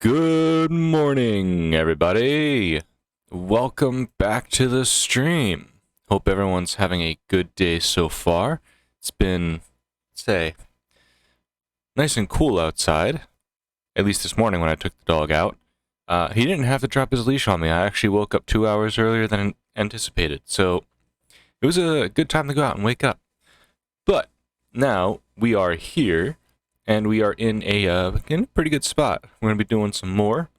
Good morning, everybody. Welcome back to the stream. Hope everyone's having a good day so far. It's been, say, nice and cool outside. At least this morning when I took the dog out. He didn't have to drop his leash on me. I actually woke up 2 hours earlier than anticipated. So it was a good time to go out and wake up. But now we are here. And we are in a pretty good spot. We're going to be doing some more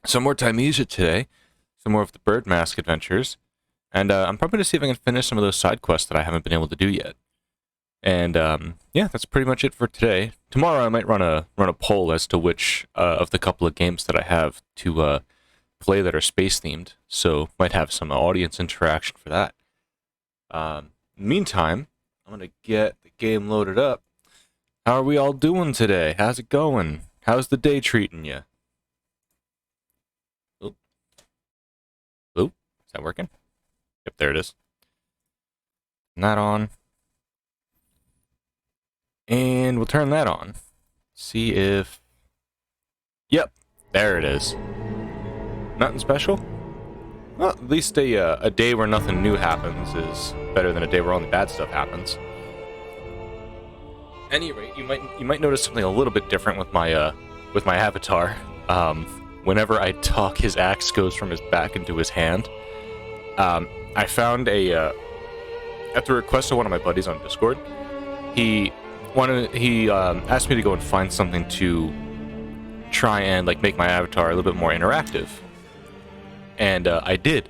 Thymesia today. Some more of the Bird Mask adventures. And I'm probably going to see if I can finish some of those side quests that I haven't been able to do yet. And yeah, that's pretty much it for today. Tomorrow I might run a poll as to which of the couple of games that I have to play that are space themed. So might have some audience interaction for that. Meantime, I'm going to get the game loaded up. How are we all doing today? How's it going? How's the day treating you? Oop. Oop. Is that working? Yep, there it is. Turn that on. And we'll turn that on. See if... Yep, there it is. Nothing special? Well, at least a day where nothing new happens is better than a day where only bad stuff happens. At any rate, you might notice something a little bit different with my avatar. Whenever I talk, his axe goes from his back into his hand. I found at the request of one of my buddies on Discord, he asked me to go and find something to try and make my avatar a little bit more interactive, and I did.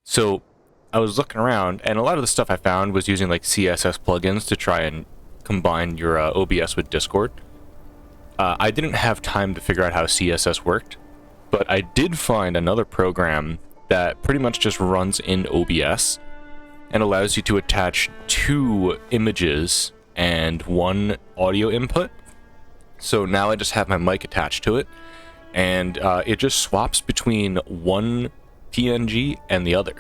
So I was looking around, and a lot of the stuff I found was using CSS plugins to try and combine your OBS with Discord. I didn't have time to figure out how CSS worked, but I did find another program that pretty much just runs in OBS and allows you to attach 2 images and 1 audio input. So now I just have my mic attached to it, and it just swaps between one PNG and the other.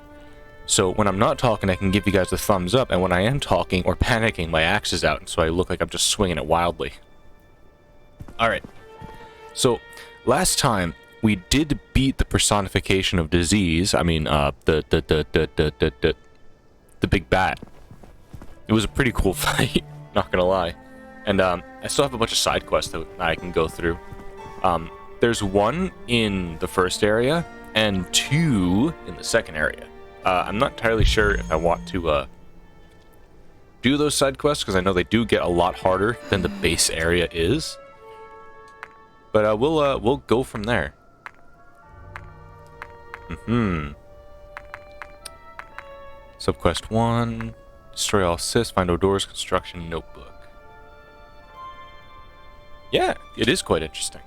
So when I'm not talking, I can give you guys the thumbs up, and when I am talking or panicking, my axe is out, so I look like I'm just swinging it wildly. Alright, so last time, we did beat the personification of disease. I mean, the big bat. It was a pretty cool fight, not gonna lie. And I still have a bunch of side quests that I can go through. There's 1 in the first area, and 2 in the second area. I'm not entirely sure if I want to do those side quests, because I know they do get a lot harder than the base area is. But we'll go from there. Subquest 1, destroy all cysts, find Odor's construction notebook. Yeah, it is quite interesting.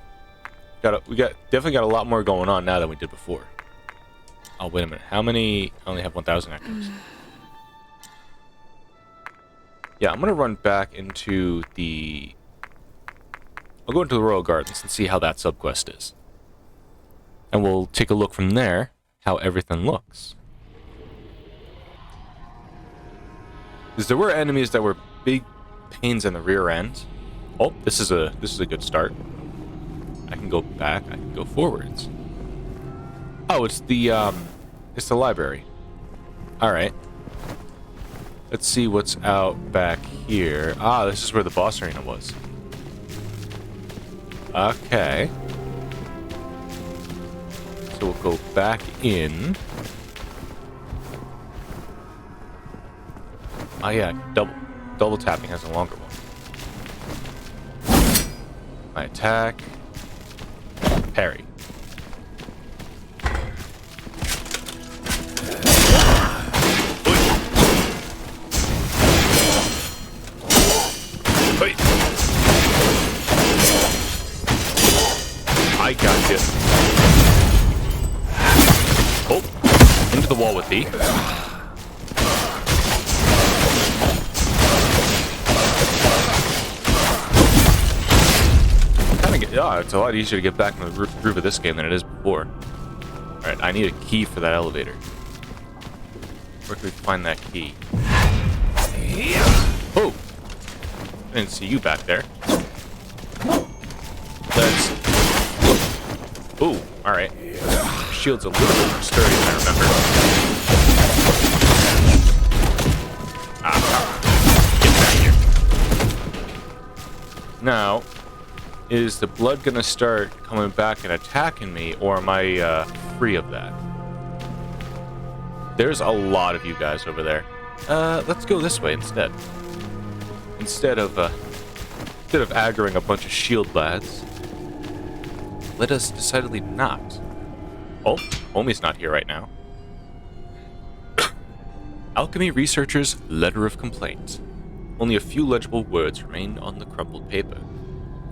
We definitely got a lot more going on now than we did before. Oh, wait a minute. How many? I only have 1,000 actives. Yeah, I'm going to run back into the... I'll go into the Royal Gardens and see how that subquest is. And we'll take a look from there, how everything looks. Because there were enemies that were big pains in the rear end. Oh, this is a good start. I can go back, I can go forwards. Oh, it's the library. Alright. Let's see what's out back here. Ah, this is where the boss arena was. Okay. So we'll go back in. Oh yeah, double tapping has a longer one. My attack. Parry. I got you. Oh, into the wall with thee. It's a lot easier to get back in the groove of this game than it is before. Alright, I need a key for that elevator. Where can we find that key? Oh! I didn't see you back there. Let's Ooh, alright. Shield's a little bit more sturdy than I remember. Get back here. Now, is the blood gonna start coming back and attacking me, or am I free of that? There's a lot of you guys over there. Let's go this way instead. Instead of aggroing a bunch of shield lads, let us decidedly not. Oh, Omi's not here right now. Alchemy researcher's letter of complaint. Only a few legible words remain on the crumpled paper.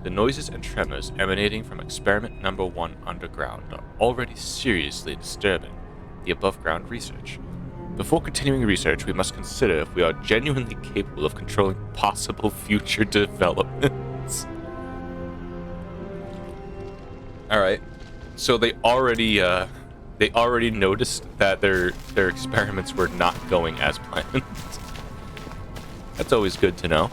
The noises and tremors emanating from experiment number 1 underground are already seriously disturbing the above-ground research. Before continuing research, we must consider if we are genuinely capable of controlling possible future developments. Alright, so they already noticed that their experiments were not going as planned. That's always good to know.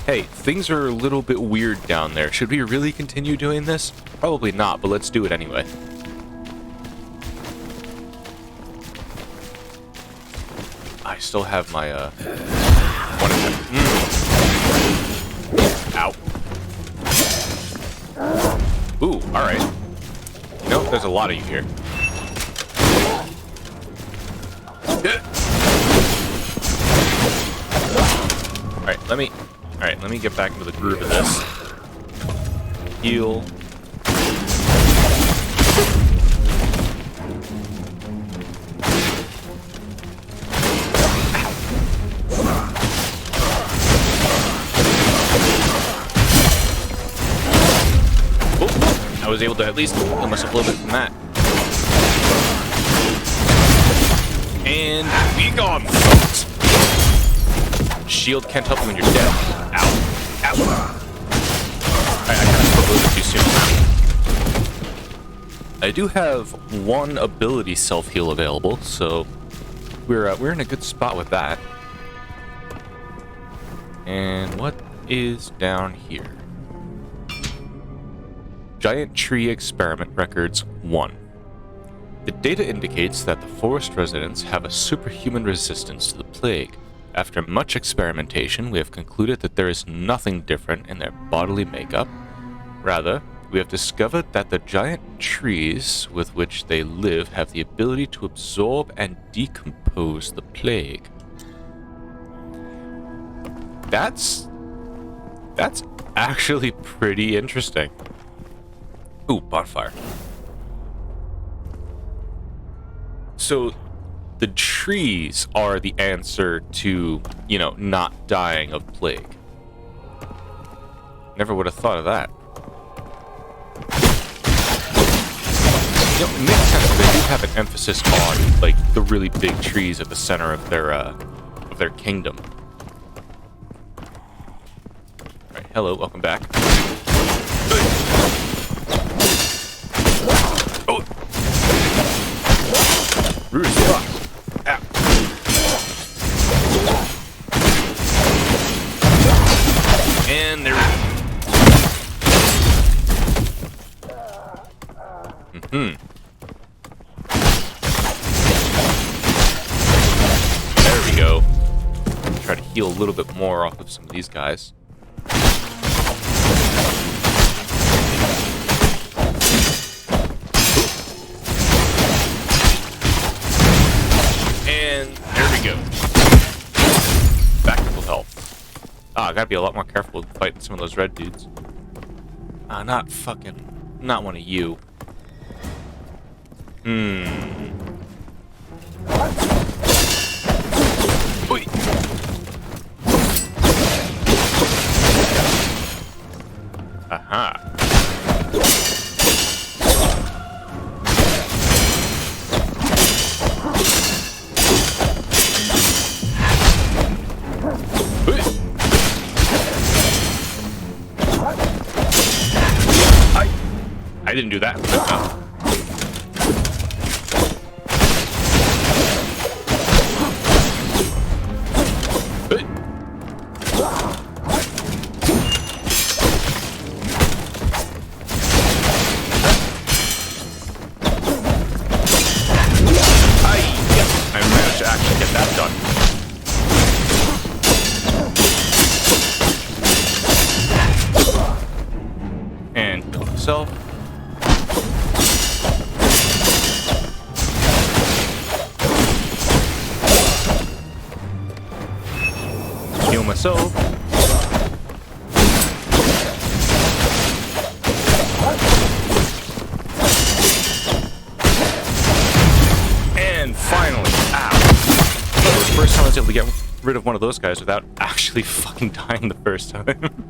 Hey, things are a little bit weird down there. Should we really continue doing this? Probably not, but let's do it anyway. I still have my, one of them. Ow. Ooh, alright. You know, there's a lot of you here. Alright, let me get back into the groove of this. Heal. I was able to at least heal myself a little bit from that. And be gone, folks. Shield can't help you when you're dead. Ow. Ow. Alright, I kind of spoke a little bit too soon. I do have one ability self-heal available, so we're in a good spot with that. And what is down here? Giant Tree Experiment Records 1. The data indicates that the forest residents have a superhuman resistance to the plague. After much experimentation, we have concluded that there is nothing different in their bodily makeup. Rather, we have discovered that the giant trees with which they live have the ability to absorb and decompose the plague. That's actually pretty interesting. Ooh, bonfire. So, the trees are the answer to, you know, not dying of plague. Never would have thought of that. You know, it makes sense. They do have an emphasis on, like, the really big trees at the center of their kingdom. Alright, hello, welcome back. Oh! Rude as fuck. Ow. And there we go. There we go. Try to heal a little bit more off of some of these guys. And there we go. Back to full health. Ah, I gotta be a lot more careful with fighting some of those red dudes. Ah, not one of you. Oi. Aha. I didn't do that. myself. Heal myself. And finally, ow. That was the first time I was able to get rid of one of those guys without actually fucking dying the first time.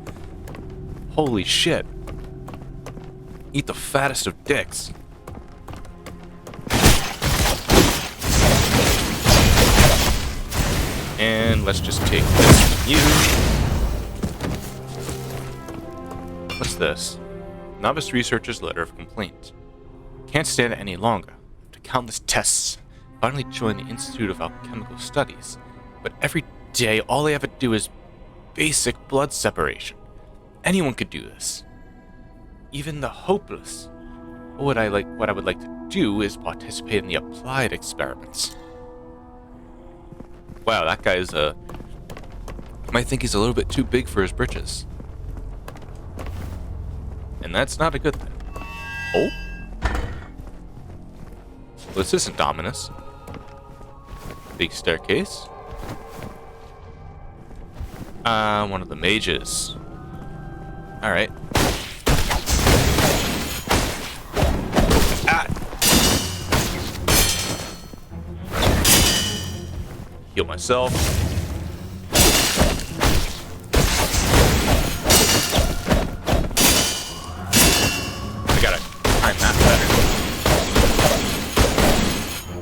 Holy shit. Eat the fattest of dicks. And let's just take this from you. What's this? Novice Researcher's Letter of Complaint. Can't stand it any longer. After countless tests, finally joined the Institute of Alchemical Studies. But every day, all they ever do is basic blood separation. Anyone could do this. Even the hopeless. What I would like to do is participate in the applied experiments. Wow, that guy's might think he's a little bit too big for his britches. And that's not a good thing. Oh? Well, this isn't Dominus. Big staircase. One of the mages. Alright. Ah! Heal myself. I gotta time that better.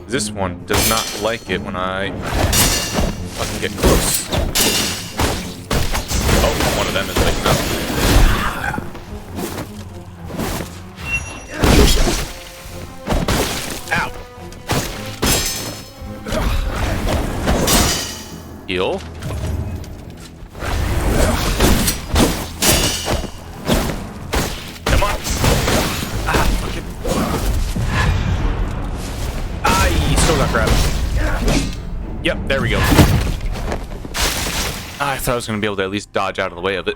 This one does not like it when I fucking get close. Oh, one of them is waking up. Ow! Heal. Come on. Ah, fuck it. Ah, he still got grabbed. Yep, there we go. I thought I was going to be able to at least dodge out of the way of it.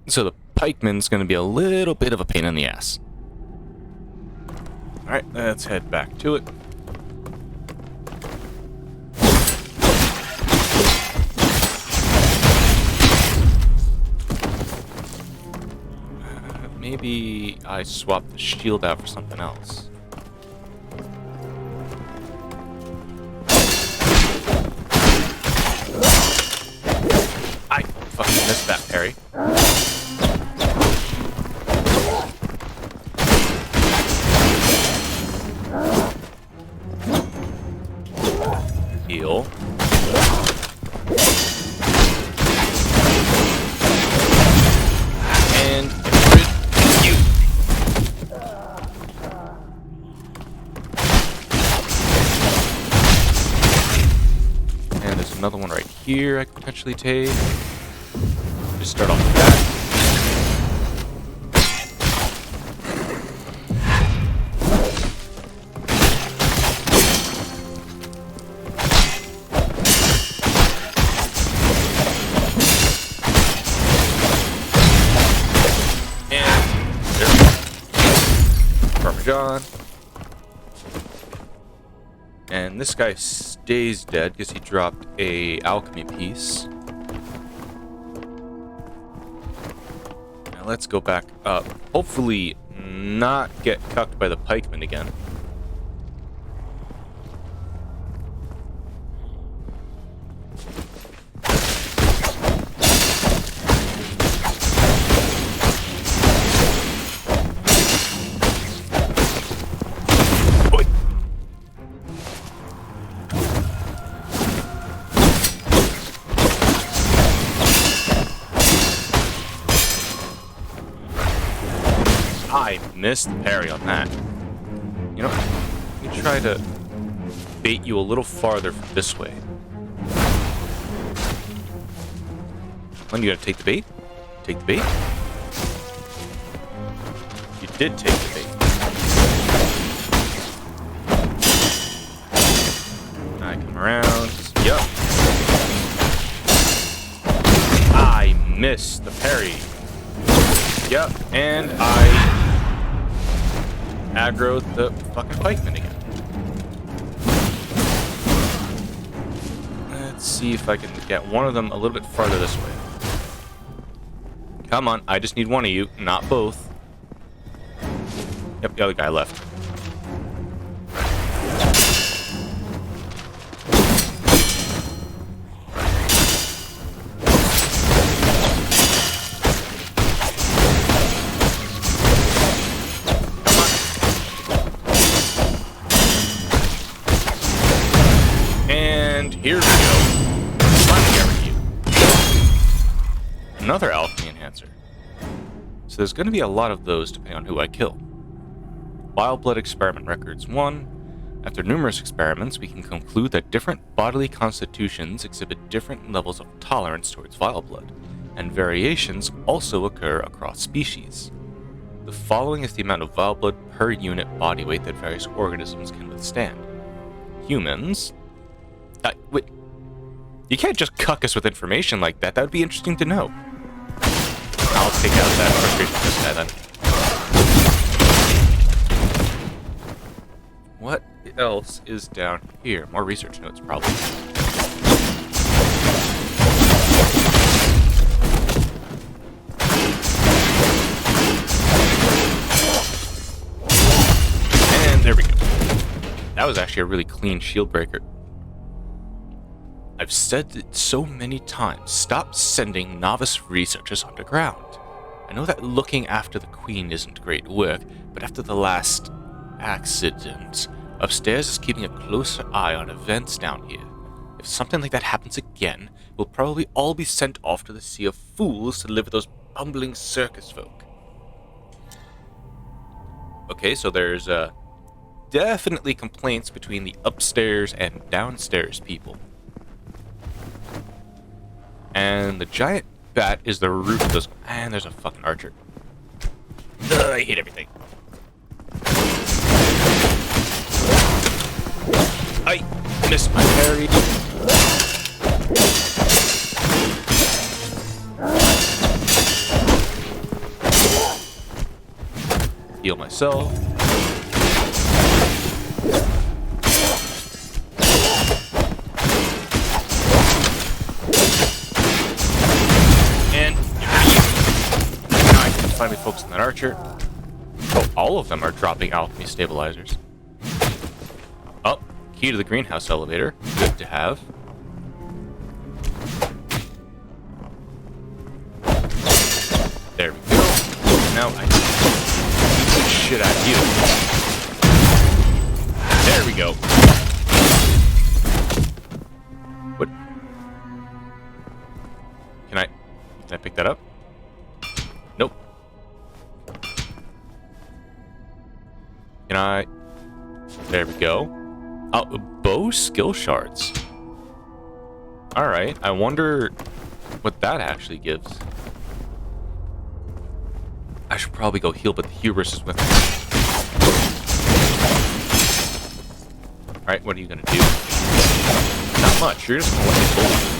So the pikeman's going to be a little bit of a pain in the ass. Alright, let's head back to it. Maybe I swap the shield out for something else. I fucking missed that parry. Heal. And you. And there's another one right here I could potentially take. Just start off with that. And there we go. Parmesan. And this guy stays dead because he dropped a alchemy piece. Now let's go back up. Hopefully not get cucked by the pikeman again. I missed the parry on that. You know, let me try to bait you a little farther from this way. When you gonna take the bait? Take the bait? You did take the bait. I come around. Yup. I missed the parry. Yep, and I aggroed the fucking pikeman again. Let's see if I can get one of them a little bit farther this way. Come on, I just need one of you, not both. Yep, the other guy left. Here we go. Finally, you. Another alchemy enhancer. So there's going to be a lot of those depending on who I kill. Wild Blood Experiment Records 1. After numerous experiments, we can conclude that different bodily constitutions exhibit different levels of tolerance towards vile blood, and variations also occur across species. The following is the amount of vile blood per unit body weight that various organisms can withstand. Humans... wait. You can't just cuck us with information like that. That would be interesting to know. I'll take out that frustration with this guy then. What else is down here? More research notes, probably. And there we go. That was actually a really clean shield breaker. I've said it so many times, stop sending novice researchers underground. I know that looking after the Queen isn't great work, but after the last accident, upstairs is keeping a closer eye on events down here. If something like that happens again, we'll probably all be sent off to the Sea of Fools to live with those bumbling circus folk. Okay, so there's definitely complaints between the upstairs and downstairs people. And the giant bat is the root of this. And there's a fucking archer. Ugh, I hate everything. I missed my parry. Heal myself. Finally focus on that archer. Oh, all of them are dropping alchemy stabilizers. Oh, key to the greenhouse elevator. Good to have. There we go. Now I beat the shit out of you. There we go. What? Can I pick that up? Nope. Can I? There we go. Oh, bow skill shards. Alright, I wonder what that actually gives. I should probably go heal, but the hubris is with me. Alright, what are you gonna do? Not much, you're just gonna let me bully you.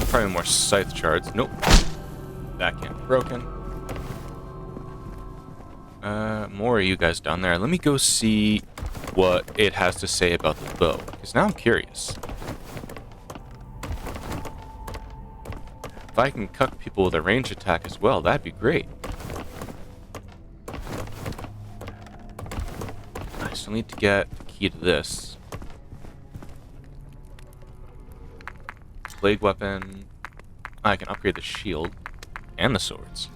Probably more scythe shards. Nope. That can't be broken. More of you guys down there. Let me go see what it has to say about the bow, because now I'm curious. If I can cuck people with a range attack as well, that'd be great. I still need to get the key to this. Blade weapon. I can upgrade the shield and the swords.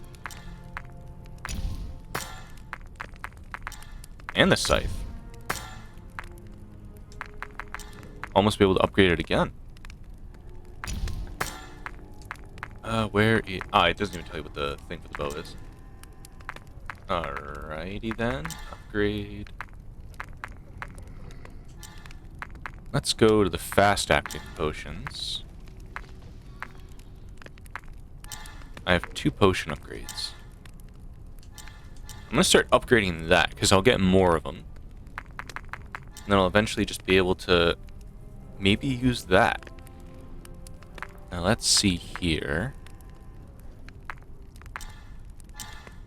And the scythe. Almost be able to upgrade it again. Where is... it doesn't even tell you what the thing for the bow is. Alrighty then. Upgrade. Let's go to the fast-acting potions. I have 2 potion upgrades. I'm going to start upgrading that, because I'll get more of them. And then I'll eventually just be able to maybe use that. Now let's see here.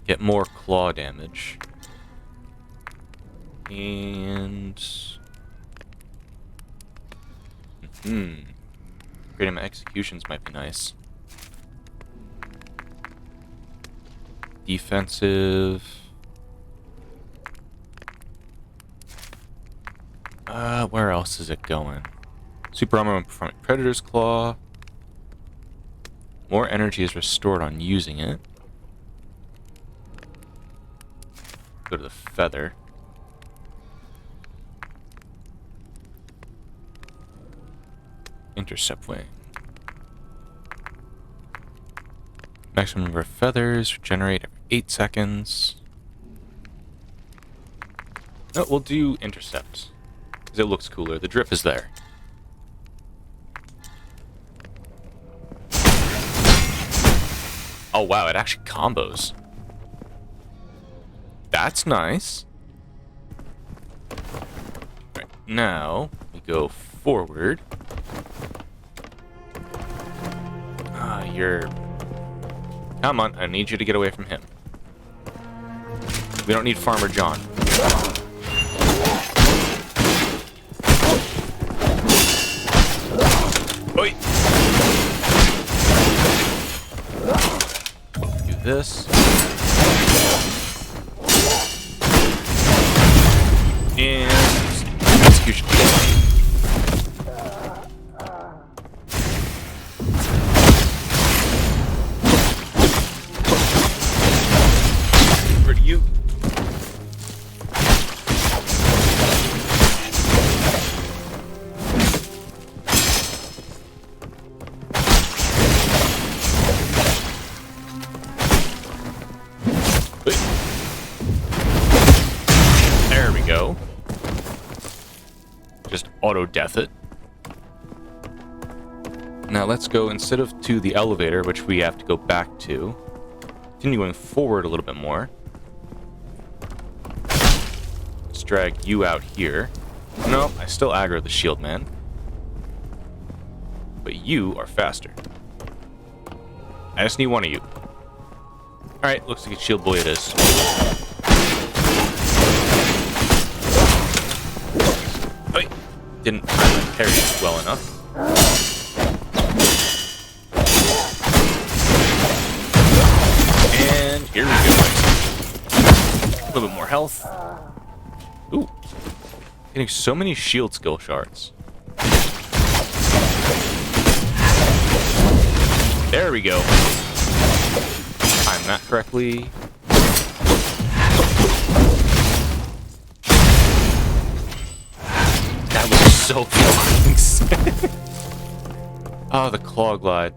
Get more claw damage. And... Upgrading my executions might be nice. Defensive... where else is it going? Super armor when performing Predator's Claw. More energy is restored on using it. Go to the feather. Intercept wing. Maximum number of feathers regenerate every 8 seconds. No, we'll do intercept. Because it looks cooler. The drip is there. Oh wow, it actually combos. That's nice. Right, now we go forward. You're... Come on, I need you to get away from him. We don't need Farmer John. Oi! Do this. And... execution. Where do you... There we go. Just auto-death it. Now let's go, instead of to the elevator, which we have to go back to, continue going forward a little bit more. Let's drag you out here. No, I still aggro the shield man. But you are faster. I just need one of you. Alright, looks like a shield boy it is. Oi! Didn't time my parry well enough. And here we go. A little bit more health. Ooh. Getting so many shield skill shards. There we go. Time that correctly. That was so close. Oh, the claw glide.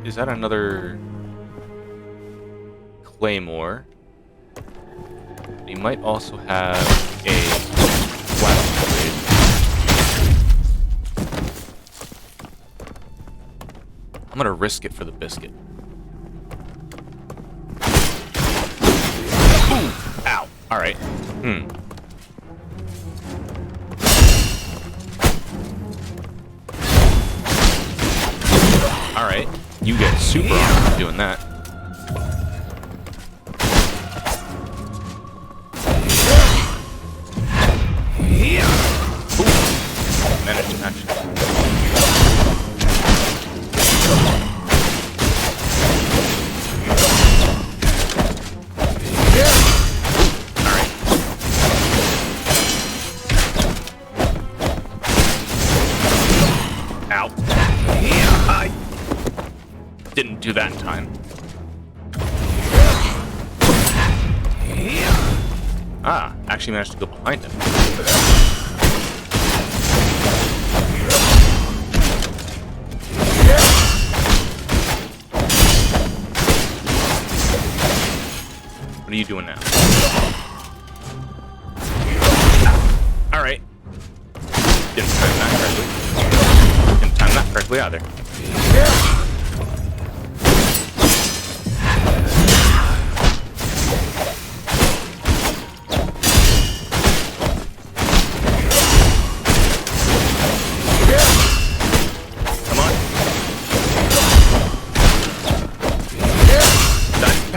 Is that another claymore? We might also have a flat upgrade. I'm gonna risk it for the biscuit. Ooh, ow. Alright. Alright. You get super armor for doing that. Ooh. Managed to actually. Didn't do that in time. Ah, actually managed to go behind him. What are you doing now? Alright. Didn't time that correctly. Didn't time that correctly either.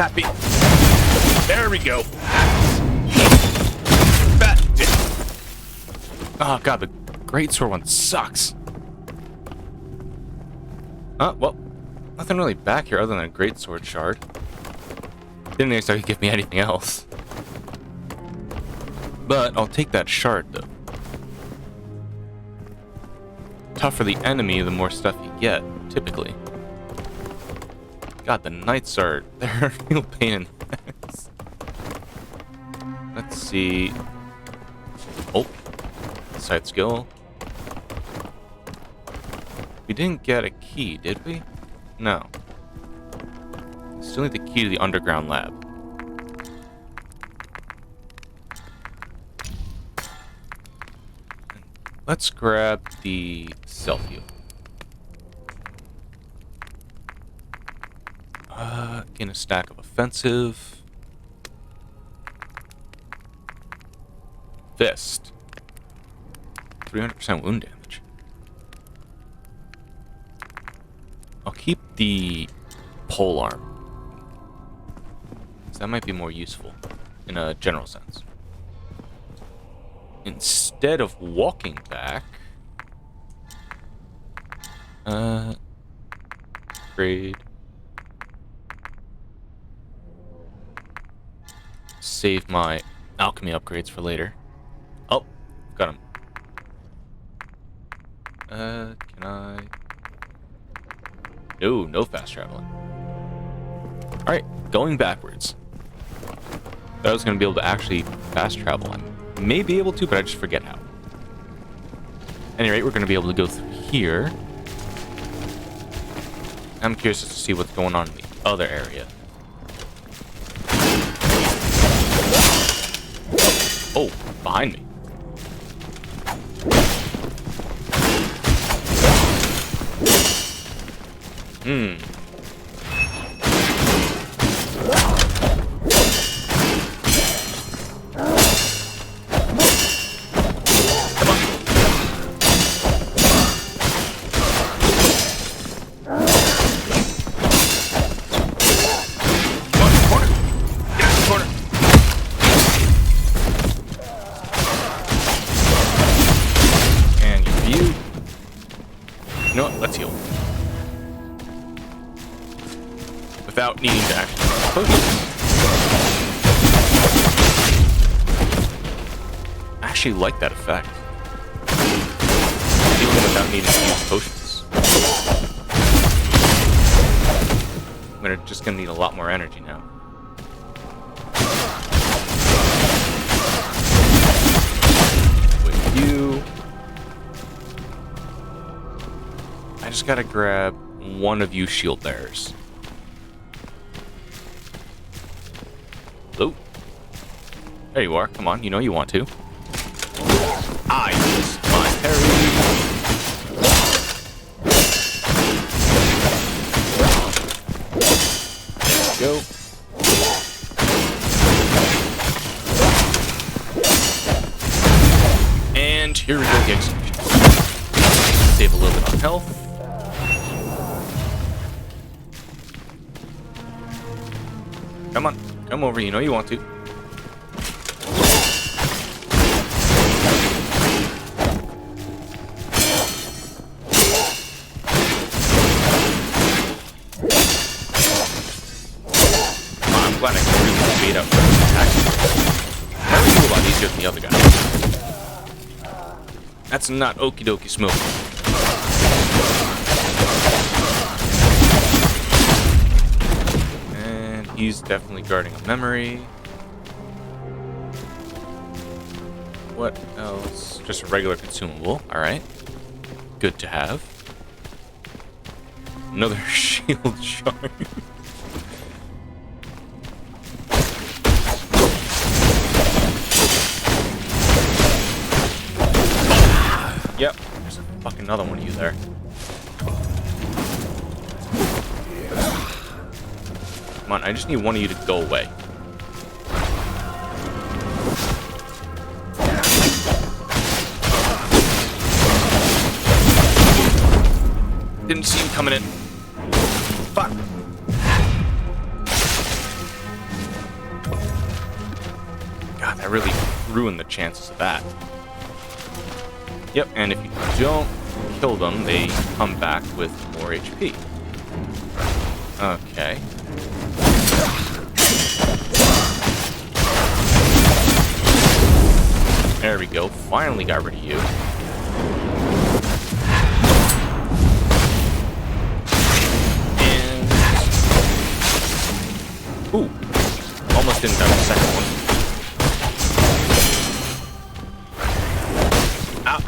Pappy. There we go. Fat dick. Oh god, the greatsword one sucks. Well, nothing really back here other than a greatsword shard. Didn't expect you to give me anything else. But I'll take that shard though. Tougher the enemy, the more stuff you get, typically. God, the knights are... they're a real pain in the ass. Let's see... oh. Side skill. We didn't get a key, did we? No. Still need the key to the underground lab. Let's grab the self-heal. Gain a stack of offensive. Fist. 300% wound damage. I'll keep the pole arm. That might be more useful in a general sense. Instead of walking back, upgrade. Save my alchemy upgrades for later. Oh, got him. Can I? No fast traveling. Alright, going backwards. Thought I was going to be able to actually fast travel. I may be able to, but I just forget how. At any rate, we're going to be able to go through here. I'm curious to see what's going on in the other area. Oh, behind me. Without needing to actually focus. I actually like that effect. Even without needing to use potions. I'm just gonna need a lot more energy now. With you. I just gotta grab one of you shield bearers. Hello? There you are. Come on, you know you want to. I missed my parry. There we go. And here we go, the execution. Save a little bit on health. Come on. Come over, you know you want to. I'm glad I can really beat up for this attack. That was a lot easier than the other guy. That's not okie dokie smoke. He's definitely guarding a memory. What else? Just a regular consumable. Alright. Good to have. Another shield shard. Yep. There's a fucking another one of you there. Come on, I just need one of you to go away. Didn't see him coming in. Fuck. really ruined the chances of that. Yep, and if you don't kill them, they come back with more HP. Okay. There we go. Finally got rid of you. And... ooh. Almost didn't have the second one. Ah.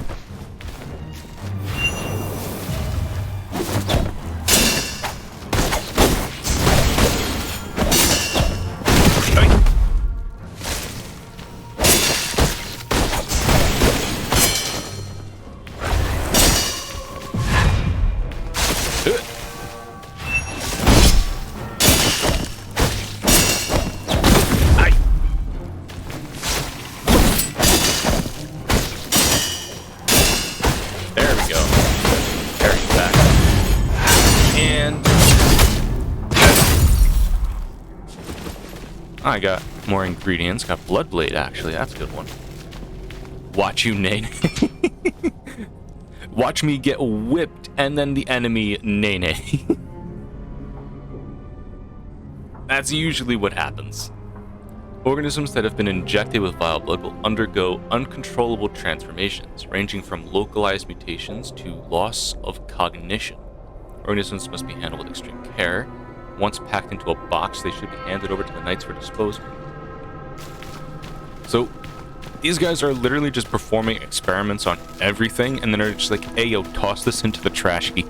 I got more ingredients. Got Bloodblade, actually. That's a good one. Watch you, Nene. Watch me get whipped, and then the enemy, Nene. That's usually what happens. Organisms that have been injected with vile blood will undergo uncontrollable transformations, ranging from localized mutations to loss of cognition. Organisms must be handled with extreme care. Once packed into a box, they should be handed over to the Knights for disposal. So, these guys are literally just performing experiments on everything, and then they're just like, hey, yo, toss this into the trash heap.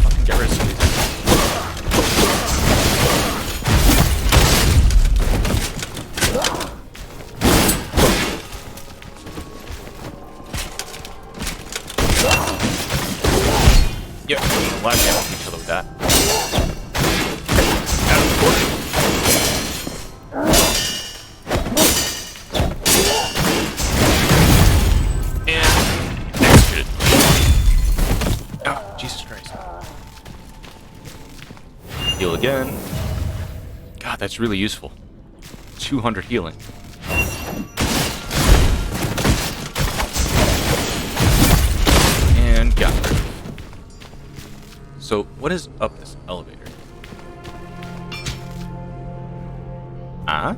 Fucking get rid of these. Yeah, why can't I each other with that? And executed. Oh, Jesus Christ. Heal again. God, that's really useful. 200 healing. And got rid of it. So, what is up this elevator? Ah?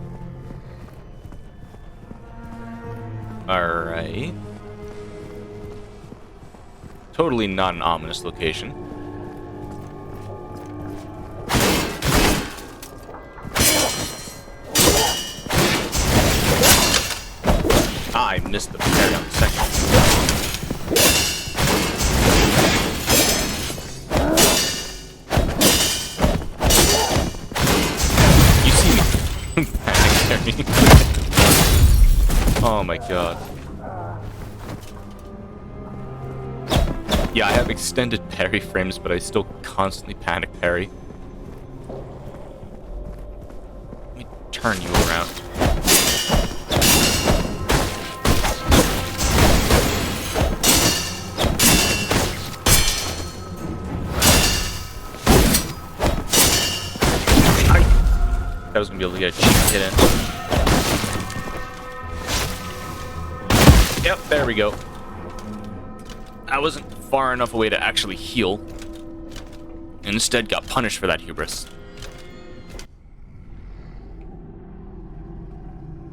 Alright. Totally not an ominous location. I missed the parry on the second. Oh my god. Yeah, I have extended parry frames, but I still constantly panic parry. Let me turn you around. I was gonna be able to get a cheap hit in. Yep, there we go. I wasn't far enough away to actually heal. Instead, got punished for that hubris.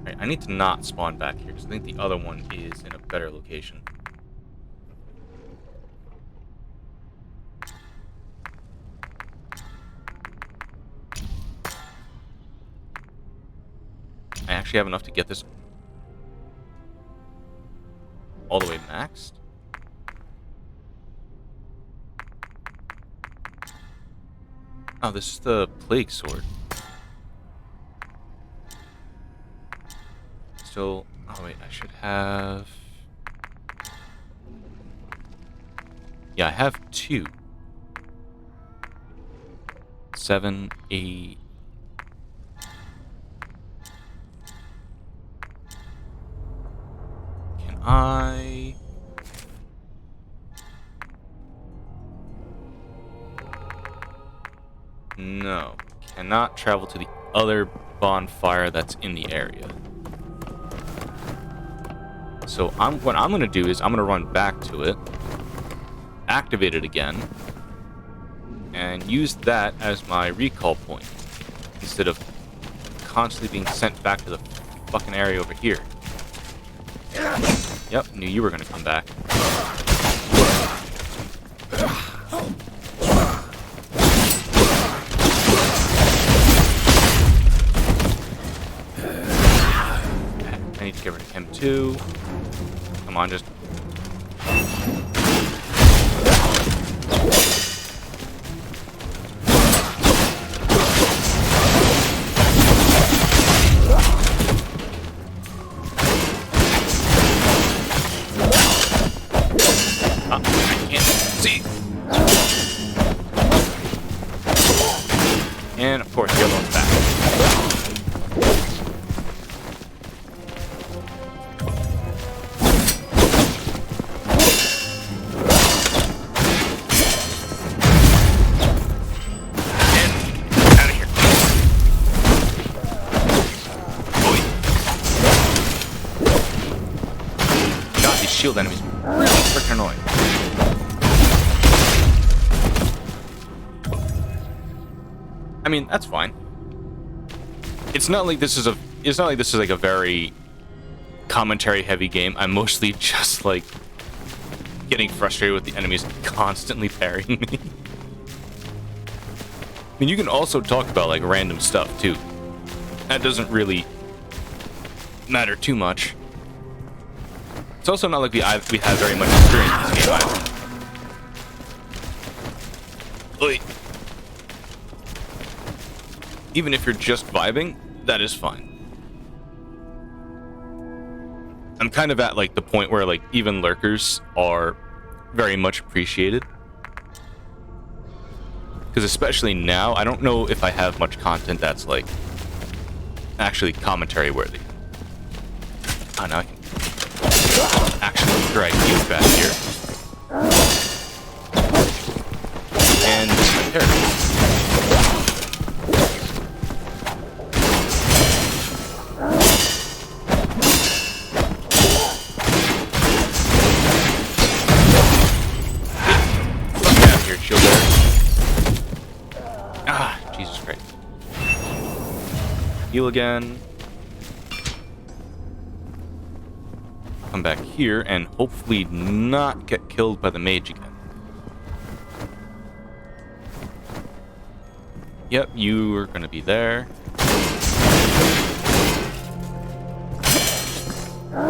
Alright, I need to not spawn back here, because I think the other one is in a better location. I actually have enough to get this all the way maxed. Oh, this is the Plague Sword. Still, oh wait, I should have... yeah, I have 2. 7, 8... I... cannot travel to the other bonfire that's in the area. So what I'm going to do is I'm going to run back to it, activate it again, and use that as my recall point instead of constantly being sent back to the fucking area over here. Yep, knew you were going to come back. I need to get rid of him too. Come on, just... I can't see. And of course, the other one's back. Shield enemies really freaking annoying. I mean, that's fine. It's not like this is like a very commentary heavy game. I'm mostly just like getting frustrated with the enemies constantly parrying me. I mean, you can also talk about like random stuff too. That doesn't really matter too much. It's also not like we have very much experience in this game either. Oy. Even if you're just vibing, that is fine. I'm kind of at like the point where like even lurkers are very much appreciated. Because especially now, I don't know if I have much content that's like actually commentary worthy. Oh, now I can actually drag you back here. And this is my character. Fuck out of here, shield bearer. Ah, Jesus Christ. Heal again. Come back here and hopefully not get killed by the mage again. Yep, you are gonna be there. There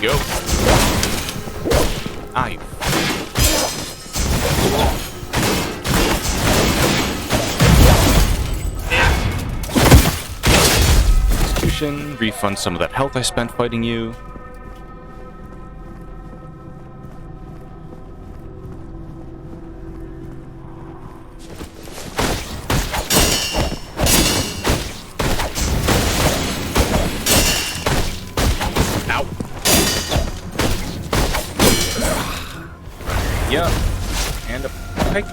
we go. Ah, you. Refund some of that health I spent fighting you. Ow. Yep. And a pike.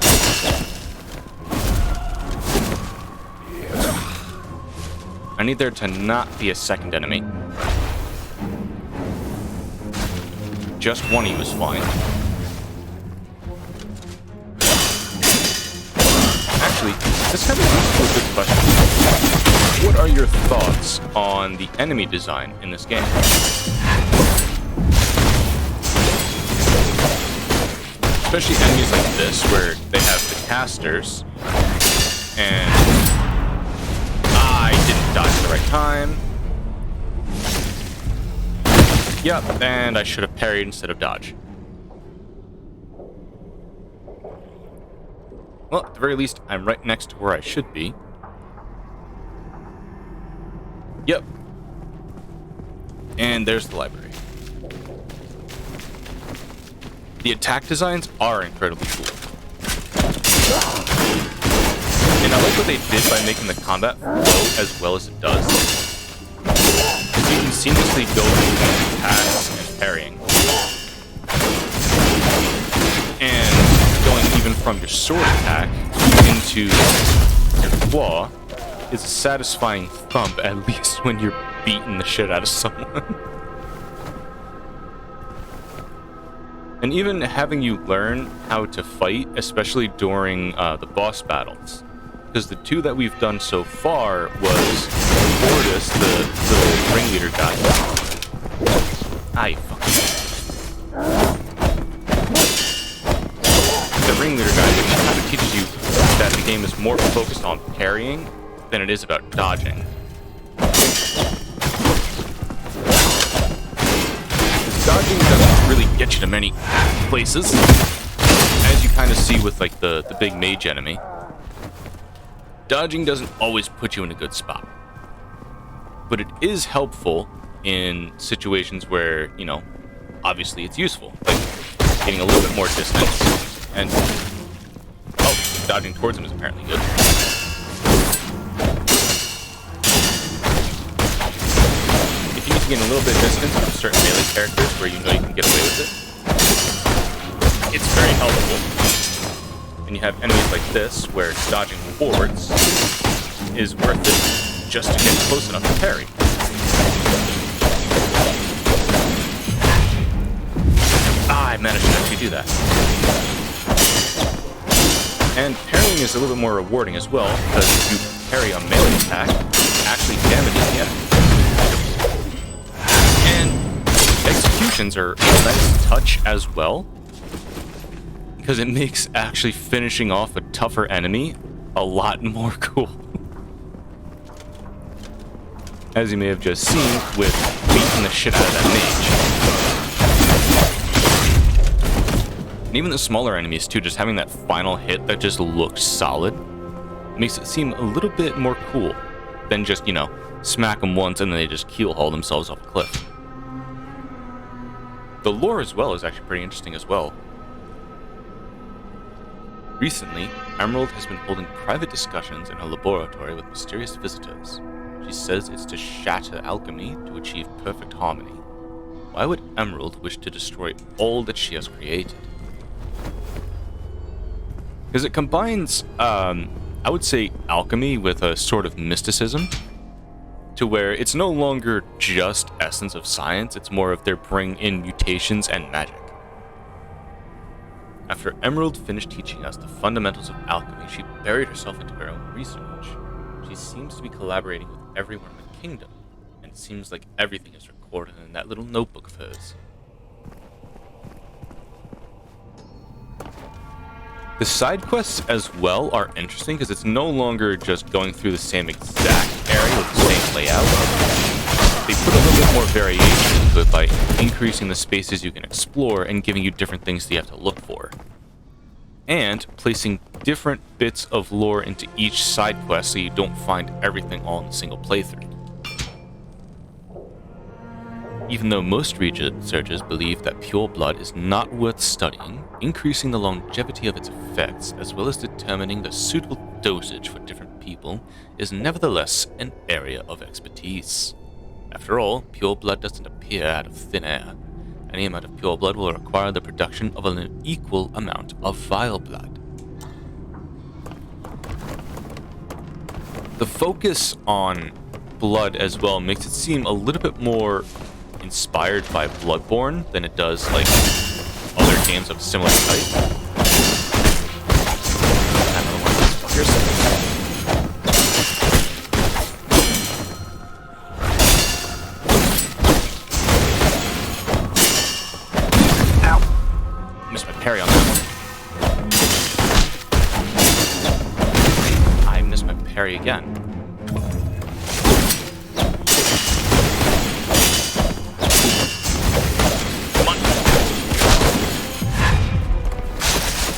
I need there to not be a second enemy. Just one of you is fine. Actually, this kind of leads to a good question. What are your thoughts on the enemy design in this game? Especially enemies like this, where they have the casters, and I didn't dodge at the right time. Yep, and I should have parried instead of dodge. Well, at the very least, I'm right next to where I should be. Yep. And there's the library. The attack designs are incredibly cool. And I like what they did by making the combat flow as well as it does. You can seamlessly go between attacks and parrying. And going even from your sword attack into your claw is a satisfying thump, at least when you're beating the shit out of someone. And even having you learn how to fight, especially during the boss battles. Because the two that we've done so far was Bordus, the ringleader guy. Ah, you fucking... The ringleader guy, which kind of teaches you that the game is more focused on parrying than it is about dodging. Dodging doesn't really get you to many places, as you kind of see with like the big mage enemy. Dodging doesn't always put you in a good spot, but it is helpful in situations where, you know, obviously it's useful, like getting a little bit more distance, and dodging towards him is apparently good. If you need to gain a little bit of distance from certain melee characters where you know you can get away with it, it's very helpful. And you have enemies like this, where dodging forwards is worth it just to get close enough to parry. I managed to actually do that. And parrying is a little bit more rewarding as well, because if you parry a melee attack, it actually damages the enemy. And executions are a nice touch as well, because it makes actually finishing off a tougher enemy a lot more cool. As you may have just seen with beating the shit out of that mage. And even the smaller enemies too, just having that final hit that just looks solid, makes it seem a little bit more cool than just, you know, smack them once and then they just keel haul themselves off a cliff. The lore as well is actually pretty interesting as well. Recently, Emerald has been holding private discussions in her laboratory with mysterious visitors. She says it's to shatter alchemy to achieve perfect harmony. Why would Emerald wish to destroy all that she has created? Because it combines, I would say, alchemy with a sort of mysticism, to where it's no longer just essence of science, it's more of their bring in mutations and magic. After Emerald finished teaching us the fundamentals of alchemy, she buried herself into her own research. She seems to be collaborating with everyone in the kingdom, and it seems like everything is recorded in that little notebook of hers. The side quests as well are interesting because it's no longer just going through the same exact area with the same layout. They put a little bit more variation into it by increasing the spaces you can explore and giving you different things that you have to look for. And placing different bits of lore into each side quest so you don't find everything all in a single playthrough. Even though most researchers believe that pure blood is not worth studying, increasing the longevity of its effects as well as determining the suitable dosage for different people is nevertheless an area of expertise. After all, pure blood doesn't appear out of thin air. Any amount of pure blood will require the production of an equal amount of vile blood. The focus on blood as well makes it seem a little bit more inspired by Bloodborne than it does like other games of similar type. Another one of these fuckers. Parry on that one. I missed my parry again. Come on.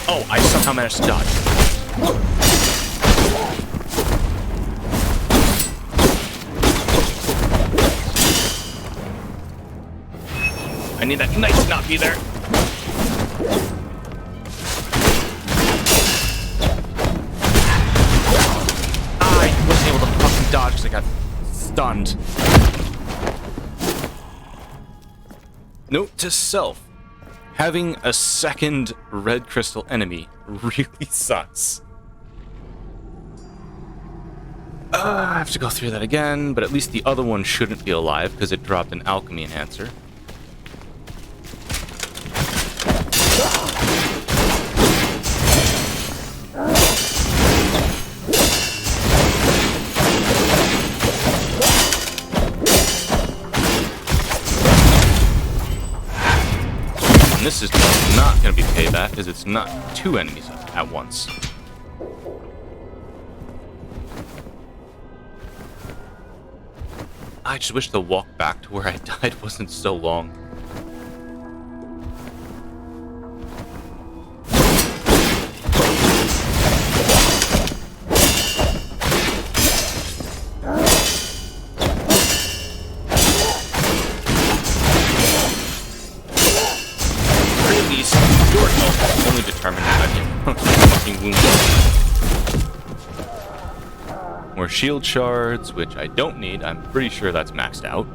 Oh, I somehow managed to dodge. I need that knight to not be there. Dodge because I got stunned. Note to self: having a second red crystal enemy really sucks. I have to go through that again, but at least the other one shouldn't be alive because it dropped an alchemy enhancer. And this is not going to be payback because it's not two enemies at once. I just wish the walk back to where I died wasn't so long. Really, short health is only determined by fucking wound. More shield shards, which I don't need. I'm pretty sure that's maxed out.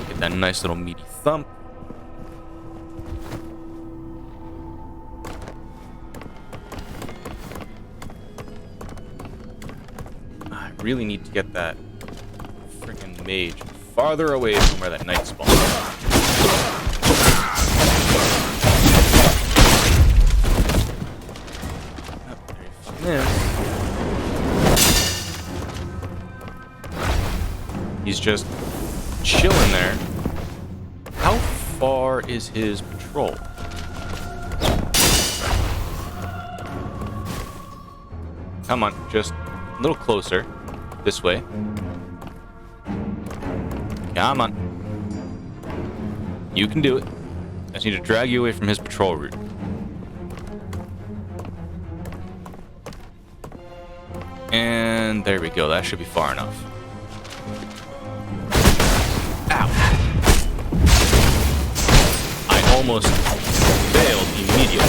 Get that nice little meaty thump. I really need to get that freaking mage farther away from where that knight spawns. He's just chilling there. How far is his patrol? Come on, just a little closer. This way. Come on. You can do it. I just need to drag you away from his patrol route. And there we go. That should be far enough. Ow! I almost failed immediately.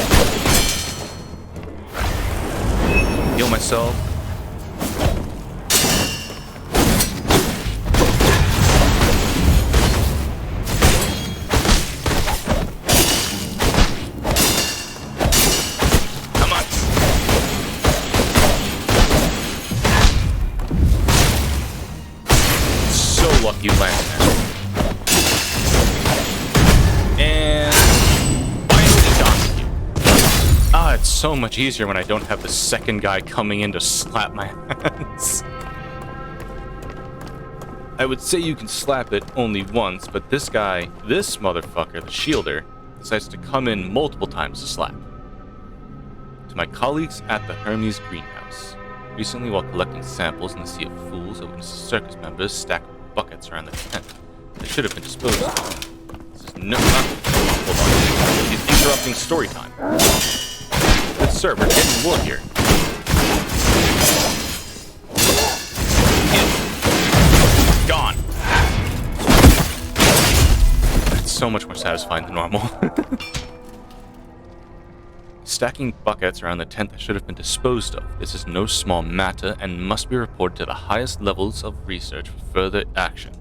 Heal myself. You land there. And finally done with you. Ah, it's so much easier when I don't have the second guy coming in to slap my hands. I would say you can slap it only once, but this guy, this motherfucker, the shielder, decides to come in multiple times to slap. To my colleagues at the Hermes greenhouse. Recently, while collecting samples in the Sea of Fools, I witnessed circus members stack buckets around the tent. They should have been disposed of. This is no... Hold on. He's interrupting story time. Good sir, we're getting war here. Gone. That's so much more satisfying than normal. Stacking buckets around the tent that should have been disposed of. This is no small matter and must be reported to the highest levels of research for further action.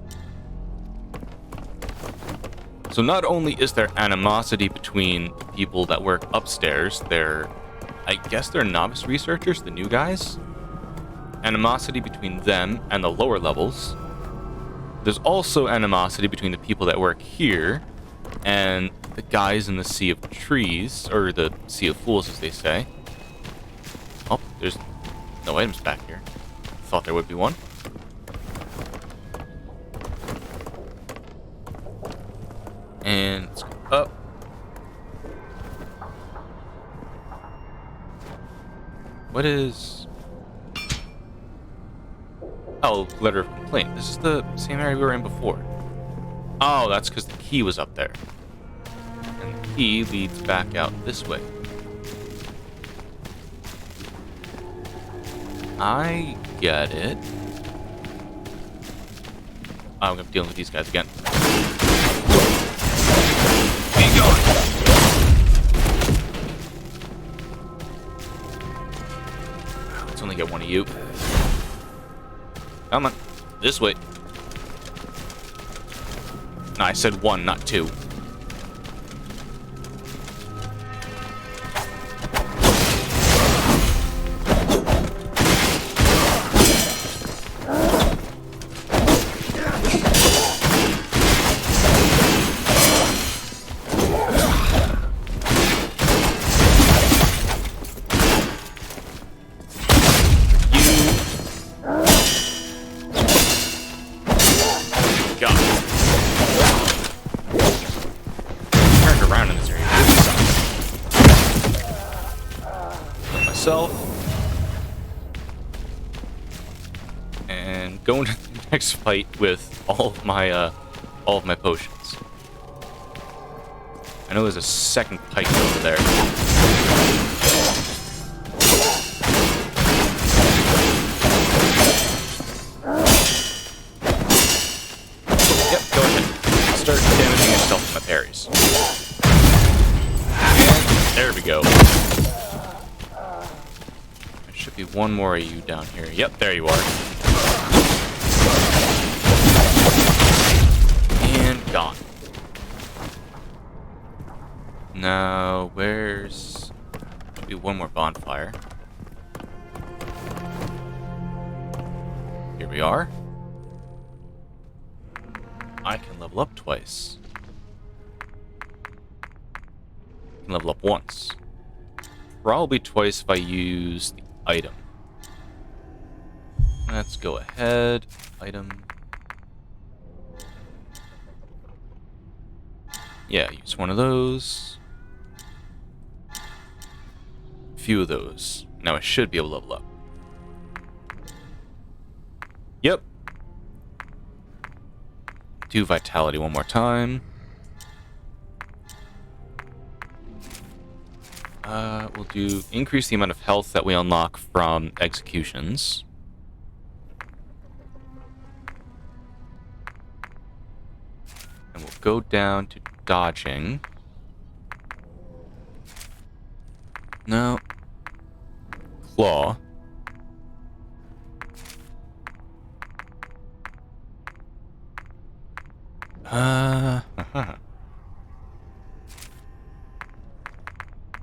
So not only is there animosity between the people that work upstairs, I guess they're novice researchers, the new guys. Animosity between them and the lower levels. There's also animosity between the people that work here and the guys in the Sea of Trees, or the Sea of Fools as they say. Oh, there's no items back here. Thought there would be one. And let's go up. What is... Oh, letter of complaint. This is the same area we were in before. Oh, that's because the key was up there. And the key leads back out this way. I get it. Oh, I'm going to be dealing with these guys again. Be gone! Let's only get one of you. Come on. This way. I said 1, not 2. And go into the next fight with all of my potions. I know there's a second pike over there. Yep, go ahead. Start damaging yourself with my parries. And there we go. There should be one more of you down here. Yep, there you are. And gone. Now, where's... Should be one more bonfire. Here we are. I can level up twice. I can level up once. Probably twice if I use the item. Let's go ahead. Item. Yeah, use one of those. A few of those. Now I should be able to level up. Yep. Do vitality one more time. We'll do increase the amount of health that we unlock from executions. And we'll go down to dodging. No. Claw.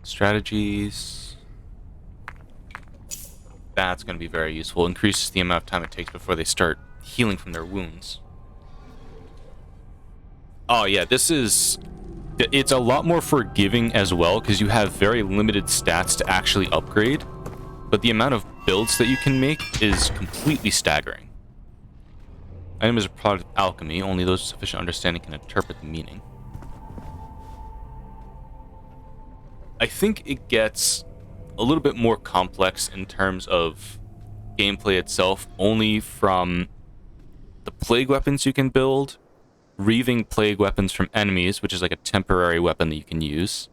Strategies. That's going to be very useful. Increases the amount of time it takes before they start healing from their wounds. Oh yeah, this is... It's a lot more forgiving as well, because you have very limited stats to actually upgrade. But the amount of builds that you can make is completely staggering. Item is a product of alchemy. Only those with sufficient understanding can interpret the meaning. I think it gets a little bit more complex in terms of gameplay itself, only from the plague weapons you can build, reaving plague weapons from enemies, which is like a temporary weapon that you can use,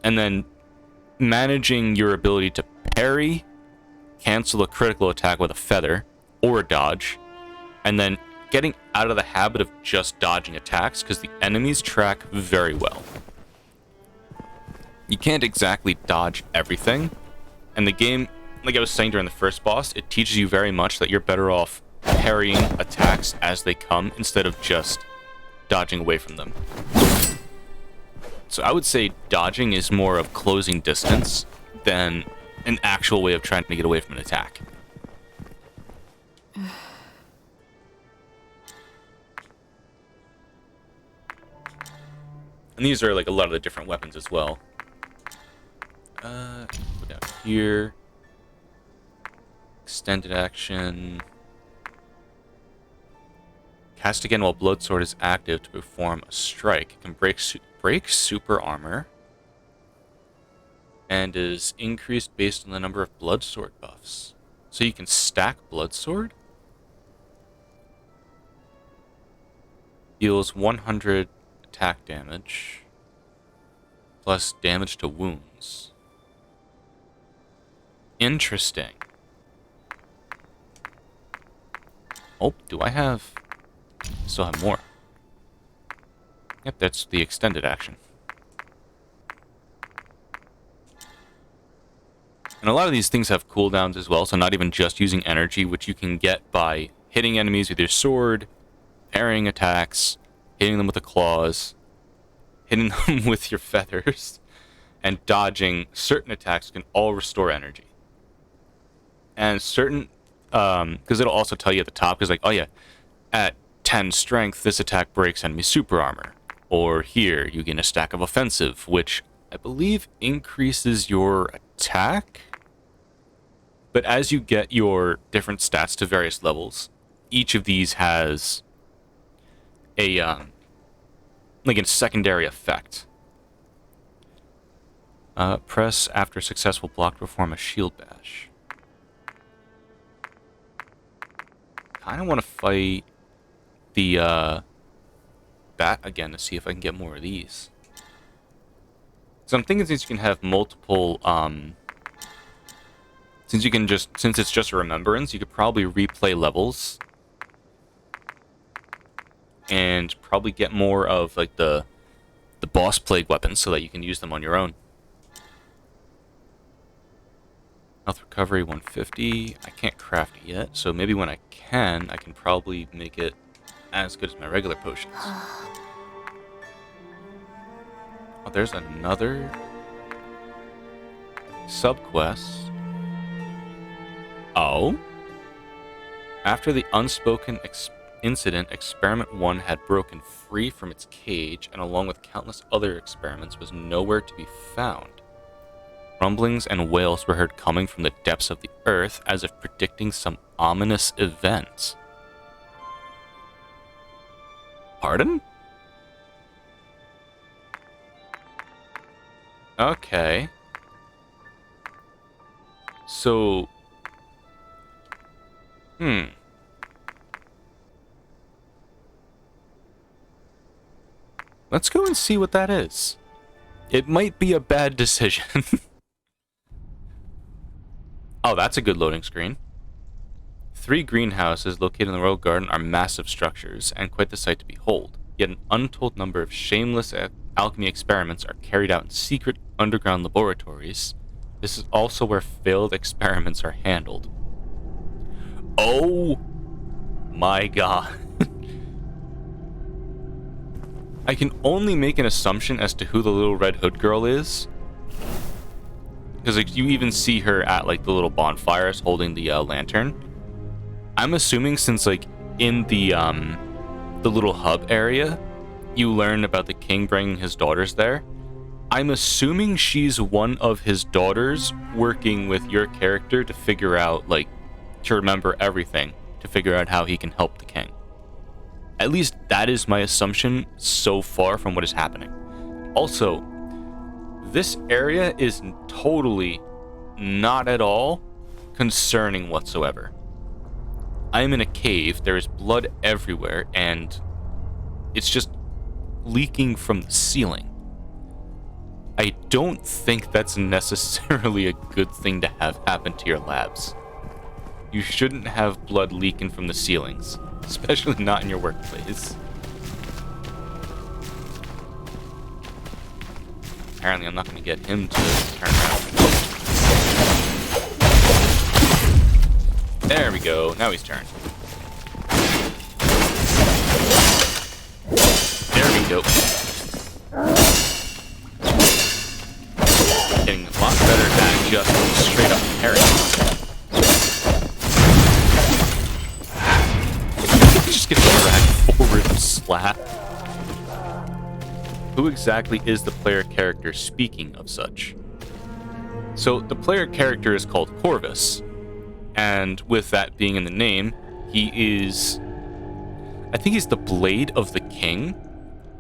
and then managing your ability to parry, cancel a critical attack with a feather, or a dodge, and then getting out of the habit of just dodging attacks, because the enemies track very well. You can't exactly dodge everything, and the game, like I was saying during the first boss, it teaches you very much that you're better off parrying attacks as they come instead of just dodging away from them. So I would say dodging is more of closing distance than an actual way of trying to get away from an attack. And these are like a lot of the different weapons as well. Go down here. Extended action. Cast again while Bloodsword is active to perform a strike. It can break super armor. And is increased based on the number of Bloodsword buffs. So you can stack Bloodsword? Deals 100 attack damage. Plus damage to wounds. Interesting. Oh, do I have... Still have more. Yep, that's the extended action. And a lot of these things have cooldowns as well, so not even just using energy, which you can get by hitting enemies with your sword, parrying attacks, hitting them with the claws, hitting them with your feathers, and dodging certain attacks can all restore energy. And certain, because it'll also tell you at the top, because like, oh yeah, at 10 strength, this attack breaks enemy super armor. Or here, you gain a stack of offensive, which I believe increases your attack. But as you get your different stats to various levels, each of these has a, like a secondary effect. Press after successful block to perform a shield bash. Kind of want to fight the bat again to see if I can get more of these. So I'm thinking since you can have multiple, since it's just a remembrance, you could probably replay levels and probably get more of like the boss plague weapons so that you can use them on your own. Health recovery 150. I can't craft it yet, so maybe when I can probably make it as good as my regular potions. Oh, there's another sub-quest. Oh? After the unspoken incident, Experiment 1 had broken free from its cage, and along with countless other experiments, was nowhere to be found. Rumblings and wails were heard coming from the depths of the earth, as if predicting some ominous event. Pardon? Okay. So... Let's go and see what that is. It might be a bad decision. Oh, that's a good loading screen. 3 greenhouses located in the Royal Garden are massive structures, and quite the sight to behold. Yet an untold number of shameless alchemy experiments are carried out in secret underground laboratories. This is also where failed experiments are handled. Oh my god. I can only make an assumption as to who the little Red Hood girl is. Because like, you even see her at like the little bonfires holding the lantern. I'm assuming since like in the little hub area, you learn about the king bringing his daughters there. I'm assuming she's one of his daughters working with your character to figure out, like, to remember everything, to figure out how he can help the king. At least that is my assumption so far from what is happening. Also, this area is totally not at all concerning whatsoever. I am in a cave, there is blood everywhere, and it's just leaking from the ceiling. I don't think that's necessarily a good thing to have happen to your labs. You shouldn't have blood leaking from the ceilings, especially not in your workplace. Apparently I'm not going to get him to turn around. There we go, now he's turned. There we go. Getting a lot better at just straight up parry. Just get dragged forward and slap. Who exactly is the player character speaking of such? So the player character is called Corvus, and with that being in the name, he is, I think he's the Blade of the King.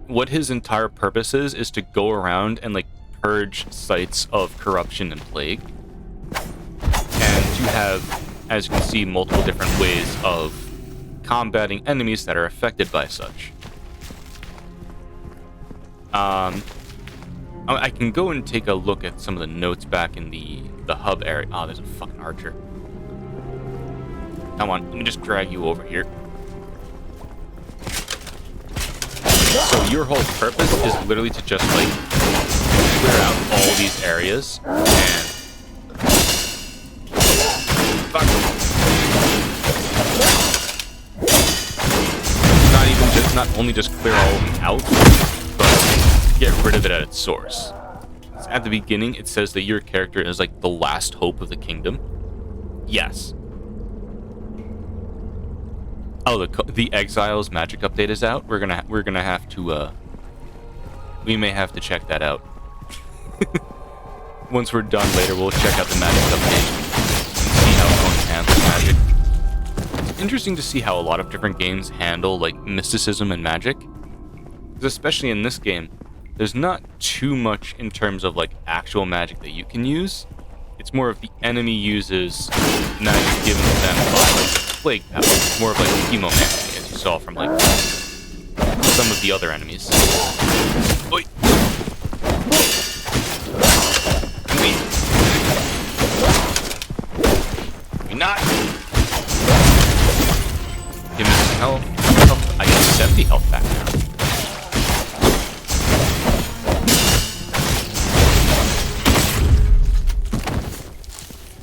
What his entire purpose is to go around and like purge sites of corruption and plague. And you have, as you can see, multiple different ways of combating enemies that are affected by such. I can go and take a look at some of the notes back in the hub area. Oh, there's a fucking archer. Come on, let me just drag you over here. So your whole purpose is literally to just like clear out all these areas and fuck. Not even just not only just clear all of them out, but get rid of it at its source. At the beginning, it says that your character is like the last hope of the kingdom. Yes. Oh, the Exiles magic update is out. We're gonna have to we may have to check that out. Once we're done later, we'll check out the magic update and see how it's going to handle magic. It's interesting to see how a lot of different games handle like mysticism and magic. Because especially in this game, there's not too much in terms of like actual magic that you can use. It's more of the enemy uses magic given to them by like plague power. It's more of like chemomancy, as you saw from like some of the other enemies. Oi. Maybe not. Give me some health. I get 70 health back now.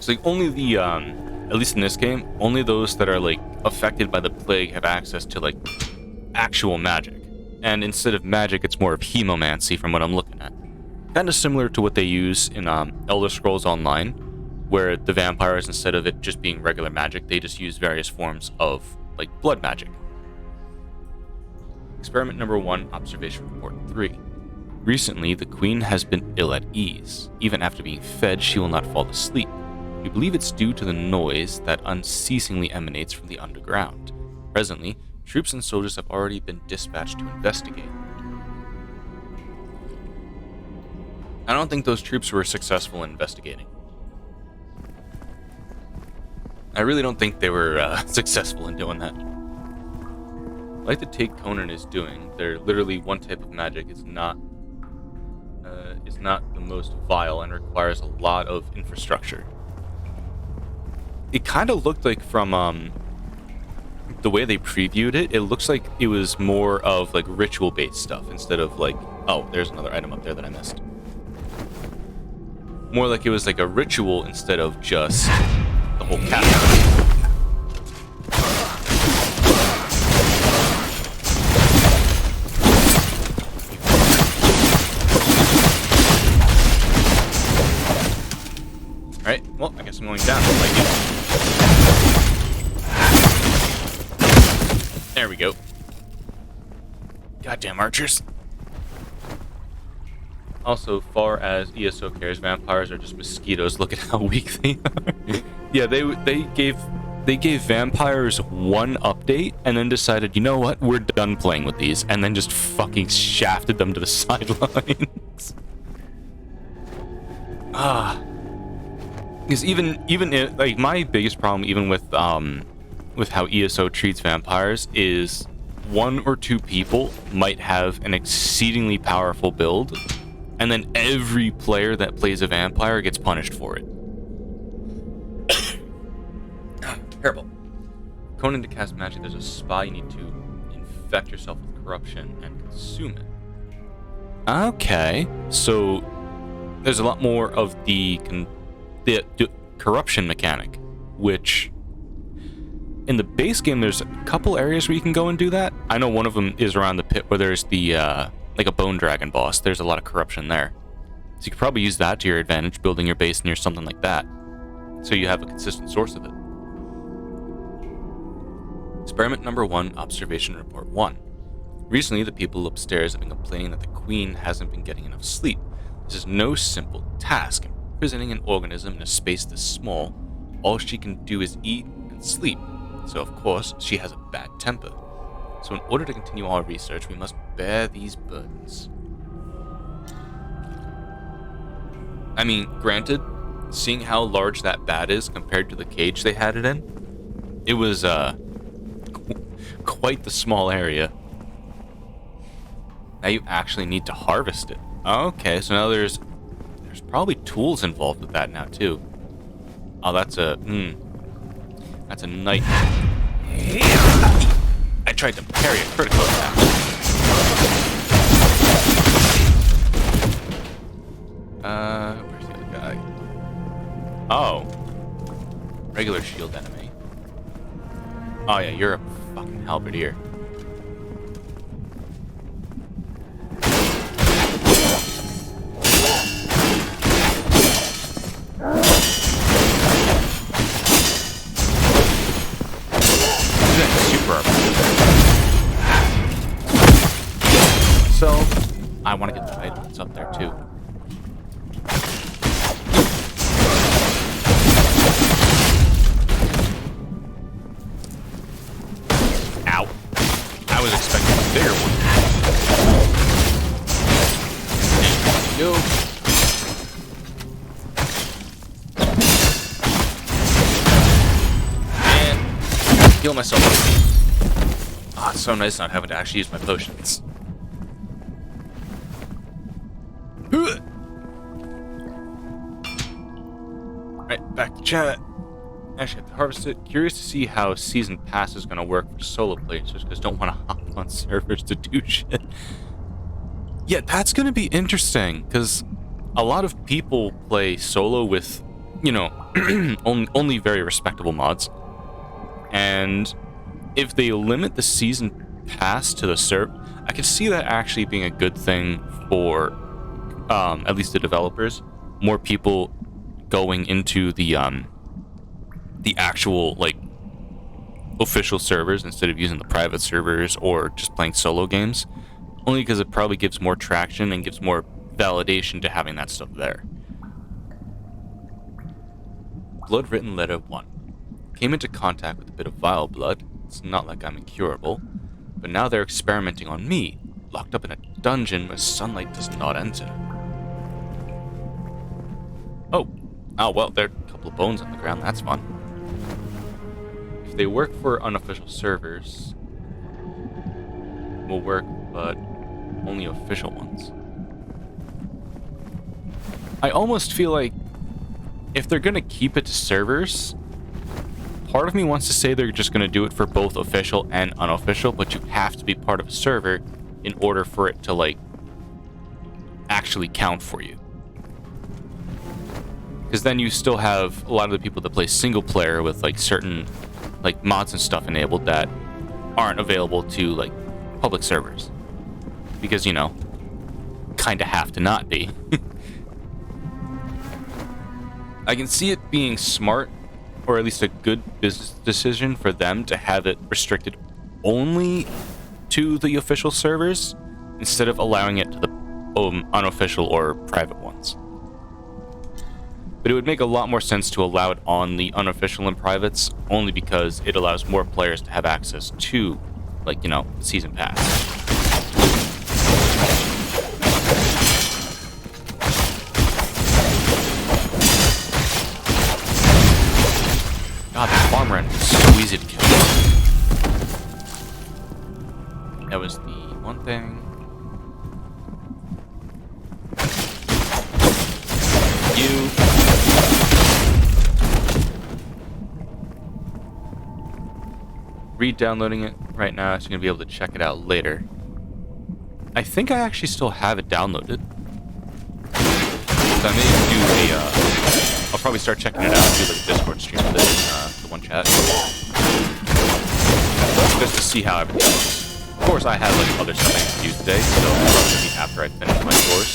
So like only the at least in this game, only those that are like affected by the plague have access to like actual magic. And instead of magic, it's more of chemomancy from what I'm looking at. Kind of similar to what they use in Elder Scrolls Online, where the vampires, instead of it just being regular magic, they just use various forms of like blood magic. Experiment number 1, observation report 3. Recently, the queen has been ill at ease. Even after being fed, she will not fall asleep. We believe it's due to the noise that unceasingly emanates from the underground. Presently, troops and soldiers have already been dispatched to investigate. I don't think those troops were successful in investigating. I really don't think they were successful in doing that. Like the take Conan is doing, they're literally one type of magic is not the most vile and requires a lot of infrastructure. It kind of looked like from the way they previewed it, it looks like it was more of like ritual-based stuff instead of like, oh, there's another item up there that I missed. More like it was like a ritual instead of just the whole castle. Alright, well, I guess I'm going down like you. There we go. Goddamn archers. Also, far as ESO cares, vampires are just mosquitoes. Look at how weak they are. Yeah, they gave vampires one update and then decided, you know what, we're done playing with these, and then just fucking shafted them to the sidelines. Because even like my biggest problem, even with how ESO treats vampires, is one or two people might have an exceedingly powerful build, and then every player that plays a vampire gets punished for it. Terrible. Conan, to cast magic, there's a spell you need to infect yourself with corruption and consume it. Okay, so there's a lot more of the corruption mechanic, which in the base game there's a couple areas where you can go and do that. I know one of them is around the pit where there's the like a bone dragon boss. There's a lot of corruption there, so you could probably use that to your advantage, building your base near something like that, so you have a consistent source of it. Experiment number 1, observation report 1. Recently, the people upstairs have been complaining that the queen hasn't been getting enough sleep. This is no simple task. Imprisoning an organism in a space this small, all she can do is eat and sleep. So of course, she has a bad temper. So in order to continue our research, we must bear these burdens. I mean, granted, seeing how large that bat is compared to the cage they had it in, it was quite the small area. Now you actually need to harvest it. Okay, so now there's probably tools involved with that now too. Oh, that's a knight. I tried to parry a critical attack. Where's the other guy? Oh, regular shield enemy. Oh yeah, you're a fucking halberdier. there too. Ow. I was expecting a bigger one. There we go. Heal myself. Ah, it's so nice not having to actually use my potions. Right, back to chat. Actually, I have to harvest it. Curious to see how Season Pass is going to work for solo players, just because I don't want to hop on servers to do shit. Yeah, that's going to be interesting, because a lot of people play solo with, you know, only very respectable mods. And if they limit the season pass to the server, I could see that actually being a good thing for at least the developers. More people going into the actual like official servers instead of using the private servers or just playing solo games. Only because it probably gives more traction and gives more validation to having that stuff there. Blood-Written Letter 1. Came into contact with a bit of vile blood. It's not like I'm incurable. But now they're experimenting on me, locked up in a dungeon where sunlight does not enter. Oh, well, there are a couple of bones on the ground. That's fun. If they work for unofficial servers, will work, but only official ones. I almost feel like if they're going to keep it to servers, part of me wants to say they're just going to do it for both official and unofficial, but you have to be part of a server in order for it to, like, actually count for you. Because then you still have a lot of the people that play single player with, like, certain, like, mods and stuff enabled that aren't available to, like, public servers. Because, you know, kind of have to not be. I can see it being smart, or at least a good business decision for them to have it restricted only to the official servers instead of allowing it to the unofficial or private ones. But it would make a lot more sense to allow it on the unofficial and privates only because it allows more players to have access to, like, you know, the season pass. God, that farm run is so easy to kill. That was the one thing. You. Re-downloading it right now, so you're gonna be able to check it out later. I think I actually still have it downloaded. So I may do a, I'll probably start checking it out and do like a Discord stream with it in the one chat. Just to see how everything goes. Of course, I have like other stuff I need to do today, so it'll probably be after I finish my course.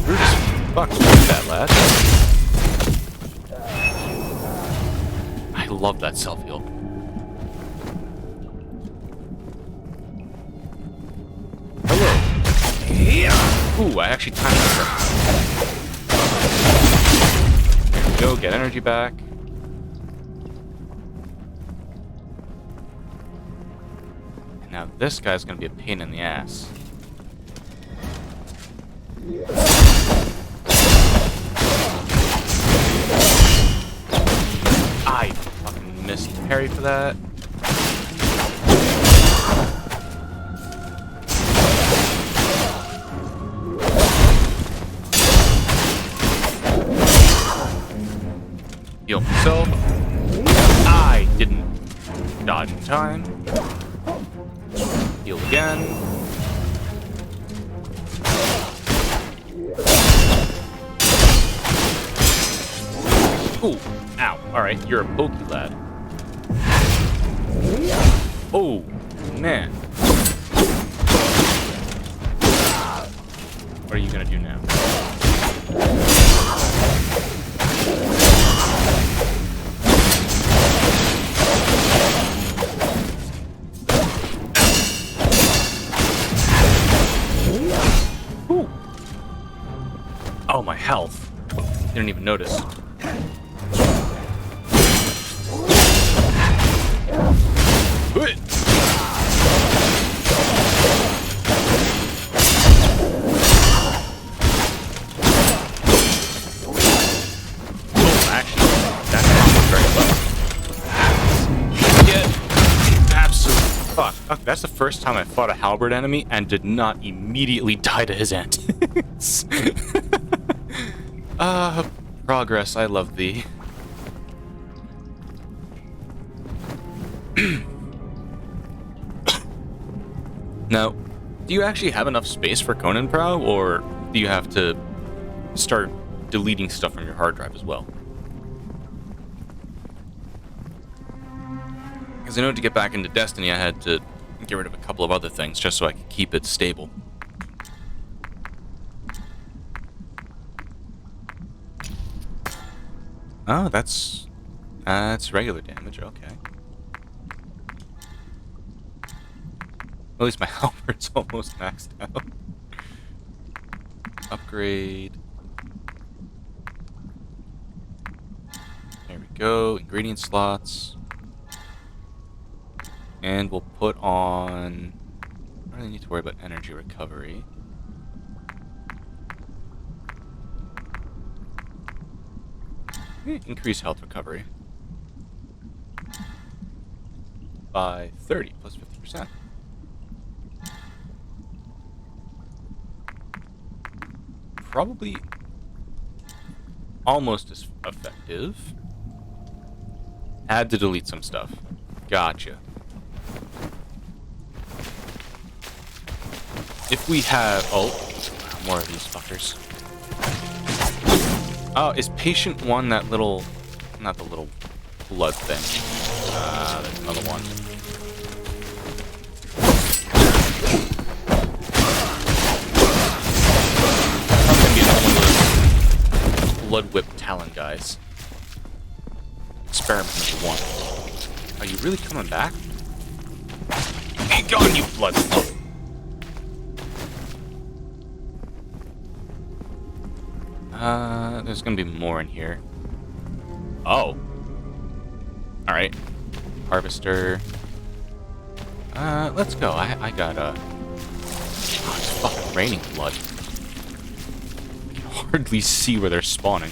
Rude as fuck, look that lad. I love that self-heal. Hello. Ooh, I actually timed it. There we go, get energy back. And now this guy's gonna be a pain in the ass. I fucking missed parry for that. Heal myself. I didn't dodge in time. Heal again. Ooh, ow. Alright, you're a pokey lad. Oh, man. What are you gonna do now? Oh, my health. Didn't even notice. That's the first time I fought a halberd enemy and did not immediately die to his antics. Progress, I love thee. Now, do you actually have enough space for Conan Prow, or do you have to start deleting stuff from your hard drive as well? Because I know to get back into Destiny, I had to get rid of a couple of other things just so I could keep it stable. Oh, that's regular damage, okay. At least my halberd's almost maxed out. Upgrade. There we go, ingredient slots. And we'll put on... I don't really need to worry about energy recovery. Increase health recovery. By 30, plus 50%. Probably almost as effective. Had to delete some stuff. Gotcha. If we have... Oh, more of these fuckers. Oh, is Patient 1 that little... Not the little blood thing. There's another one. Probably gonna be another one of those blood whip talon guys. Experiment number 1. Are you really coming back? Be gone, you blood slope! There's gonna be more in here. Oh. Alright. Harvester. Let's go. I got, Oh, it's fucking raining blood. I can hardly see where they're spawning.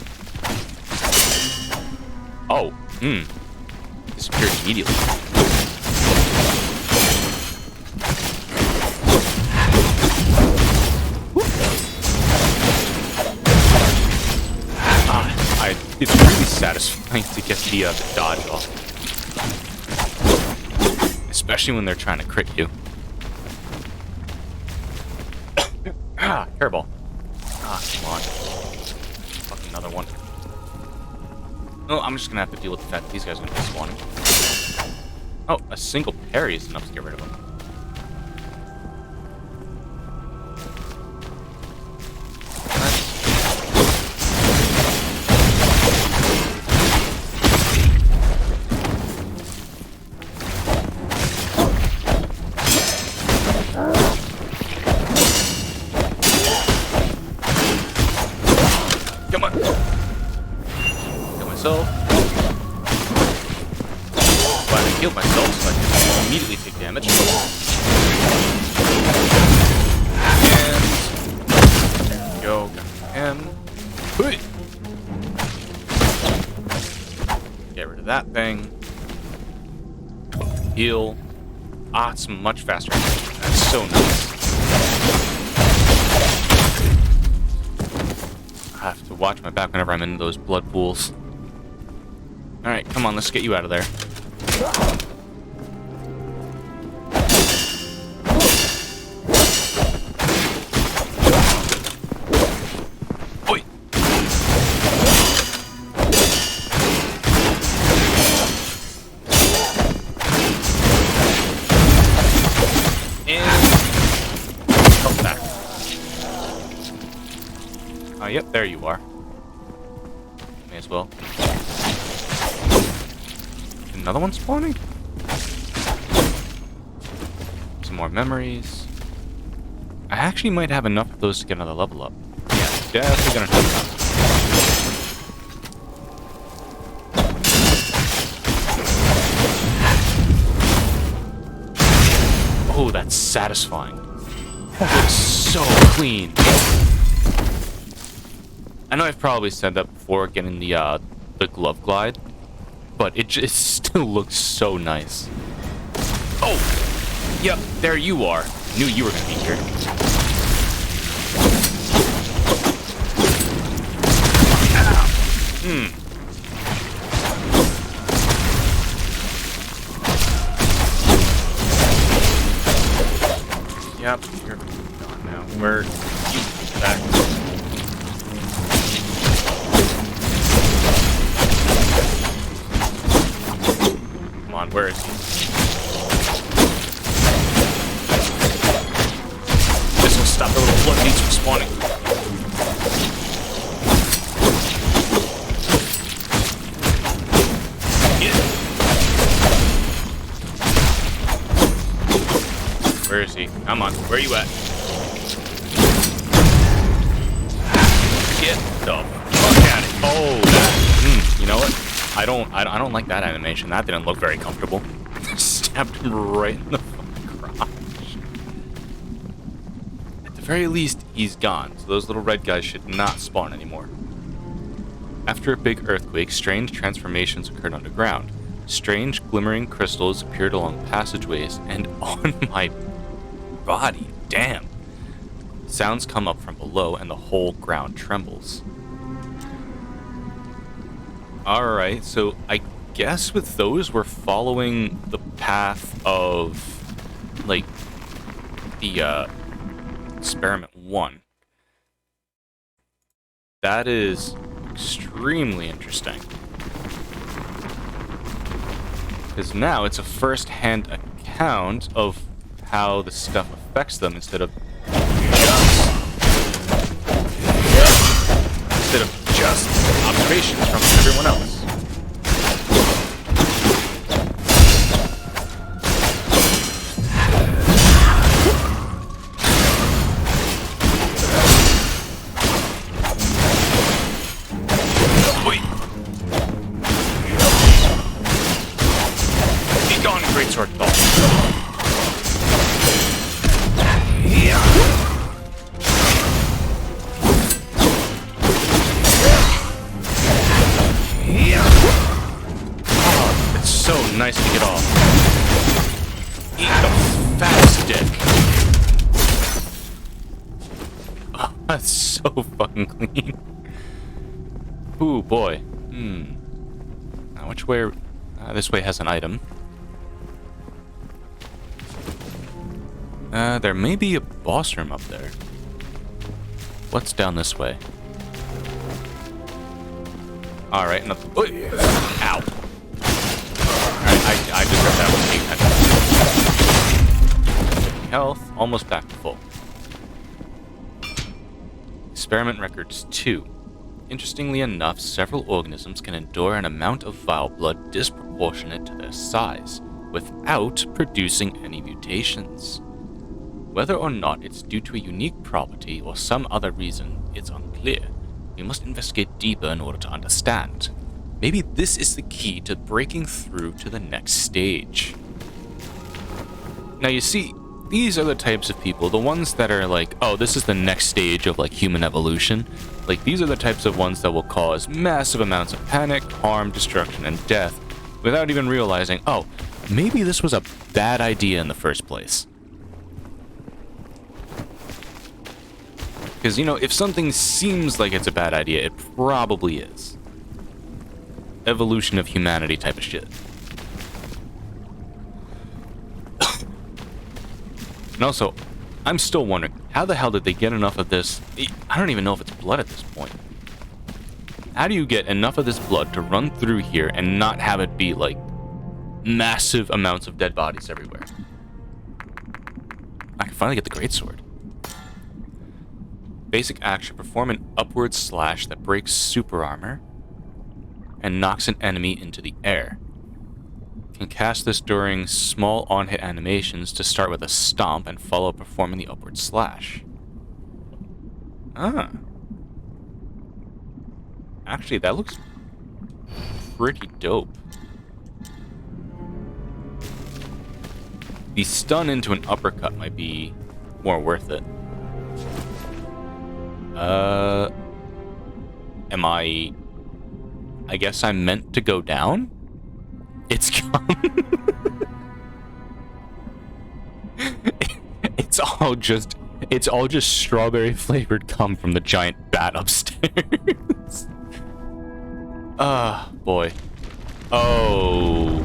Oh. Disappeared immediately. It's really satisfying to get the dodge off. Especially when they're trying to crit you. Hairball. Come on. Fucking another one. Oh, I'm just gonna have to deal with the fact that these guys are gonna be spawning. Oh, a single parry is enough to get rid of them. Come on. Kill myself. Glad I killed myself so I can immediately take damage. And there we go. Got him. Get rid of that thing. Heal. Ah, it's much faster. That's so nice. I have to watch my back whenever I'm in those blood pools. Alright, come on, let's get you out of there. Oi! And... come back. Yep, there you are. May as well. Another one spawning? Some more memories. I actually might have enough of those to get another level up. Yeah. definitely gonna take that. Oh, that's satisfying. It's so clean. I know I've probably said that before, getting the glove glide, but it just still looks so nice. Oh, yep, there you are. Knew you were gonna be here. Yep, you're gone now. Where you back? Come on, where is he? This will stop the little floodgates from spawning. Where is he? Come on, where are you at? Get the fuck at it! Oh, that. You know what? I don't like that animation. That didn't look very comfortable. Stabbed him right in the fucking crotch. At the very least, he's gone. So those little red guys should not spawn anymore. After a big earthquake, strange transformations occurred underground. Strange glimmering crystals appeared along passageways and on my body. Damn. Sounds come up from below and the whole ground trembles. Alright, so I guess with those we're following the path of, like, the, Experiment 1. That is extremely interesting. Because now it's a first-hand account of how the stuff affects them instead of just observations from everyone else. Wait. Be gone, greatsword thought. Nice to get off. Eat the fattest dick. Oh, that's so fucking clean. Ooh, boy. Now, which way? This way has an item. There may be a boss room up there. What's down this way? Alright, nothing. Ow. I just got that one. Health, almost back to full. Experiment records 2. Interestingly enough, several organisms can endure an amount of vile blood disproportionate to their size, without producing any mutations. Whether or not it's due to a unique property or some other reason, it's unclear. We must investigate deeper in order to understand. Maybe this is the key to breaking through to the next stage. Now you see, these are the types of people, the ones that are like, oh, this is the next stage of like human evolution. Like these are the types of ones that will cause massive amounts of panic, harm, destruction, and death without even realizing, oh, maybe this was a bad idea in the first place. Because, you know, if something seems like it's a bad idea, it probably is. Evolution of humanity type of shit. And also, I'm still wondering, how the hell did they get enough of this? I don't even know if it's blood at this point. How do you get enough of this blood to run through here and not have it be, like, massive amounts of dead bodies everywhere? I can finally get the greatsword. Basic action, perform an upward slash that breaks super armor and knocks an enemy into the air. Can cast this during small on-hit animations to start with a stomp and follow performing the upward slash. Ah. Actually, that looks pretty dope. The stun into an uppercut might be more worth it. Am I guess I'm meant to go down? It's gone. It's all just strawberry flavored cum from the giant bat upstairs. Ah, boy. Oh.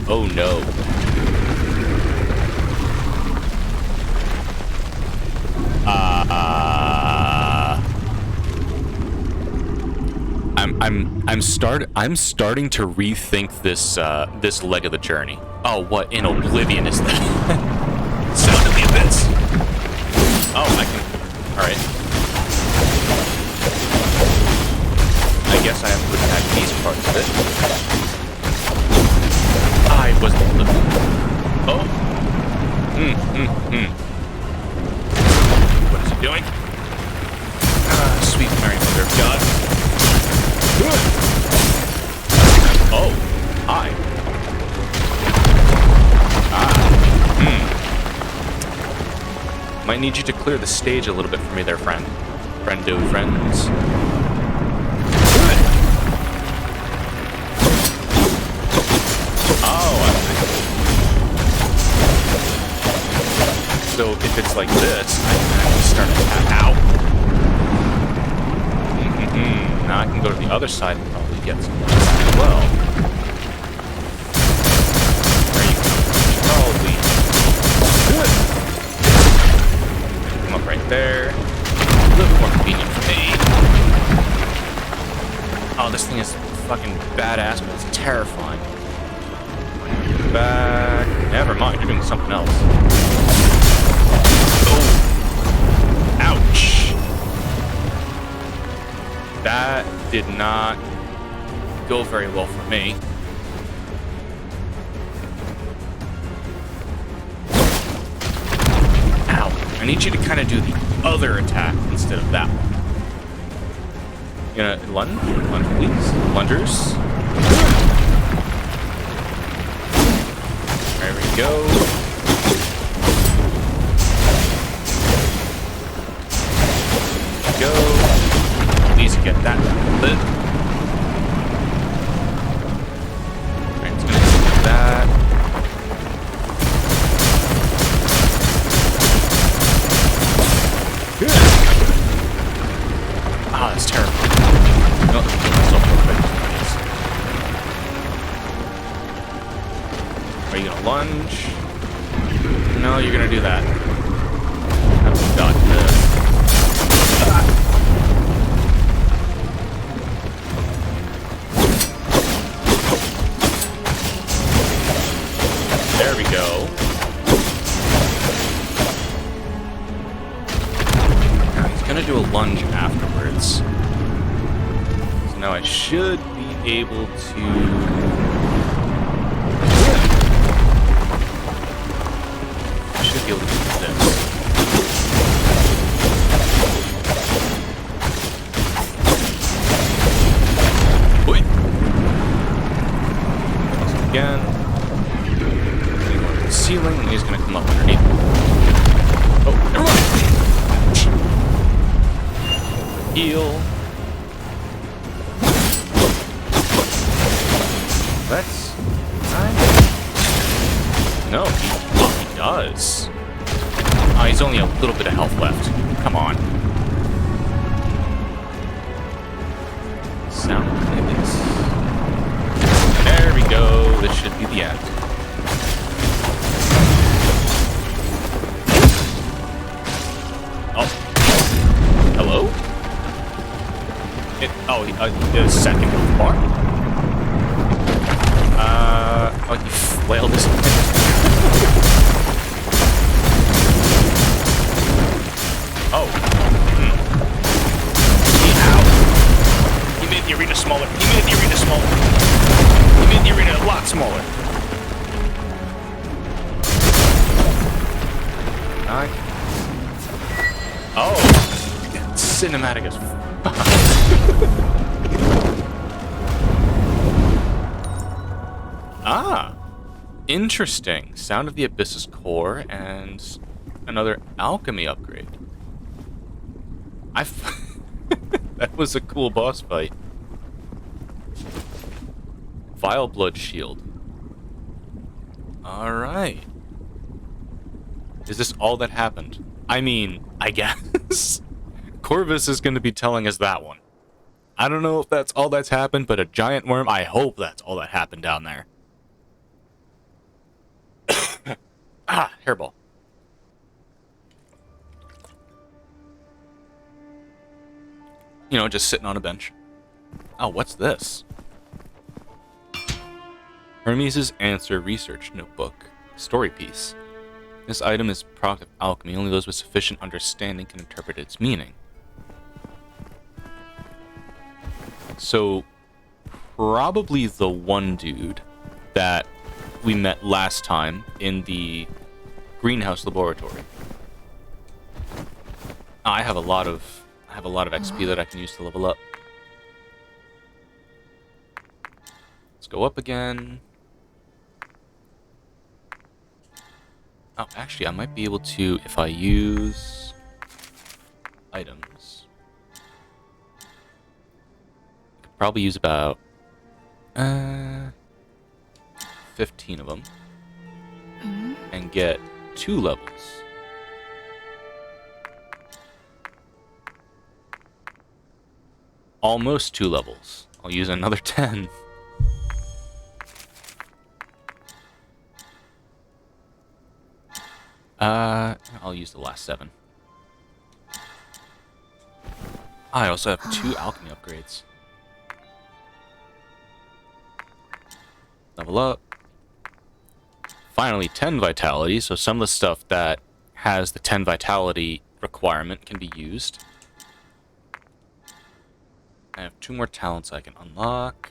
Oh no. I'm starting to rethink this this leg of the journey. Oh, what in oblivion is that? Sound of the abyss. Oh, I can. All right. I guess I have to attack these parts of it. I wasn't able to. Oh. What is he doing? Sweet Mary Mother of God. Oh, hi. Might need you to clear the stage a little bit for me there, friend. Friendo friends. Oh, so if it's like this, I can actually start to tap out. Now I can go to the other side and probably get some as well. There you go. Probably. Good. Come up right there. A little more convenient for me. Oh, this thing is fucking badass, but it's terrifying. Back. Never mind, you're doing something else. Oh. Ouch. That did not go very well for me. Ow. I need you to kind of do the other attack instead of that one. You gonna lunge? Lunge, please. Lungers. There we go. Go. Please get that down a little bit. Alright, it's gonna do that. Good. Ah, that's terrible. No, myself real quick. Are you gonna lunge? No, you're gonna do that. I've got this. Ah. There we go. Now he's gonna do a lunge afterwards. So now I should be able to. I should be able to do this. Wait. Again. Ceiling, and he's gonna come up underneath. Oh, never mind. Heal. That's nice. No, he does. He's only a little bit of health left. Come on. Sound this. There we go. This should be the end. Hello? The second health bar? Oh, he flailed his Oh. Ow. He made the arena smaller. He made the arena smaller. He made the arena a lot smaller. Oh. cinematic as fuck. Ah, interesting. Sound of the Abyss's core and another alchemy upgrade. That was a cool boss fight. Vile Blood Shield. Alright. Is this all that happened? I mean, I guess. Corvus is going to be telling us that one. I don't know if that's all that's happened, but a giant worm, I hope that's all that happened down there. Ah, hairball. You know, just sitting on a bench. Oh, what's this? Hermes' Answer Research Notebook. Story piece. This item is a product of alchemy. Only those with sufficient understanding can interpret its meaning. So, probably the one dude that we met last time in the greenhouse laboratory. I have a lot of XP that I can use to level up. Let's go up again. Oh, actually, I might be able to, if I use items. I could probably use about 15 of them and get 2 levels. Almost 2 levels. I'll use another 10. I'll use the last 7. I also have 2 alchemy upgrades. Level up. Finally, 10 vitality, so some of the stuff that has the 10 vitality requirement can be used. I have 2 more talents I can unlock.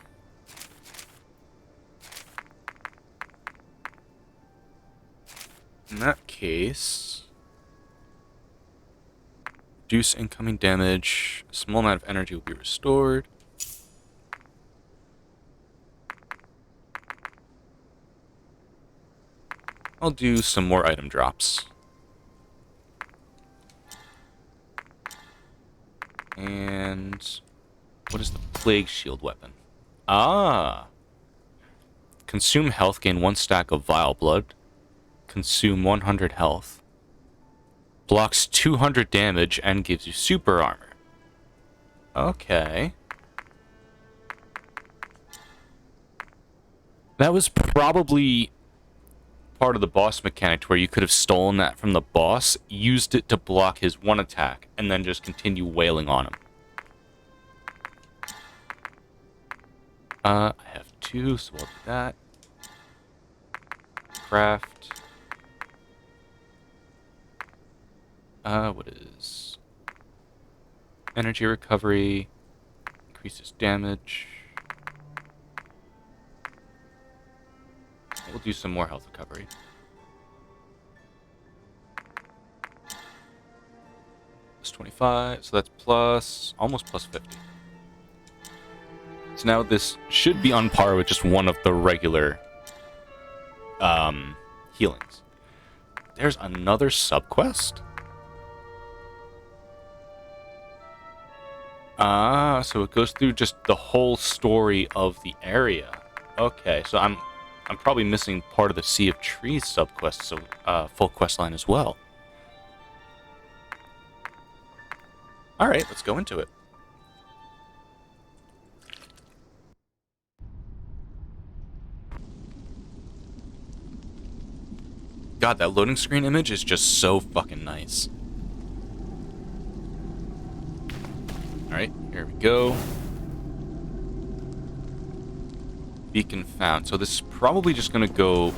In that case, reduce incoming damage. A small amount of energy will be restored. I'll do some more item drops. And what is the Plague Shield weapon? Ah! Consume health, gain 1 stack of Vile Blood. Consume 100 health. Blocks 200 damage and gives you super armor. Okay. That was probably part of the boss mechanic where you could have stolen that from the boss, used it to block his one attack, and then just continue wailing on him. I have 2, so I'll do that. Craft. What is... Energy recovery. Increases damage. We'll do some more health recovery. Plus 25, so that's plus... almost plus 50. So now this should be on par with just one of the regular healings. There's another subquest? Ah, so it goes through just the whole story of the area. Okay, so I'm probably missing part of the Sea of Trees subquest, so full quest line as well. Alright, let's go into it. God, that loading screen image is just so fucking nice. Alright, here we go. Beacon found. So this is probably just gonna go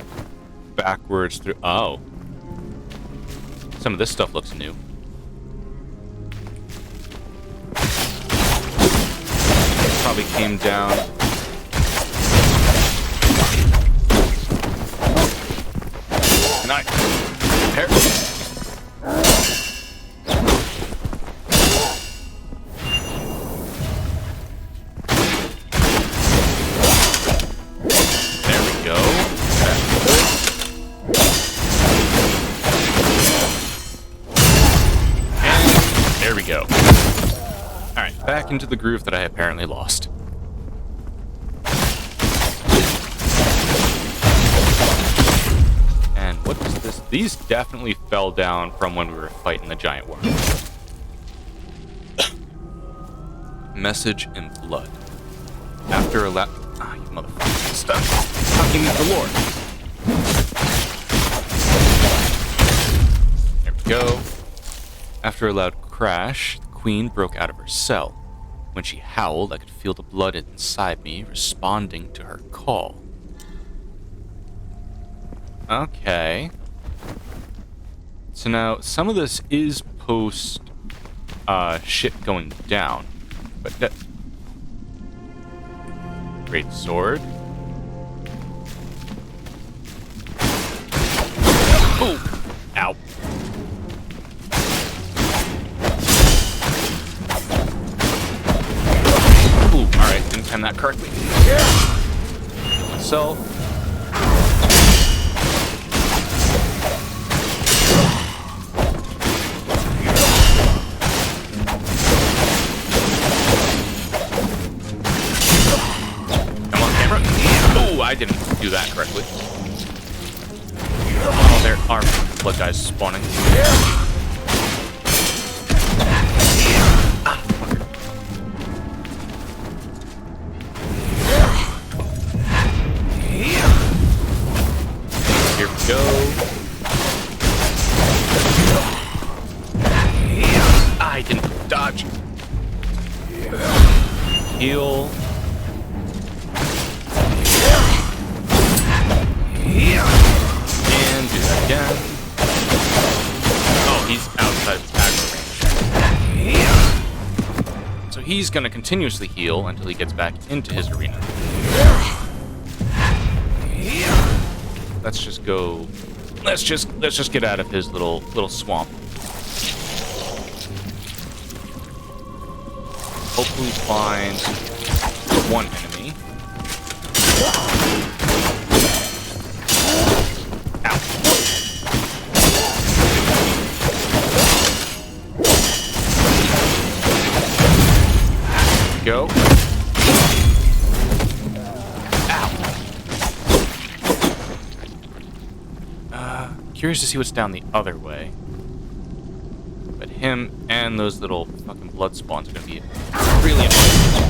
backwards through... Oh. Some of this stuff looks new. Probably came down... Nice. Here. There we go. Alright, back into the groove that I apparently lost. And what is this? These definitely fell down from when we were fighting the giant worm. Message in blood. After a lap... Ah, you motherfucker. Stop fucking the Lord. There we go. After a loud crash, the queen broke out of her cell. When she howled, I could feel the blood inside me responding to her call. Okay. So now, some of this is post shit going down. But that... Great sword. Oh! Ow. Ooh, alright, didn't time that correctly. So... I didn't do that correctly. Oh, there are blood guys spawning. Ah, fucker. Here we go. I didn't dodge. Heal. And do that again. Oh, he's outside of aggro range. So he's gonna continuously heal until he gets back into his arena. Let's just go. Let's just get out of his little swamp. Hopefully find one enemy. Go. Ow. Curious to see what's down the other way. But him and those little fucking blood spawns are gonna be really annoying.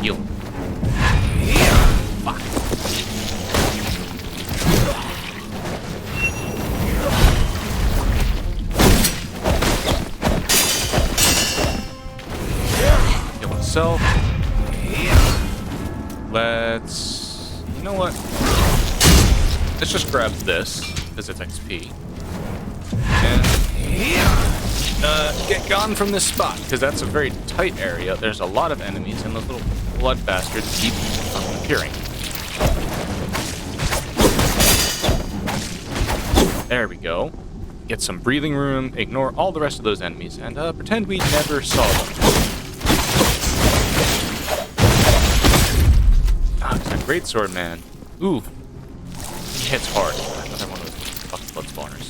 Heal. Fuck. Heal himself. Let's... You know what? Let's just grab this, because it's XP. And... get gone from this spot, because that's a very tight area. There's a lot of enemies, and those little blood bastards keep appearing. There we go. Get some breathing room, ignore all the rest of those enemies, and pretend we never saw them. Ah, it's a great sword, man. Ooh. He hits hard. Another one of those fucking blood spawners.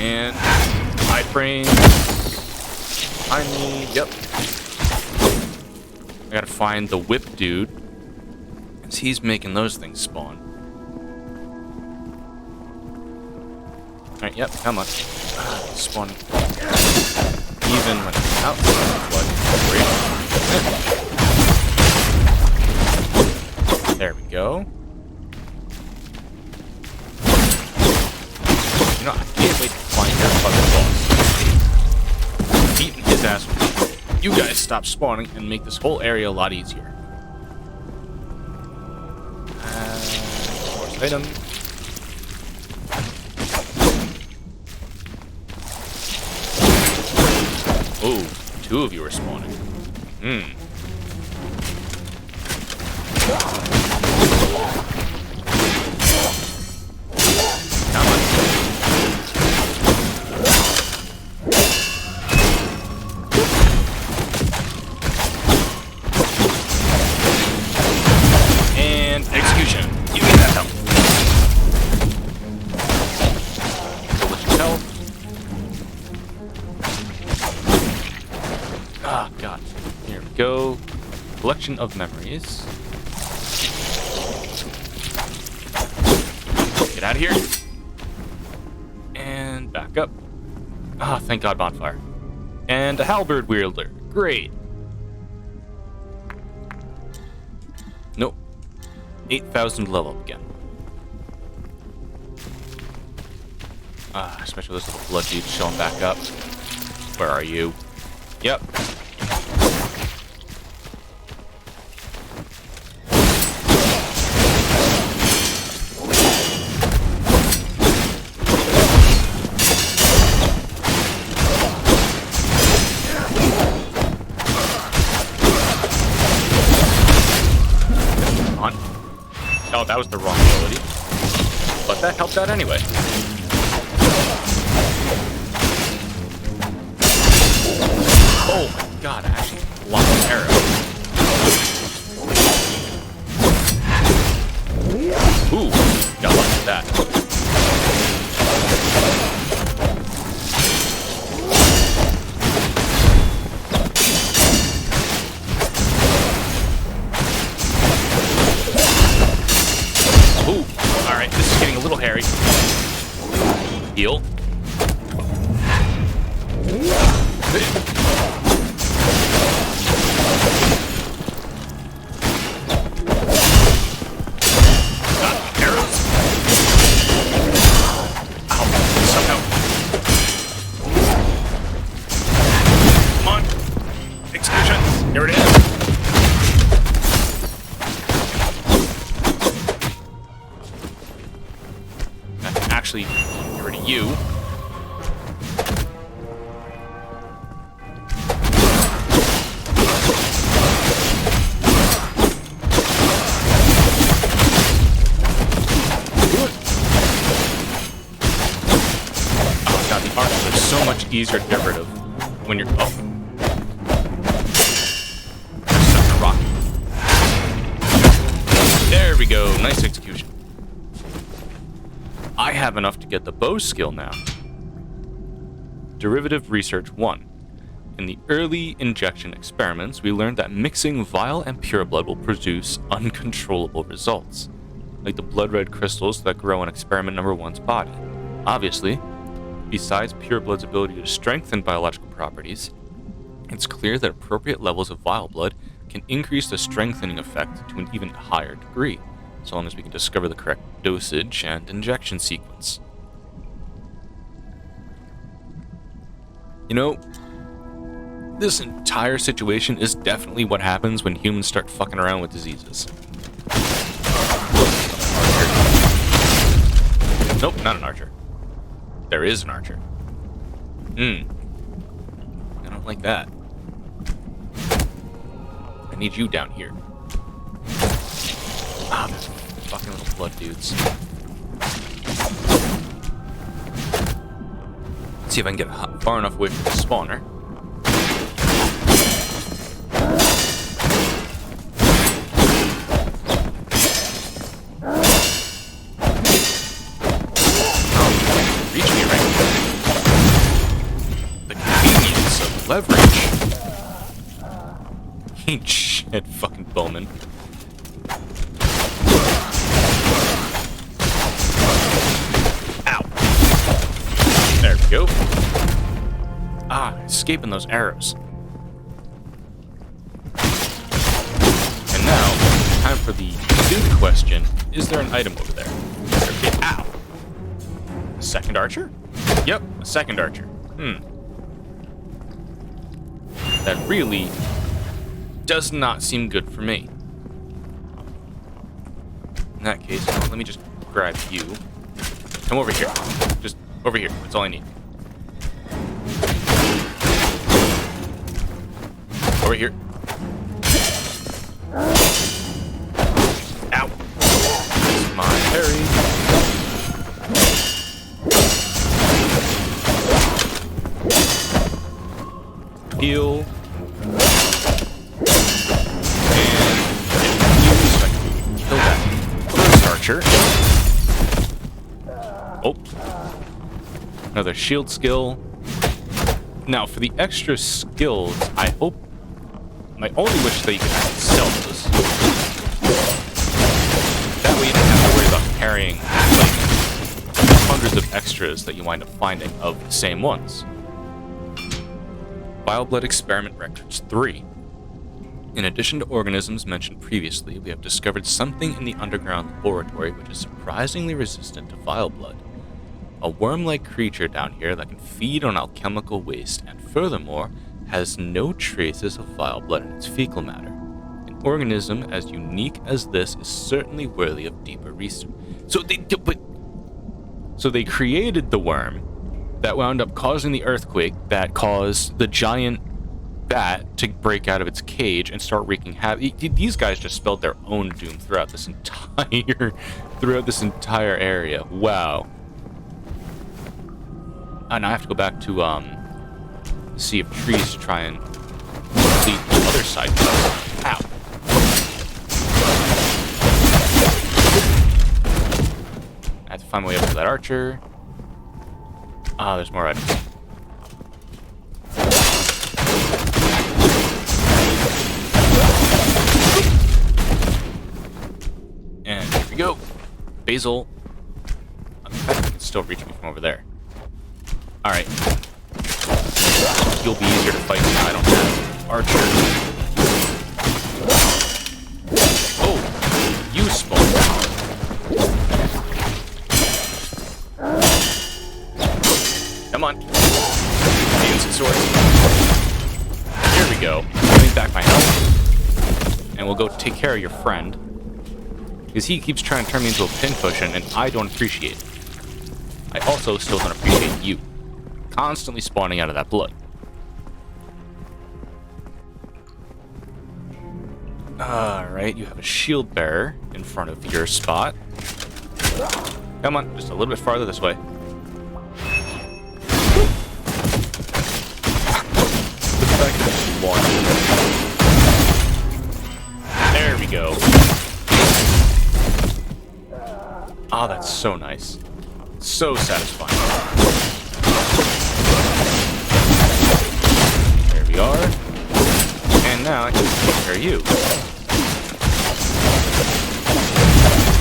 And high frame. I need, yep. I gotta find the whip dude, because he's making those things spawn. Alright, yep, come on. Spawning. Even when it's outside of blood. There we go. You know, I can't wait to find your fucking boss. Beating his ass. You guys stop spawning and make this whole area a lot easier. Force item. Oh, two of you are spawning. Hmm. Come on. And execution. Give me that health. Delicious health. Ah, God. Here we go. Collection of memories. Get out of here. And back up. Ah, thank God, bonfire. And a halberd wielder. Great. Nope. 8,000 level up again. Ah, especially this little blood dude showing back up. Where are you? Yep. Oh, that was the wrong ability. But that helped out anyway. Oh my God, I actually blocked an arrow. Ooh, got lucky with that. Ooh, alright, this is getting a little hairy. Heal. Arrows. Ow, somehow. Come on. Execution. Here it is. Actually get rid of you. Oh God, the archers are so much easier to get rid of when you're That's such a rock. There we go, nice execution. I have enough to get the bow skill now. Derivative Research 1. In the early injection experiments, we learned that mixing vile and pure blood will produce uncontrollable results, like the blood red crystals that grow in experiment number 1's body. Obviously, besides pure blood's ability to strengthen biological properties, it's clear that appropriate levels of vile blood can increase the strengthening effect to an even higher degree, so long as we can discover the correct dosage and injection sequence. You know, this entire situation is definitely what happens when humans start fucking around with diseases. Nope, not an archer. There is an archer. I don't like that. I need you down here. Ah, those fucking little blood dudes. Let's see if I can get far enough away from the spawner. Reach me right here. The convenience of leverage. Eat shit, fucking Bowman. There we go. Ah, escaping those arrows. And now, time for the big question. Is there an item over there? Okay, ow. A second archer? Yep, a second archer. That really does not seem good for me. In that case, let me just grab you. Come over here. Just over here. That's all I need. over here. Ow. That's my parry. Heal. And use like kill that first archer. Oh. Another shield skill. Now, for the extra skills, I hope... My only wish is that you can actually sell those. That way you don't have to worry about carrying, like, hundreds of extras that you wind up finding of the same ones. Vileblood Experiment Records 3. In addition to organisms mentioned previously, we have discovered something in the underground laboratory which is surprisingly resistant to Vileblood. A worm-like creature down here that can feed on alchemical waste and furthermore has no traces of Vileblood in its fecal matter. An organism as unique as this is certainly worthy of deeper research. So they created the worm that wound up causing the earthquake that caused the giant bat to break out of its cage and start wreaking havoc. These guys just spelled their own doom throughout this entire area. Wow. And I have to go back to Sea of Trees to try and complete the other side quest. Ow. I have to find my way up to that archer. Ah, there's more items. And here we go. Basil. I think you can still reach me from over there. Alright. You'll be easier to fight now. I don't have archer. Oh! You spawned. Come on. Use the sword. Here we go. Give me back my health. And we'll go take care of your friend. Because he keeps trying to turn me into a pincushion, and I don't appreciate it. I also still don't appreciate you. Constantly spawning out of that blood. Alright, you have a shield bearer in front of your spot. Come on, just a little bit farther this way. There we go. Ah, that's so nice. So satisfying. There we are. And now I can take care of you.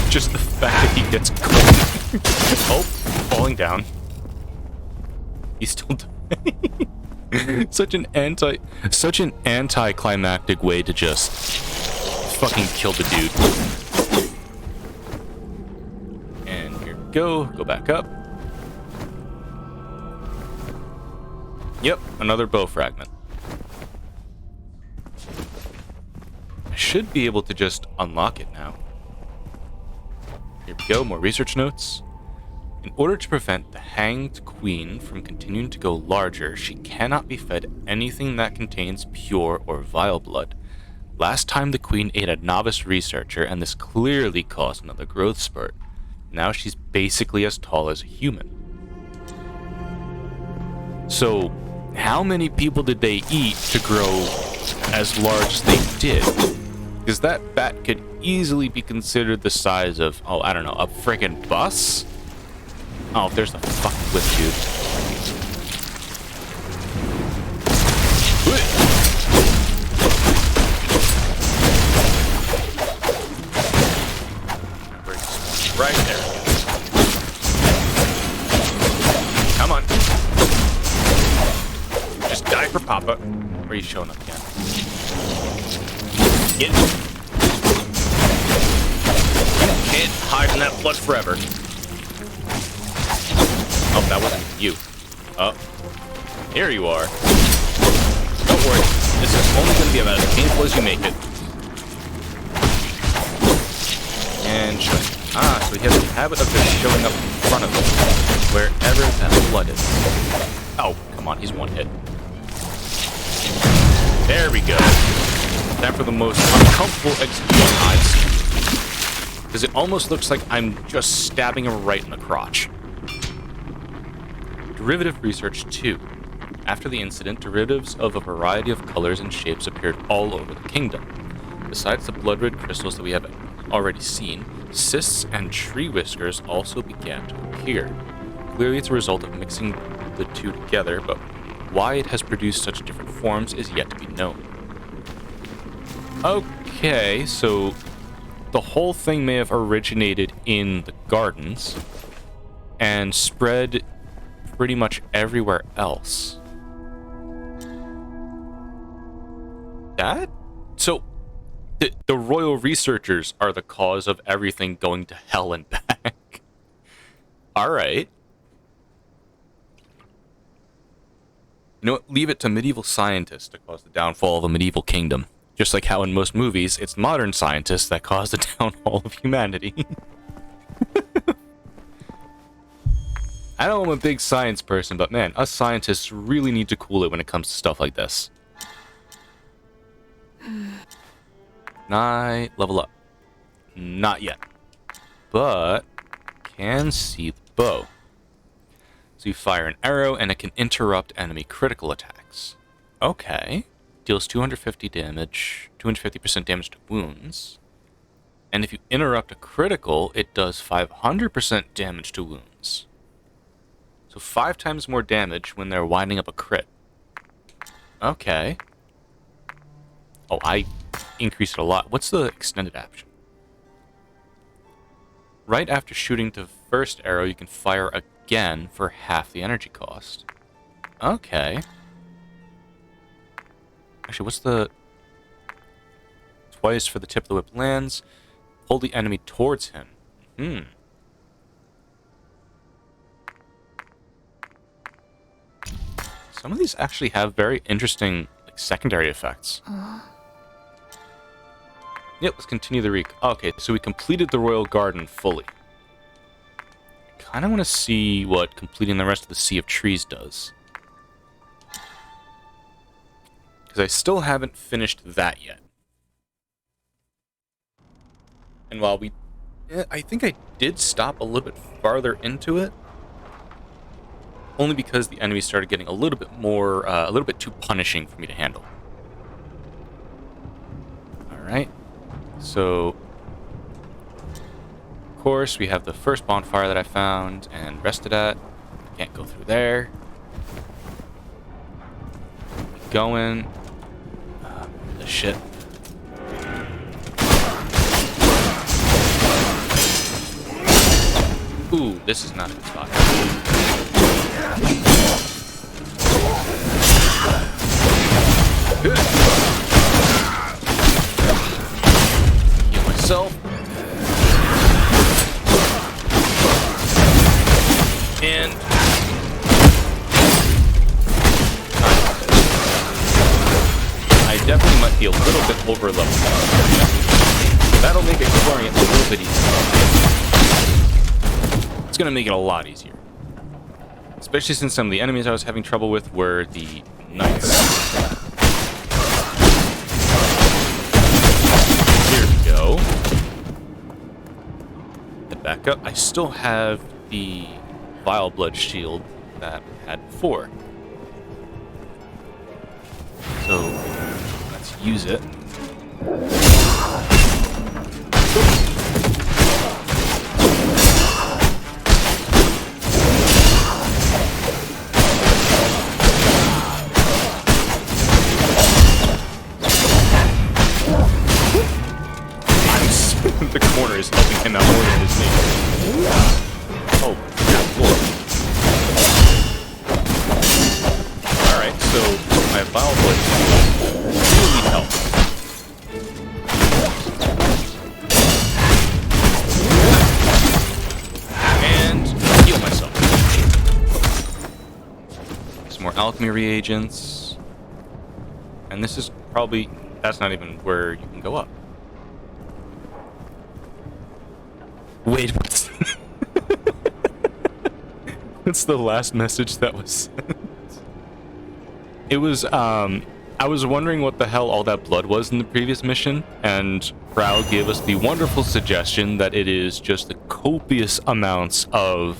Just the fact that he gets cold. Oh, falling down. He's still dying. Such an anticlimactic way to just fucking kill the dude. And here we go. Go back up. Yep, another bow fragment. I should be able to just unlock it now. Here we go, more research notes. In order to prevent the Hanged Queen from continuing to go larger, she cannot be fed anything that contains pure or vile blood. Last time the Queen ate a novice researcher, and this clearly caused another growth spurt. Now she's basically as tall as a human. So, how many people did they eat to grow as large as they did? Because that bat could easily be considered the size of, oh, I don't know, a friggin' bus? Oh, there's the fucking whip, dude. Right there. Come on. Just die for Papa. Or are you showing up again? Get it. You can't hide in that blood forever. Oh, that wasn't you. Oh. Here you are. Don't worry. This is only going to be about as painful as you make it. And showing. Ah, so he has a habit of just showing up in front of him, wherever that blood is. Oh, come on. He's one hit. There we go. Time for the most uncomfortable execution I've seen. Because it almost looks like I'm just stabbing him right in the crotch. Derivative Research 2. After the incident, derivatives of a variety of colors and shapes appeared all over the kingdom. Besides the blood-red crystals that we have already seen, cysts and tree whiskers also began to appear. Clearly it's a result of mixing the two together, but why it has produced such different forms is yet to be known. Okay, so the whole thing may have originated in the gardens and spread pretty much everywhere else. So the royal researchers are the cause of everything going to hell and back. All right. You know what? Leave it to medieval scientists to cause the downfall of a medieval kingdom. Just like how in most movies, it's modern scientists that cause the downfall of humanity. I know I'm a big science person, but man, us scientists really need to cool it when it comes to stuff like this. Level up. Not yet. But can see the bow. So you fire an arrow and it can interrupt enemy critical attacks. Okay. Deals 250 damage, 250% damage to wounds. And if you interrupt a critical, it does 500% damage to wounds. So 5 times more damage when they're winding up a crit. Okay. Oh, I increased it a lot. What's the extended option? Right after shooting the first arrow, you can fire again for half the energy cost. Okay. Actually, what's the... Twice for the tip of the whip lands. Pull the enemy towards him. Some of these actually have very interesting secondary effects. Yep, let's continue the Okay, so we completed the Royal Garden fully. I kind of want to see what completing the rest of the Sea of Trees does. Because I still haven't finished that yet. And while I think I did stop a little bit farther into it. Only because the enemies started getting a little bit more, a little bit too punishing for me to handle. Alright. So, of course, we have the first bonfire that I found and rested at. Can't go through there. Keep going. The shit. Ooh, this is not a good spot. Heal myself. And I definitely might be a little bit over leveled. That'll make exploring it a little bit easier. It's gonna make it a lot easier. Especially since some of the enemies I was having trouble with were the knights. Here we go. Head back up. I still have the Vile Blood shield that I had before. So, let's use it. The corner is helping him out more than his name. Oh, Lord. Alright, so my Vile Blood really helps. And heal myself. Some more alchemy reagents. And this is probably... That's not even where you can go up. Wait, what's the last message that was sent? It was, I was wondering what the hell all that blood was in the previous mission, and Prowl gave us the wonderful suggestion that it is just the copious amounts of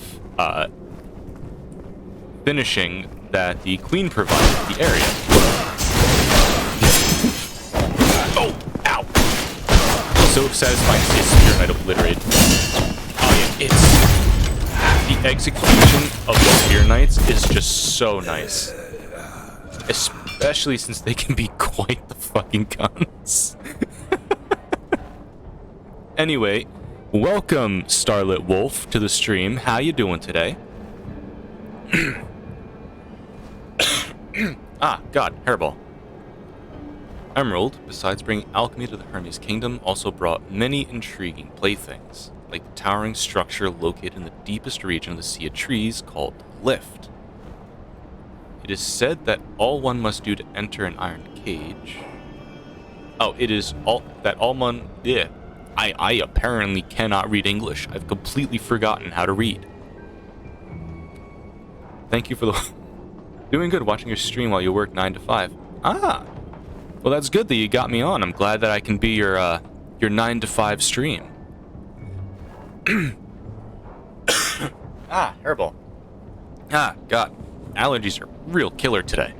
finishing that the Queen provided in the area. Oh, ow! So satisfying to see a Spear Knight obliterated. Oh yeah, it's... The execution of the Spear Knights is just so nice. Especially since they can be quite the fucking guns. Anyway, welcome Starlit Wolf to the stream. How you doing today? Ah, God, hairball. Emerald, besides bringing alchemy to the Hermes Kingdom, also brought many intriguing playthings, like the towering structure located in the deepest region of the Sea of Trees called the Lift. It is said that all one must do to enter an iron cage... Oh, it is all... that all one... Yeah. I apparently cannot read English. I've completely forgotten how to read. Thank you for the... Doing good watching your stream while you work 9 to 5. Ah! Well, that's good that you got me on. I'm glad that I can be your 9 to 5 stream. Ah, hairball. Ah, God. Allergies are real killer today.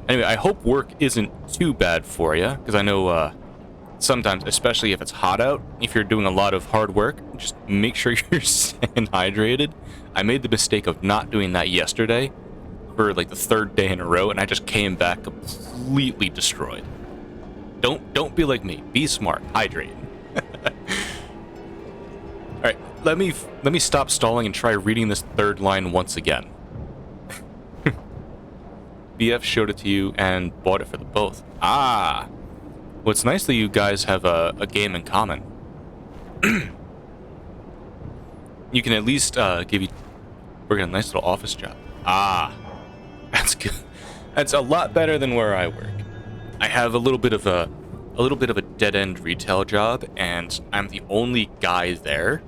Anyway, I hope work isn't too bad for you, because I know sometimes, especially if it's hot out, if you're doing a lot of hard work, just make sure you're staying hydrated. I made the mistake of not doing that yesterday for like the 3rd day in a row, and I just came back completely destroyed. Don't be like me. Be smart. Hydrate. All right, let me stop stalling and try reading this 3rd line once again. BF showed it to you and bought it for the both. Ah! Well, it's nice that you guys have a game in common. You can at least work in a nice little office job. Ah! That's good. That's a lot better than where I work. I have a little bit of a dead-end retail job, and I'm the only guy there.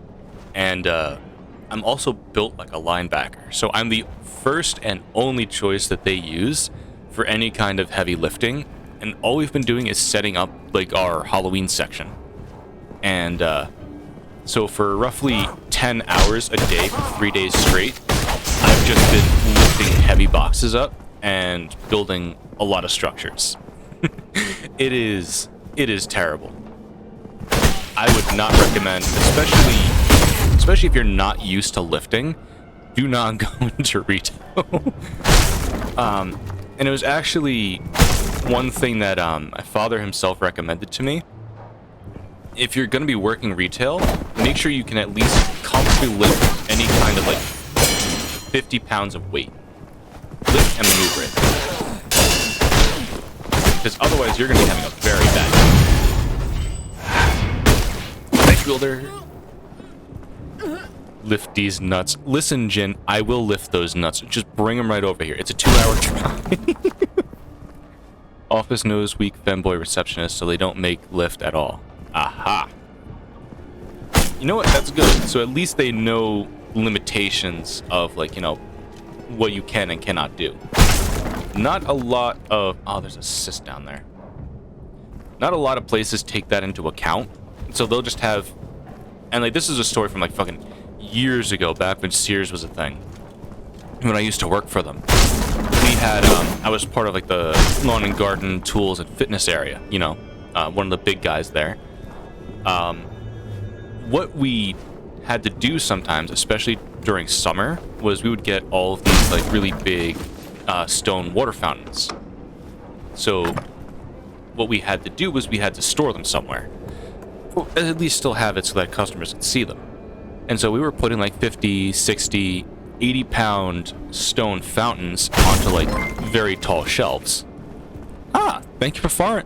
And I'm also built like a linebacker, so I'm the first and only choice that they use for any kind of heavy lifting, and all we've been doing is setting up like our Halloween section. And so for roughly 10 hours a day for 3 days straight, I've just been lifting heavy boxes up and building a lot of structures. It is terrible. I would not recommend, especially if you're not used to lifting, do not go into retail. And it was actually one thing that my father himself recommended to me. If you're going to be working retail, make sure you can at least comfortably lift any kind of like 50 pounds of weight. Lift and maneuver it. Because otherwise you're going to be having a very bad time. Bench builder. Lift these nuts. Listen, Jin, I will lift those nuts. Just bring them right over here. It's a 2-hour drive. Office knows weak femboy receptionist, so they don't make lift at all. Aha. You know what? That's good. So at least they know limitations of, like, you know, what you can and cannot do. Not a lot of... Oh, there's a cyst down there. Not a lot of places take that into account. So they'll just have... And, like, this is a story from, like, fucking years ago, back when Sears was a thing. When I used to work for them. We had, I was part of, like, the lawn and garden tools and fitness area, you know. One of the big guys there. What we had to do sometimes, especially during summer, was we would get all of these, like, really big stone water fountains. So what we had to do was we had to store them somewhere. Or at least still have it so that customers could see them. And so we were putting like 50, 60, 80-pound stone fountains onto like very tall shelves. Ah, thank you for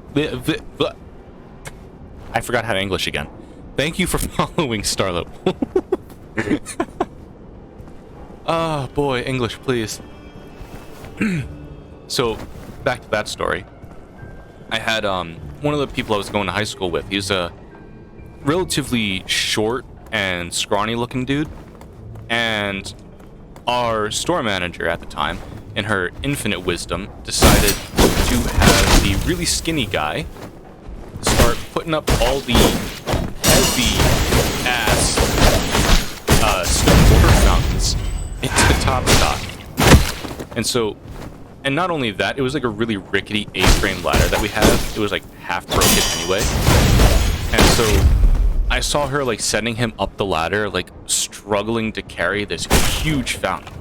I forgot how to English again. Thank you for following Starlit. Oh boy, English, please. So, back to that story. I had one of the people I was going to high school with. He was a relatively short and scrawny looking dude, and our store manager at the time in her infinite wisdom, decided to have the really skinny guy start putting up all the heavy-ass stone water fountains into the top dock. And so, and not only that, it was like a really rickety A-frame ladder that we had. It was like half broken anyway. And so I saw her like sending him up the ladder, like struggling to carry this huge fountain.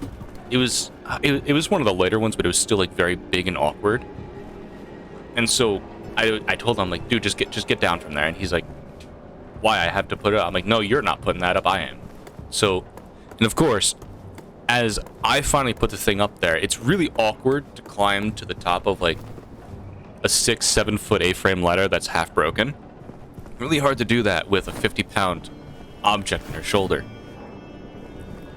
It was one of the lighter ones, but it was still like very big and awkward. And so I told him, like, dude, just get down from there. And he's like, why? I have to put it up. I'm like, no, you're not putting that up. I am. So, and of course, as I finally put the thing up there, it's really awkward to climb to the top of like a 6-7 foot A-frame ladder that's half broken. Really hard to do that with a 50-pound object on your shoulder.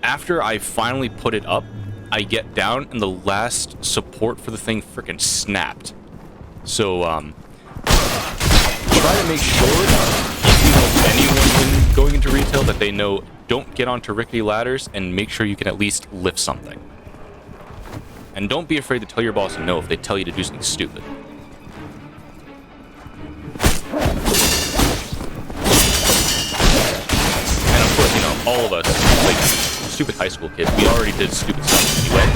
After I finally put it up, I get down and the last support for the thing freaking snapped. So, try to make sure, if you know anyone going into retail, that they know don't get onto rickety ladders, and make sure you can at least lift something. And don't be afraid to tell your boss no if they tell you to do something stupid. And of course, you know, all of us, like stupid high school kids, we already did stupid stuff anyway,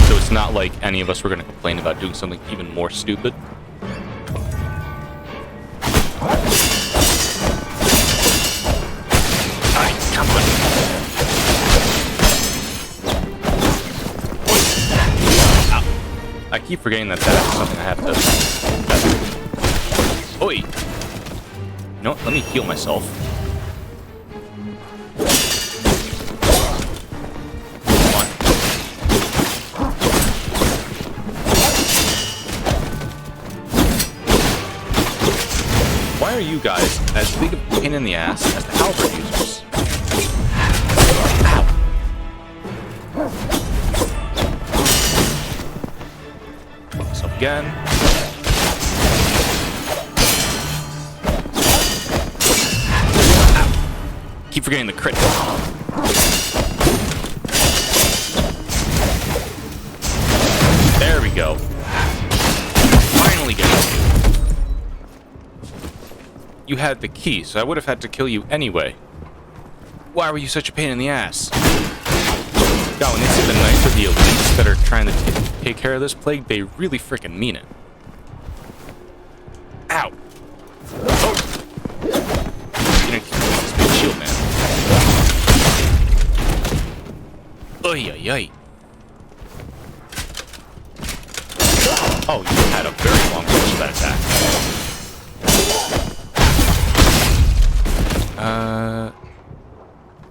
so it's not like any of us were going to complain about doing something even more stupid. I keep forgetting that that's something I have to... Oi! You know what? Let me heal myself. Come on. Why are you guys as big of a pain in the ass as the halberd users? Again. Ow. Keep forgetting the crit. There we go. Finally getting you. You had the key, so I would have had to kill you anyway. Why were you such a pain in the ass? God, when they say the knights are the elites that are trying to take care of this plague, they really freaking mean it. Ow! Oh! You know, this big shield, man. Oy, oy, oy. Oh, you had a very long range of that attack.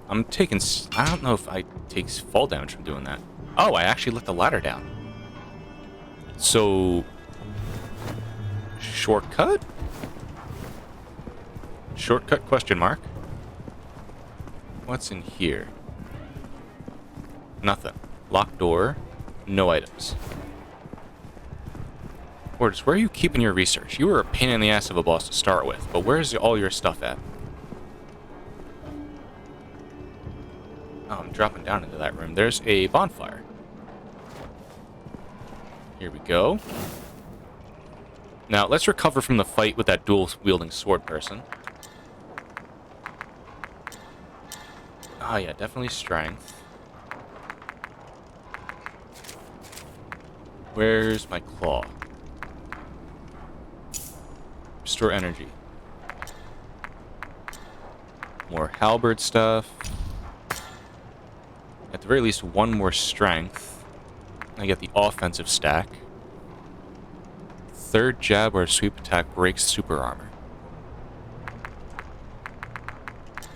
I'm taking... I don't know if I take fall damage from doing that. Oh, I actually let the ladder down. So... Shortcut? Shortcut question mark? What's in here? Nothing. Locked door. No items. Orders, where are you keeping your research? You were a pain in the ass of a boss to start with, but where's all your stuff at? Oh, I'm dropping down into that room. There's a bonfire. Here we go. Now, let's recover from the fight with that dual-wielding sword person. Oh, yeah, definitely strength. Where's my claw? Restore energy. More halberd stuff. At the very least, one more strength. I get the offensive stack. Third jab or sweep attack breaks super armor.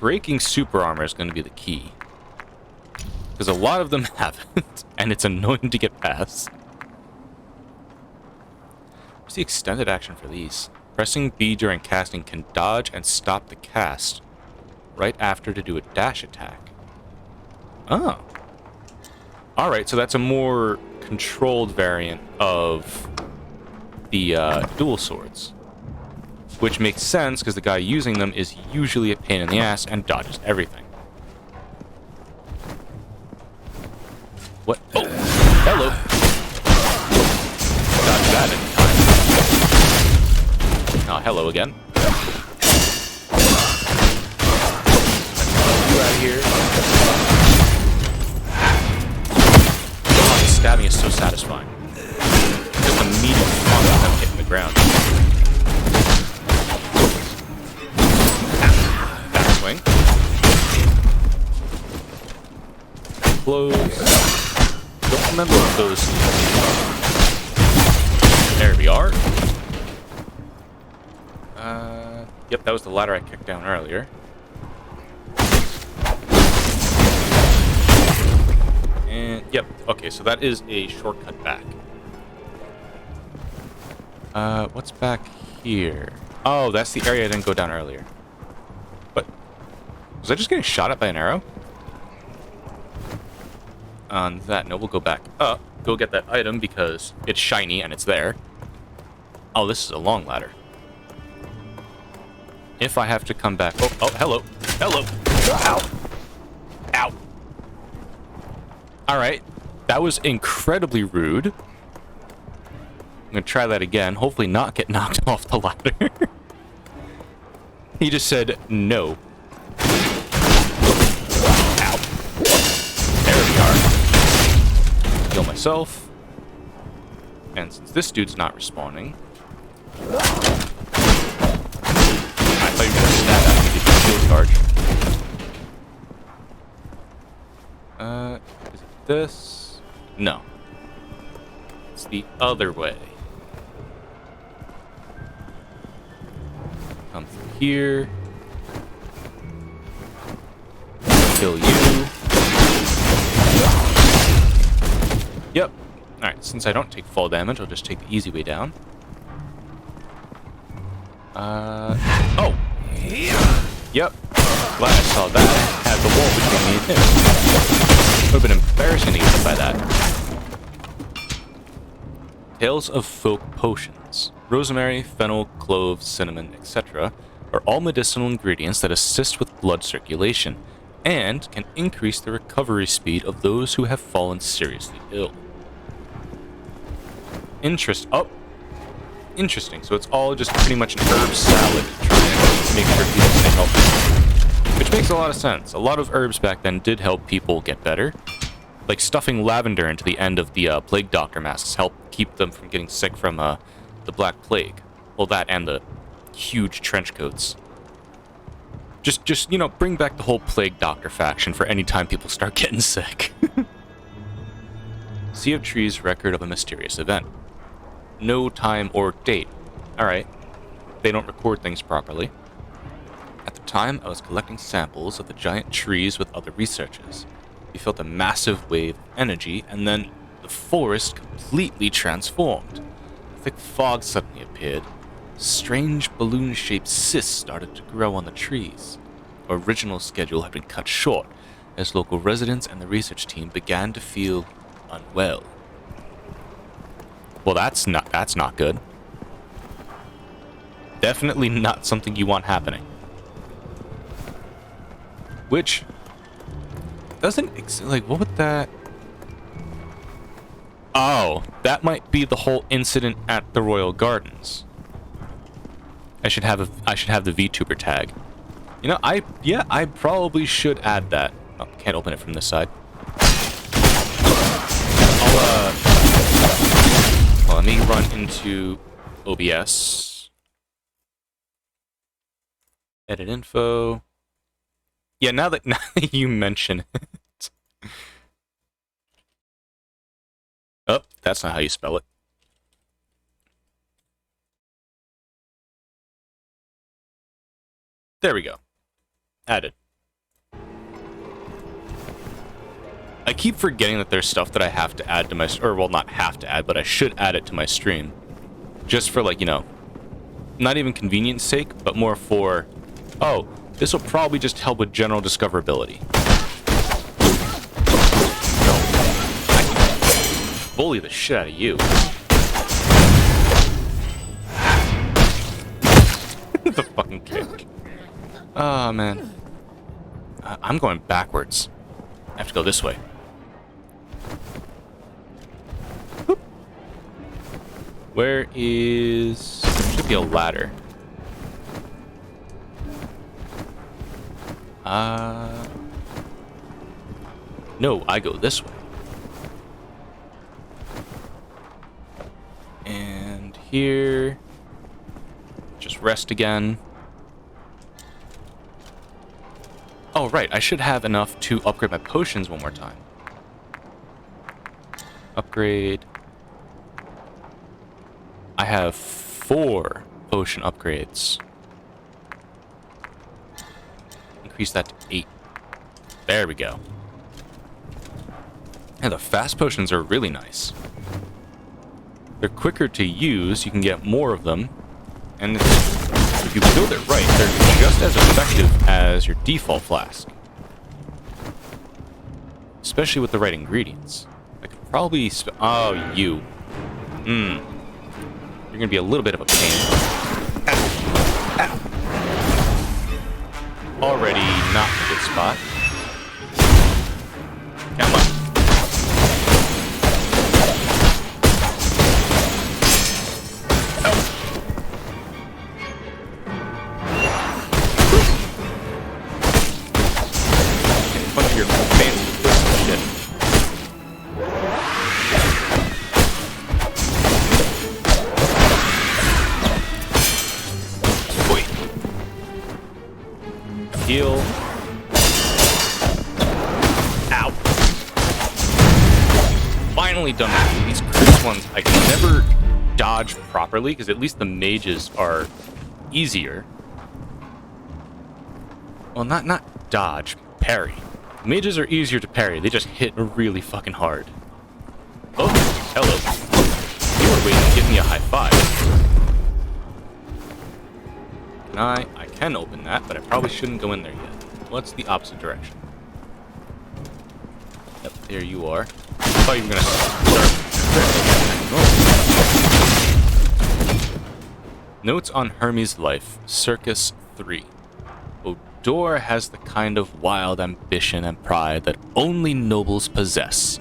Breaking super armor is going to be the key. Because a lot of them haven't, and it's annoying to get past. What's the extended action for these? Pressing B during casting can dodge and stop the cast right after to do a dash attack. Oh. Alright, so that's a more controlled variant of the dual swords. Which makes sense, because the guy using them is usually a pain in the ass and dodges everything. What? Oh! Hello! hello again. You out of here. Oh, the stabbing is so satisfying. Just immediate fun of them hitting the ground. Backswing. Close. Don't remember what those. There we are. Yep, that was the ladder I kicked down earlier. And, yep, okay, so that is a shortcut back. What's back here? Oh, that's the area I didn't go down earlier. What? Was I just getting shot at by an arrow? On that note, we'll go back up, go get that item because it's shiny and it's there. Oh, this is a long ladder. If I have to come back... Oh, hello. Hello. Ow. Ow. Alright. That was incredibly rude. I'm gonna try that again. Hopefully not get knocked off the ladder. He just said no. Ow. There we are. Heal myself. And since this dude's not respawning... I thought you were gonna stab at me with the shield charge. Is it this? No. It's the other way. Come through here. Kill you. Yep. Alright, since I don't take fall damage, I'll just take the easy way down. Oh! Yep. Glad I saw that. Had the wall between me and him. Would have been embarrassing to get hit by that. Tales of folk potions. Rosemary, fennel, cloves, cinnamon, etc. are all medicinal ingredients that assist with blood circulation and can increase the recovery speed of those who have fallen seriously ill. Interesting. So it's all just pretty much an herb salad to try and make sure people stay healthy. Which makes a lot of sense. A lot of herbs back then did help people get better. Like stuffing lavender into the end of the plague doctor masks helped keep them from getting sick from the Black Plague. Well, that and the huge trench coats. Just you know, bring back the whole plague doctor faction for any time people start getting sick. Sea of Trees record of a mysterious event. No time or date. Alright. They don't record things properly. At the time, I was collecting samples of the giant trees with other researchers. We felt a massive wave of energy, and then the forest completely transformed. A thick fog suddenly appeared. Strange balloon-shaped cysts started to grow on the trees. Our original schedule had been cut short, as local residents and the research team began to feel unwell. Well, that's not good. Definitely not something you want happening. Which doesn't like, what would that? Oh, that might be the whole incident at the Royal Gardens. I should have the VTuber tag. You know, I probably should add that. Oh, can't open it from this side. Well, let me run into OBS. Edit info. Yeah, now that you mention it. Oh, that's not how you spell it. There we go. Added. I keep forgetting that there's stuff that I have to add to my... Or, well, not have to add, but I should add it to my stream. Just for, like, you know... Not even convenience sake, but more for... Oh, this will probably just help with general discoverability. I can bully the shit out of you. The fucking kick. Oh, man. I'm going backwards. I have to go this way. Where is... There should be a ladder. No, I go this way. And here... Just rest again. Oh, right, I should have enough to upgrade my potions one more time. Upgrade. I have 4 potion upgrades. Increase that to 8. There we go. And the fast potions are really nice. They're quicker to use, you can get more of them, and if you build it right, they're just as effective as your default flask. Especially with the right ingredients. I could probably oh, you. You're gonna be a little bit of a pain. Ow. Ow. Already not in a good spot. Come on. Heal. Ow. Finally done with these crit ones. I can never dodge properly because at least the mages are easier. Well, not dodge, parry. Mages are easier to parry. They just hit really fucking hard. Oh, hello. You were waiting to give me a high five. I can open that, but I probably shouldn't go in there yet. What's the opposite direction? Yep, there you are. I thought you were gonna start. Notes on Hermes' life, Circus 3. Odor has the kind of wild ambition and pride that only nobles possess.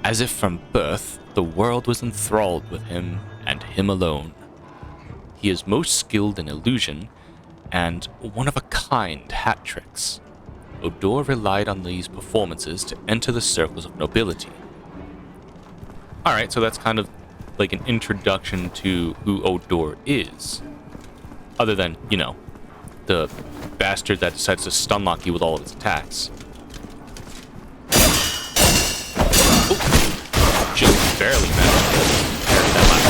As if from birth, the world was enthralled with him and him alone. He is most skilled in illusion and one-of-a-kind hat tricks. Odor relied on these performances to enter the circles of nobility. Alright, so that's kind of like an introduction to who Odor is. Other than, you know, the bastard that decides to stun lock you with all of his attacks. Oh, just barely managed to parry that last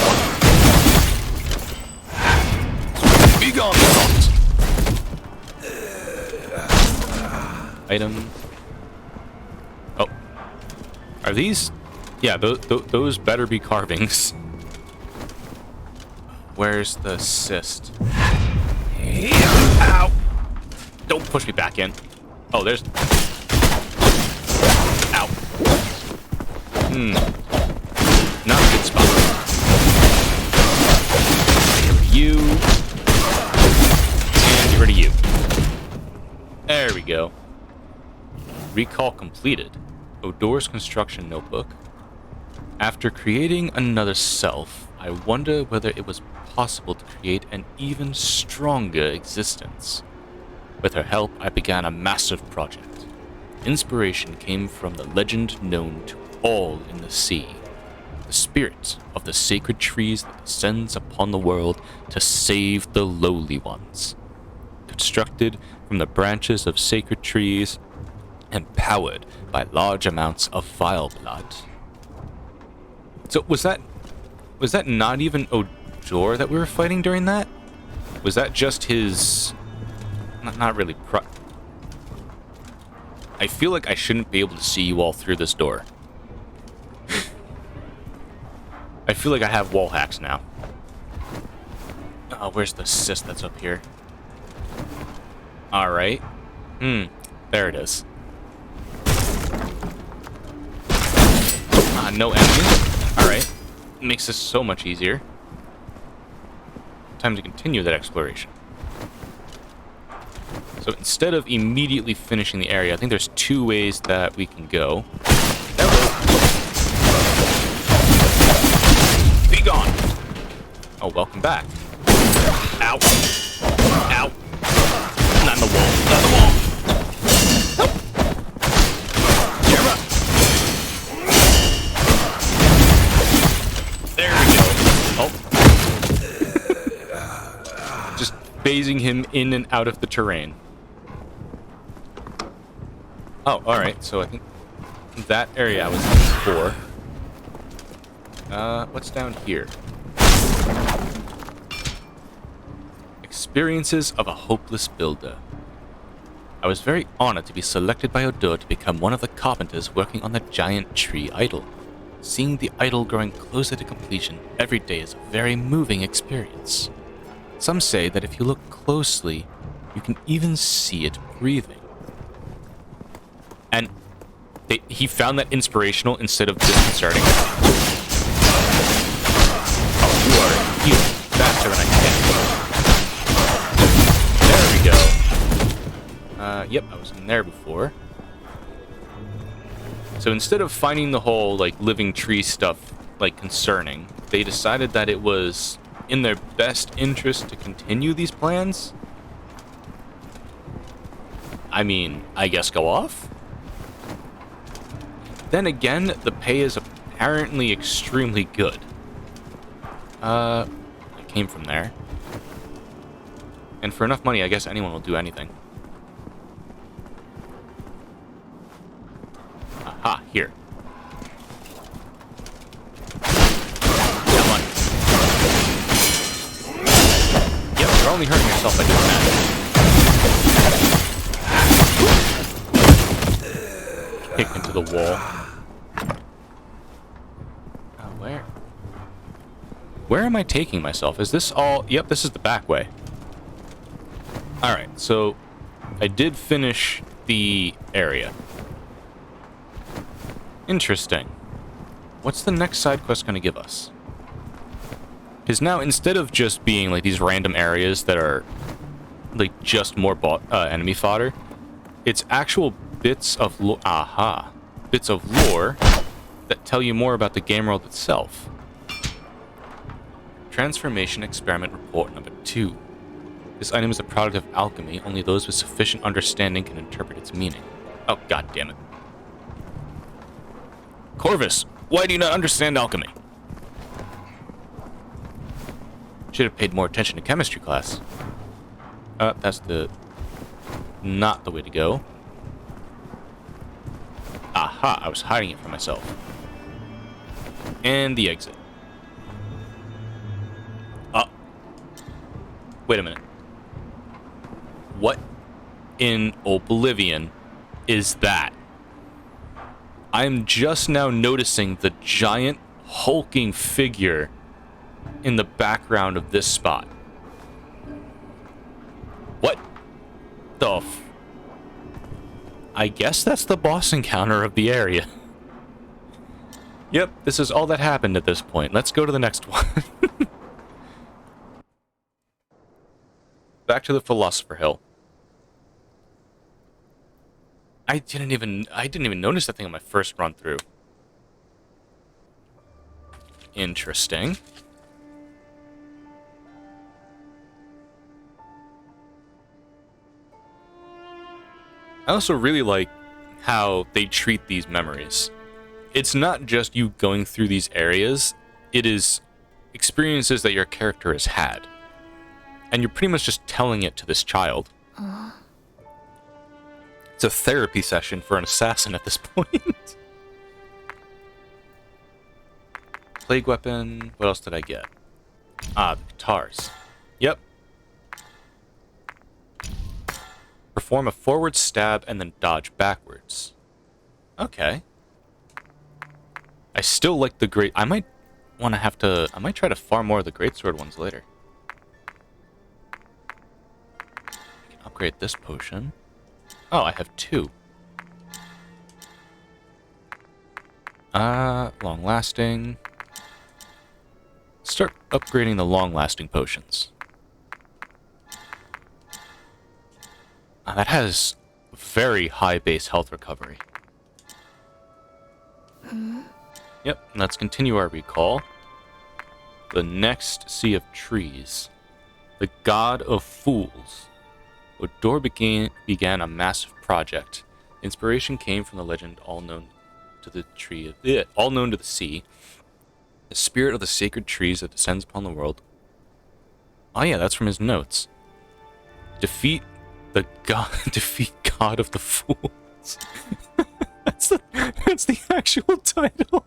one. Be gone, thought! Item. Oh. Are these? Yeah, those better be carvings. Where's the cyst? Ow! Don't push me back in. Oh, there's... Ow. Not a good spot. Get rid of you. And get rid of you. There we go. Recall completed. Odor's construction notebook. After creating another self, I wonder whether it was possible to create an even stronger existence. With her help, I began a massive project. Inspiration came from the legend known to all in the sea. The spirit of the sacred trees that descends upon the world to save the lowly ones. Constructed from the branches of sacred trees, and powered by large amounts of vile blood. So was that not even Odor that we were fighting during that? Was that just his... Not really I feel like I shouldn't be able to see you all through this door. I feel like I have wall hacks now. Oh, where's the cyst that's up here? Alright. There it is. No enemies. Alright. Makes this so much easier. Time to continue that exploration. So instead of immediately finishing the area, I think there's 2 ways that we can go. Be gone! Oh, welcome back. Ow. Ow. Not in the wall. Not in the wall. phasing him in and out of the terrain. Oh, alright, so I think that area I was in before. What's down here? Experiences of a hopeless builder. I was very honored to be selected by Odur to become one of the carpenters working on the giant tree idol. Seeing the idol growing closer to completion every day is a very moving experience. Some say that if you look closely, you can even see it breathing. And he found that inspirational instead of disconcerting. Oh, you are healing faster than I can. There we go. Yep, I was in there before. So instead of finding the whole, like, living tree stuff, like, concerning, they decided that it was in their best interest to continue these plans? I mean, I guess go off? Then again, the pay is apparently extremely good. It came from there. And for enough money, I guess anyone will do anything. Aha, here. Come on. Yep, you're only hurting yourself by doing that. Kick into the wall. Where? Where am I taking myself? Is this all... Yep, this is the back way. Alright, so I did finish the area. Interesting. What's the next side quest going to give us? Because now, instead of just being like these random areas that are like just more enemy fodder, it's actual bits of bits of lore that tell you more about the game world itself. Transformation Experiment Report number 2. This item is a product of alchemy. Only those with sufficient understanding can interpret its meaning. Oh, god damn it. Corvus, why do you not understand alchemy? Should have paid more attention to chemistry class. That's not the way to go. Aha, I was hiding it from myself. And the exit. Wait a minute. What in Oblivion is that? I'm just now noticing the giant hulking figure in the background of this spot. What the I guess that's the boss encounter of the area. Yep, this is all that happened at this point. Let's go to the next one. Back to the Philosopher Hill. I didn't even notice that thing on my first run through. Interesting. I also really like how they treat these memories. It's not just you going through these areas, it is experiences that your character has had. And you're pretty much just telling it to this child. It's a therapy session for an assassin at this point. Plague weapon. What else did I get? The guitars. Yep. Perform a forward stab and then dodge backwards. Okay. I still like the great... I might try to farm more of the greatsword ones later. I can upgrade this potion. Oh, I have 2. Long-lasting. Start upgrading the long-lasting potions. That has very high base health recovery. Yep, let's continue our recall. The next Sea of Trees. The God of Fools. Odur began a massive project. Inspiration came from the legend all known to the sea. The spirit of the sacred trees that descends upon the world. Oh yeah, that's from his notes. Defeat the god. Defeat God of the Fools. That's the actual title.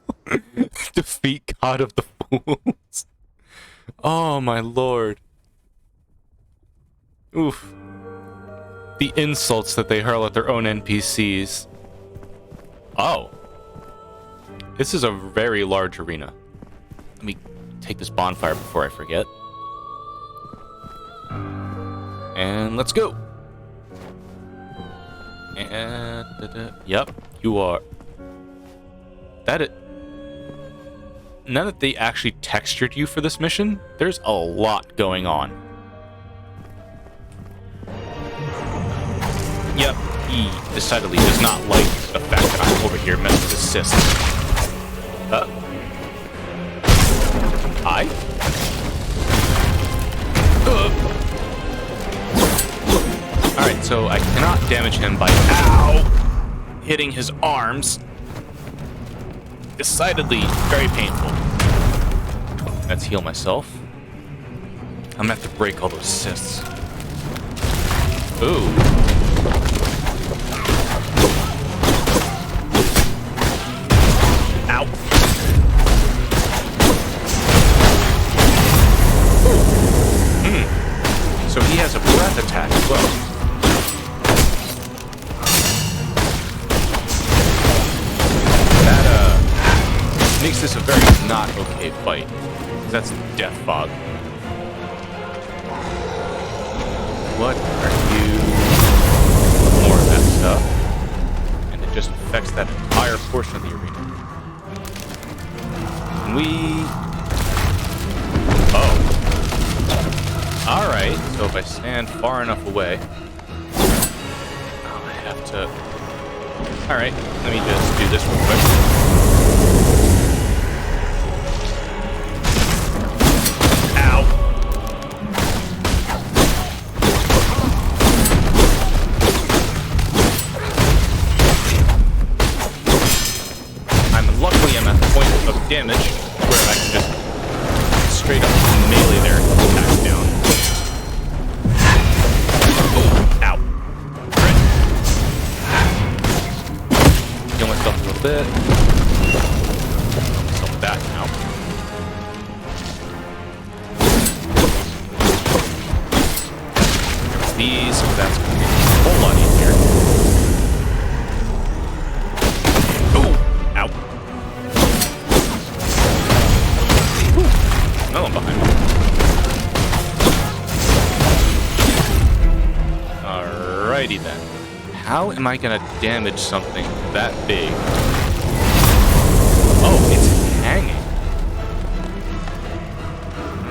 Defeat God of the Fools. Oh my lord. Oof. The insults that they hurl at their own NPCs. Oh. This is a very large arena. Let me take this bonfire before I forget. And let's go. And yep, you are. Now that they actually textured you for this mission, there's a lot going on. Yep, he decidedly does not like the fact that I'm over here messing with his sys. Alright, so I cannot damage him by hitting his arms. Decidedly very painful. Let's heal myself. I'm gonna have to break all those cysts. Ooh. Ow. So he has a breath attack as well. That makes this a very not okay fight. That's Death Fog. What are you? More of that stuff. And it just affects that entire portion of the arena. Oh. Alright, so if I stand far enough away... I have to... Alright, let me just do this real quick. Damage, where I can just straight up melee there and attack down. Oh, ow. Right. Heal myself a little bit. Heal myself back now. These, so that's going to be a whole lot easier. No one behind me. Alrighty then. How am I gonna damage something that big? Oh, it's hanging.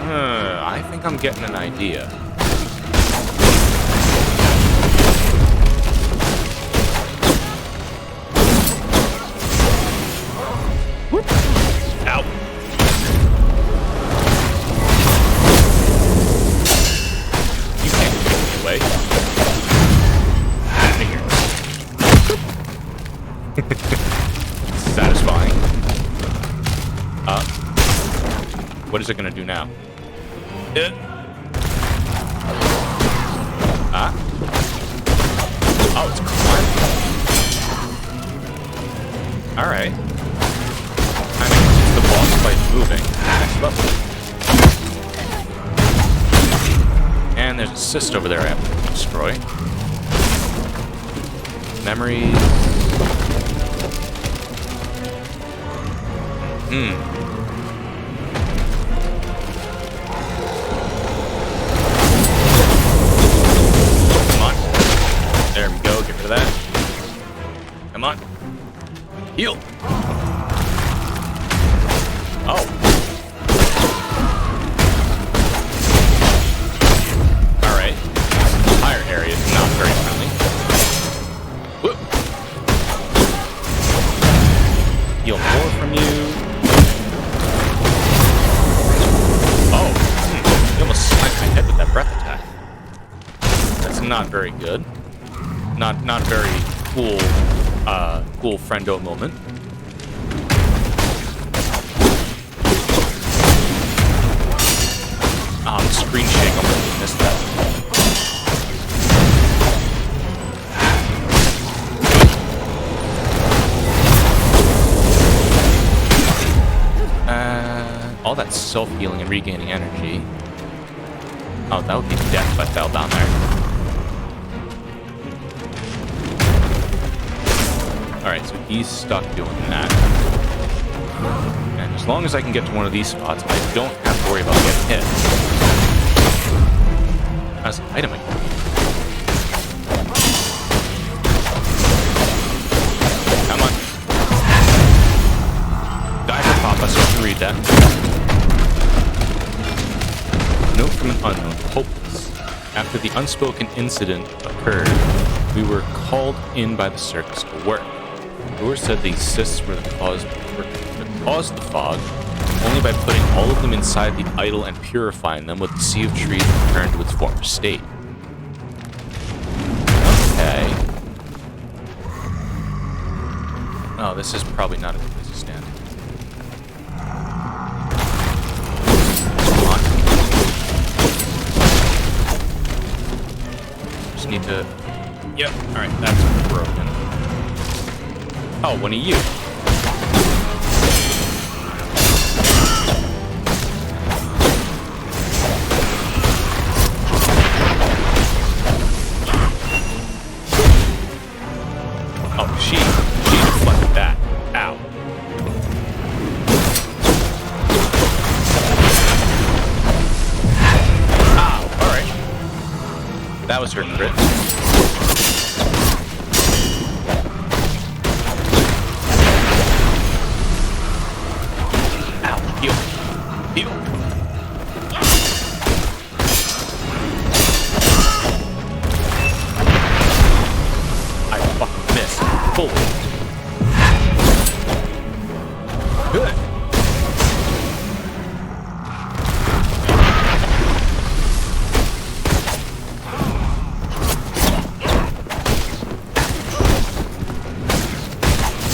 I think I'm getting an idea. Whoop. Ow. Satisfying. What is it gonna do now? Oh, it's climbing. Alright. I mean, it's the boss fight moving. Next level. And there's a cyst over there I have to destroy. Memories. Come on. There we go. Get rid of that. Come on. Heal. Oh. Alright. This entire area is not very friendly. Whoop. Heal more from you. You almost sniped my head with that breath attack. That's not very good. Not very cool, cool friendo moment. Screen shake, almost missed that. self-healing and regaining energy. Oh, that would be death if I fell down there. Alright, so he's stuck doing that. And as long as I can get to one of these spots, I don't have to worry about getting hit. That's an item again. Come on. Die for Papa, so I can read that. Note from an unknown, hopeless. After the unspoken incident occurred, we were called in by the circus to work. Lure said the cysts were the cause of the fog, only by putting all of them inside the idol and purifying them with the Sea of Trees returned to its former state. Okay. Oh, this is probably not a good place to stand. Come on. Just need to... Yep, alright, that's broken. Oh, one of you. Oh, she deflected that. Ow. Ow, alright. That was her crit. Good.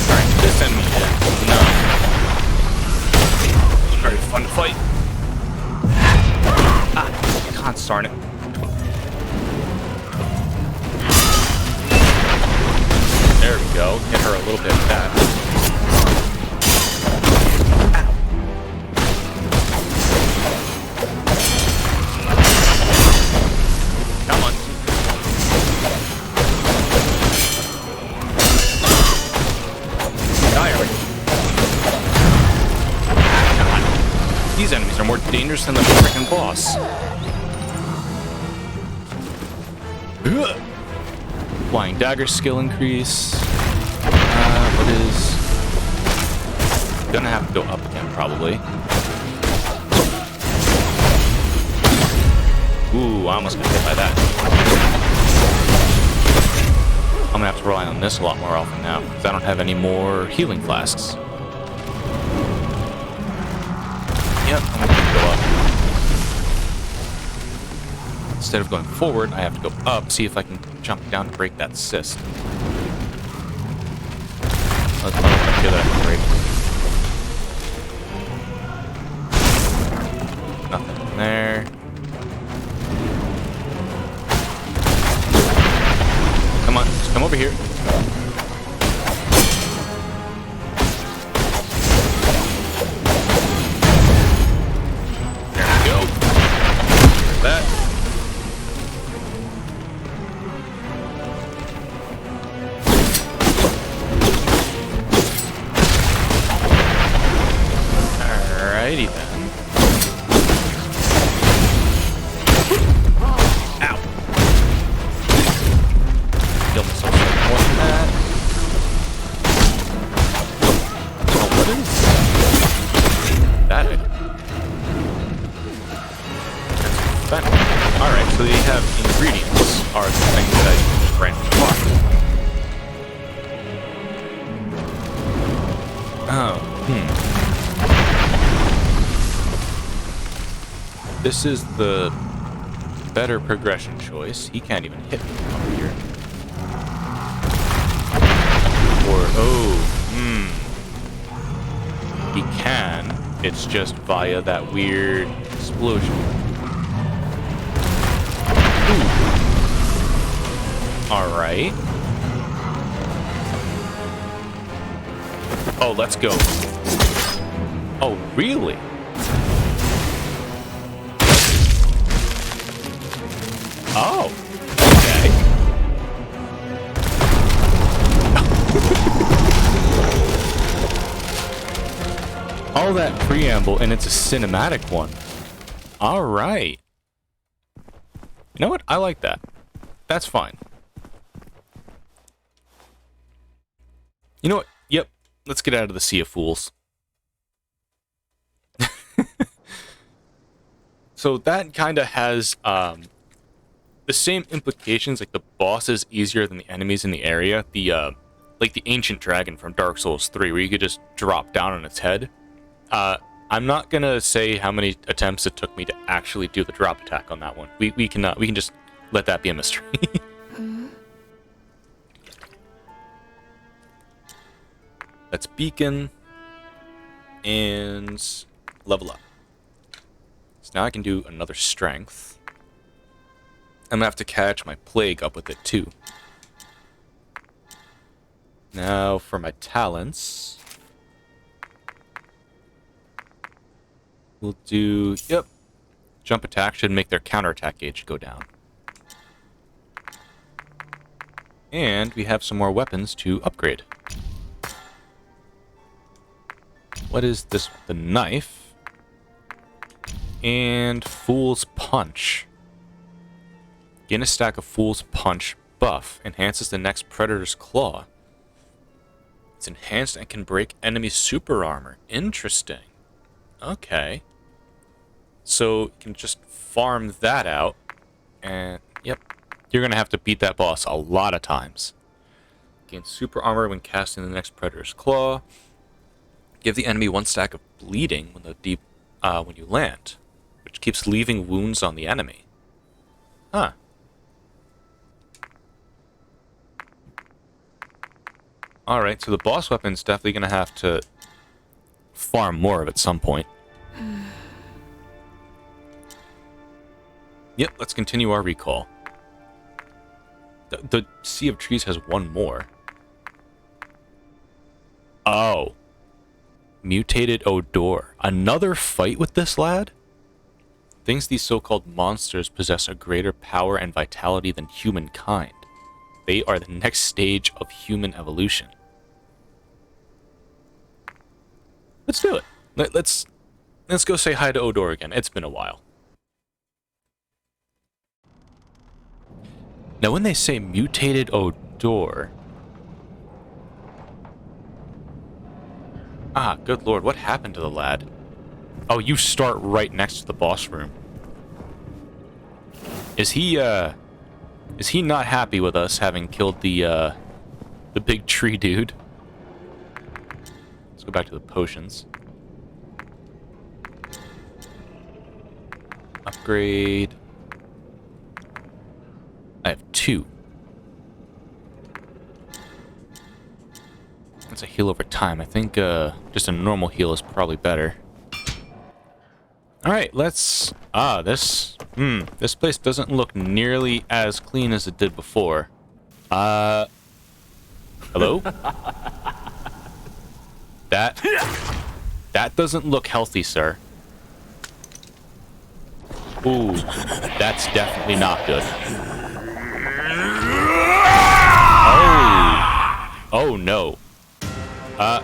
Alright, this enemy is no. Very fun to fight. Ah, God darn it. There we go. Hit her a little bit with that. Come on. Die already. God. These enemies are more dangerous than the freaking boss. Flying dagger skill increase. What is... Gonna have to go up again, probably. Ooh, I almost got hit by that. I'm gonna have to rely on this a lot more often now, because I don't have any more healing flasks. Yep, I'm gonna have to go up. Instead of going forward, I have to go up, see if I can jump down to break that cyst. Let's feel that break. Nothing in there. Come on, just come over here. There we go. There's that. Alrighty then. Ow. Kill myself some more than that. Oh, what is that? That's alright, so they have ingredients are the things that I branch apart. Oh, This is the better progression choice. He can't even hit me over here. Or, he can. It's just via that weird explosion. Ooh. Alright. Oh, let's go. Oh, really? Oh, okay. All that preamble, and it's a cinematic one. All right. You know what? I like that. That's fine. You know what? Yep. Let's get out of the Sea of Fools. So that kind of has the same implications. Like the boss is easier than the enemies in the area. Like the ancient dragon from Dark Souls 3, where you could just drop down on its head. I'm not gonna say how many attempts it took me to actually do the drop attack on that one. We can just let that be a mystery. Let's beacon and level up. So now I can do another strength. I'm gonna have to catch my plague up with it too. Now for my talents. We'll do, yep. Jump attack should make their counterattack gauge go down. And we have some more weapons to upgrade. What is this? The knife. And Fool's Punch. Gain a stack of Fool's Punch buff. Enhances the next Predator's Claw. It's enhanced and can break enemy super armor. Interesting. Okay. So you can just farm that out. And, yep. You're going to have to beat that boss a lot of times. Gain super armor when casting the next Predator's Claw. Give the enemy 1 stack of bleeding when you land, which keeps leaving wounds on the enemy. Huh. Alright, so the boss weapon's definitely going to have to farm more of at some point. Yep, let's continue our recall. The Sea of Trees has one more. Oh. Mutated Odor. Another fight with this lad? Thinks these so-called monsters possess a greater power and vitality than humankind. They are the next stage of human evolution. Let's do it. Let's go say hi to Odor again. It's been a while. Now when they say Mutated Odor... Ah, good lord, what happened to the lad? Oh, you start right next to the boss room. Is he not happy with us having killed the big tree dude? Let's go back to the potions. Upgrade. I have 2. That's a heal over time. I think just a normal heal is probably better. Alright, let's... this place doesn't look nearly as clean as it did before. Hello? That doesn't look healthy, sir. Ooh, that's definitely not good. Oh no. Alright.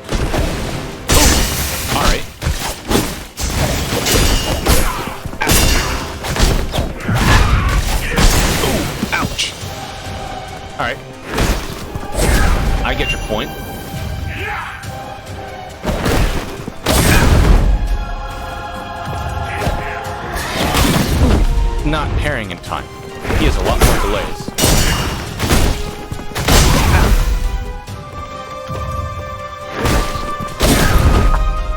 Ooh, ouch. Alright. I get your point. Not parrying in time. He has a lot more delays.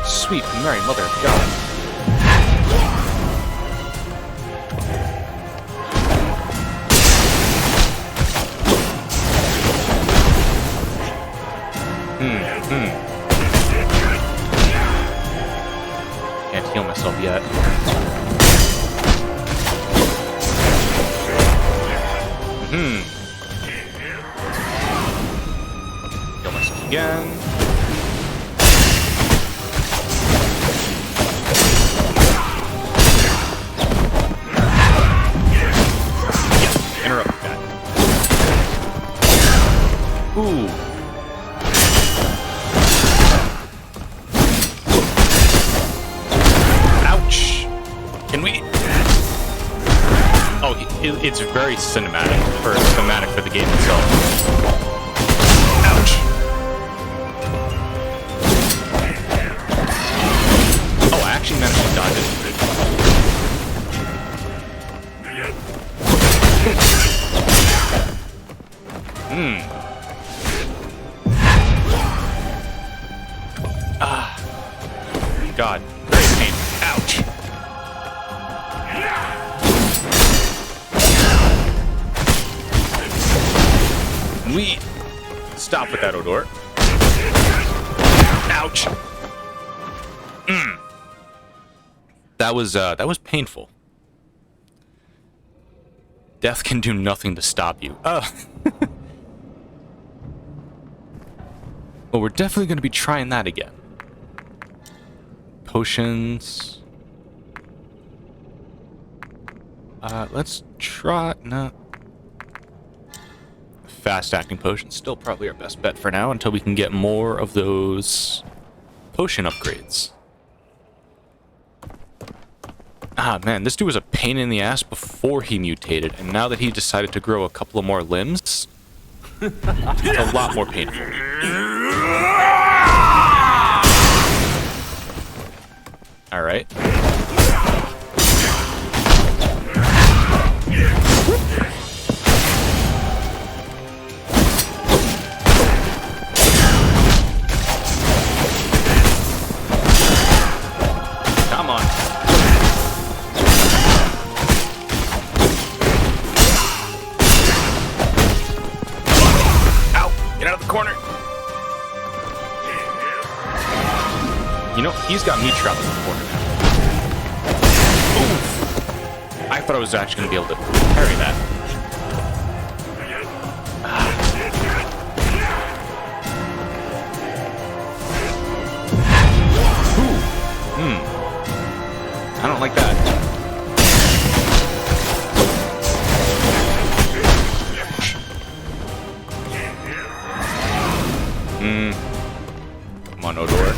Sweet Mary, Mother of God. Can't heal myself yet. Heal myself again. Oh, it's very cinematic, or thematic for the game itself. Ouch! Oh, I actually managed to dodge it. God, very painful. Ouch! We stop with that odor. Ouch! That was painful. Death can do nothing to stop you. Well, we're definitely going to be trying that again. Potions. Let's try... No. Fast-acting potions. Still probably our best bet for now until we can get more of those potion upgrades. Ah, man, this dude was a pain in the ass before he mutated, and now that he decided to grow a couple of more limbs, it's a lot more painful. Alright. Come on. Ow! Get out of the corner! You know, he's got me trapped in the corner now. Ooh. I thought I was actually going to be able to parry that. I don't like that. Come on, Odor.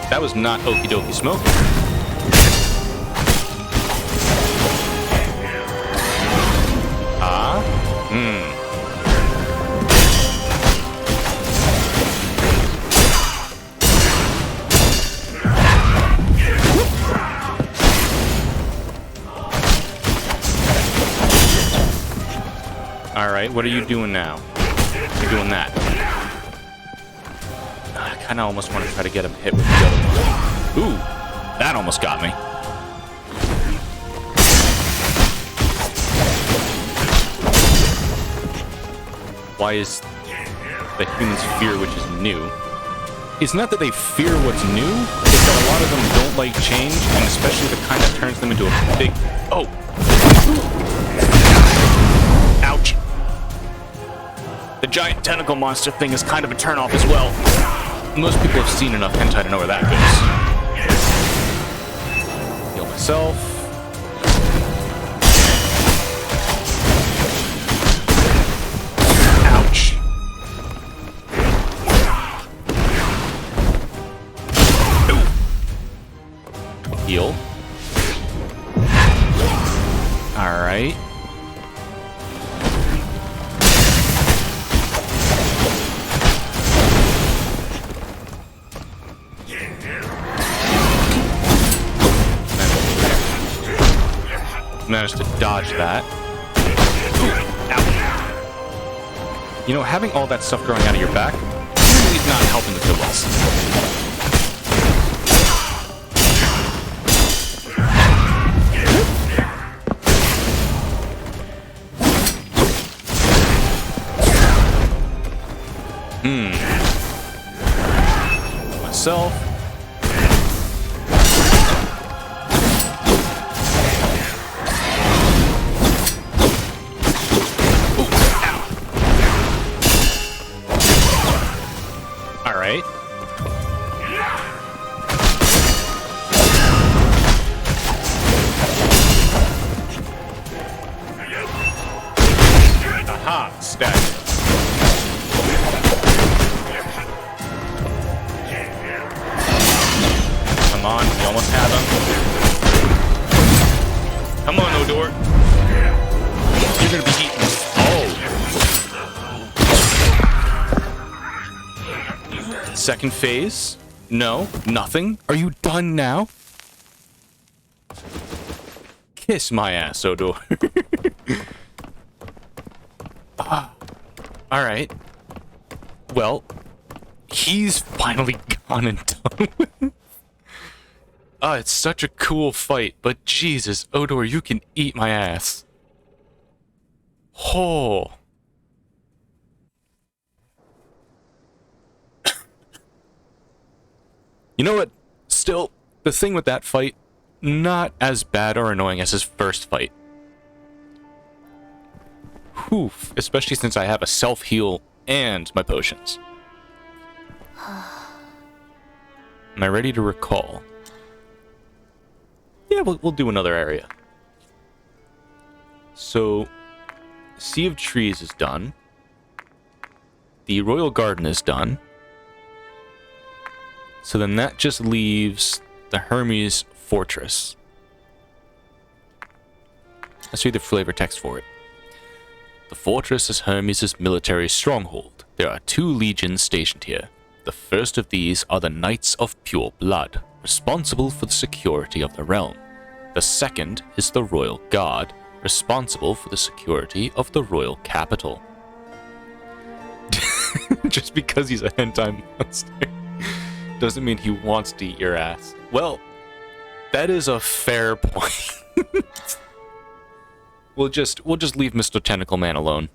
That was not Okie Dokie Smoke. Alright, what are you doing now? You're doing that. I kind of almost want to try to get him hit with the other one. Ooh, that almost got me. Why is the humans fear which is new? It's not that they fear what's new, it's that a lot of them don't like change, and especially the kind that turns them into a big... Oh! Ouch! The giant tentacle monster thing is kind of a turnoff as well. Most people have seen enough hentai to know where that goes. Heal myself. Ouch. Ooh. Heal. Alright. Managed to dodge that. Ow. You know, having all that stuff growing out of your back really is not helping with the loss. Myself. Alright. you're gonna be eaten. Oh. Second phase. No, nothing. Are you done now? Kiss my ass, Odor. Alright. Well, he's finally gone and done with. It's such a cool fight, but Jesus, Odor, you can eat my ass. Oh. You know what? Still, the thing with that fight, not as bad or annoying as his first fight. Whew, especially since I have a self-heal and my potions. Am I ready to recall? Yeah, we'll do another area. So, Sea of Trees is done. The Royal Garden is done. So then that just leaves the Hermes Fortress. Let's read the flavor text for it. The fortress is Hermes' military stronghold. There are 2 legions stationed here. The first of these are the Knights of Pure Blood, responsible for the security of the realm. The second is the Royal Guard, responsible for the security of the royal capital. Just because he's a hentai monster doesn't mean he wants to eat your ass. Well, that is a fair point. We'll just leave Mr. Tentacle Man alone.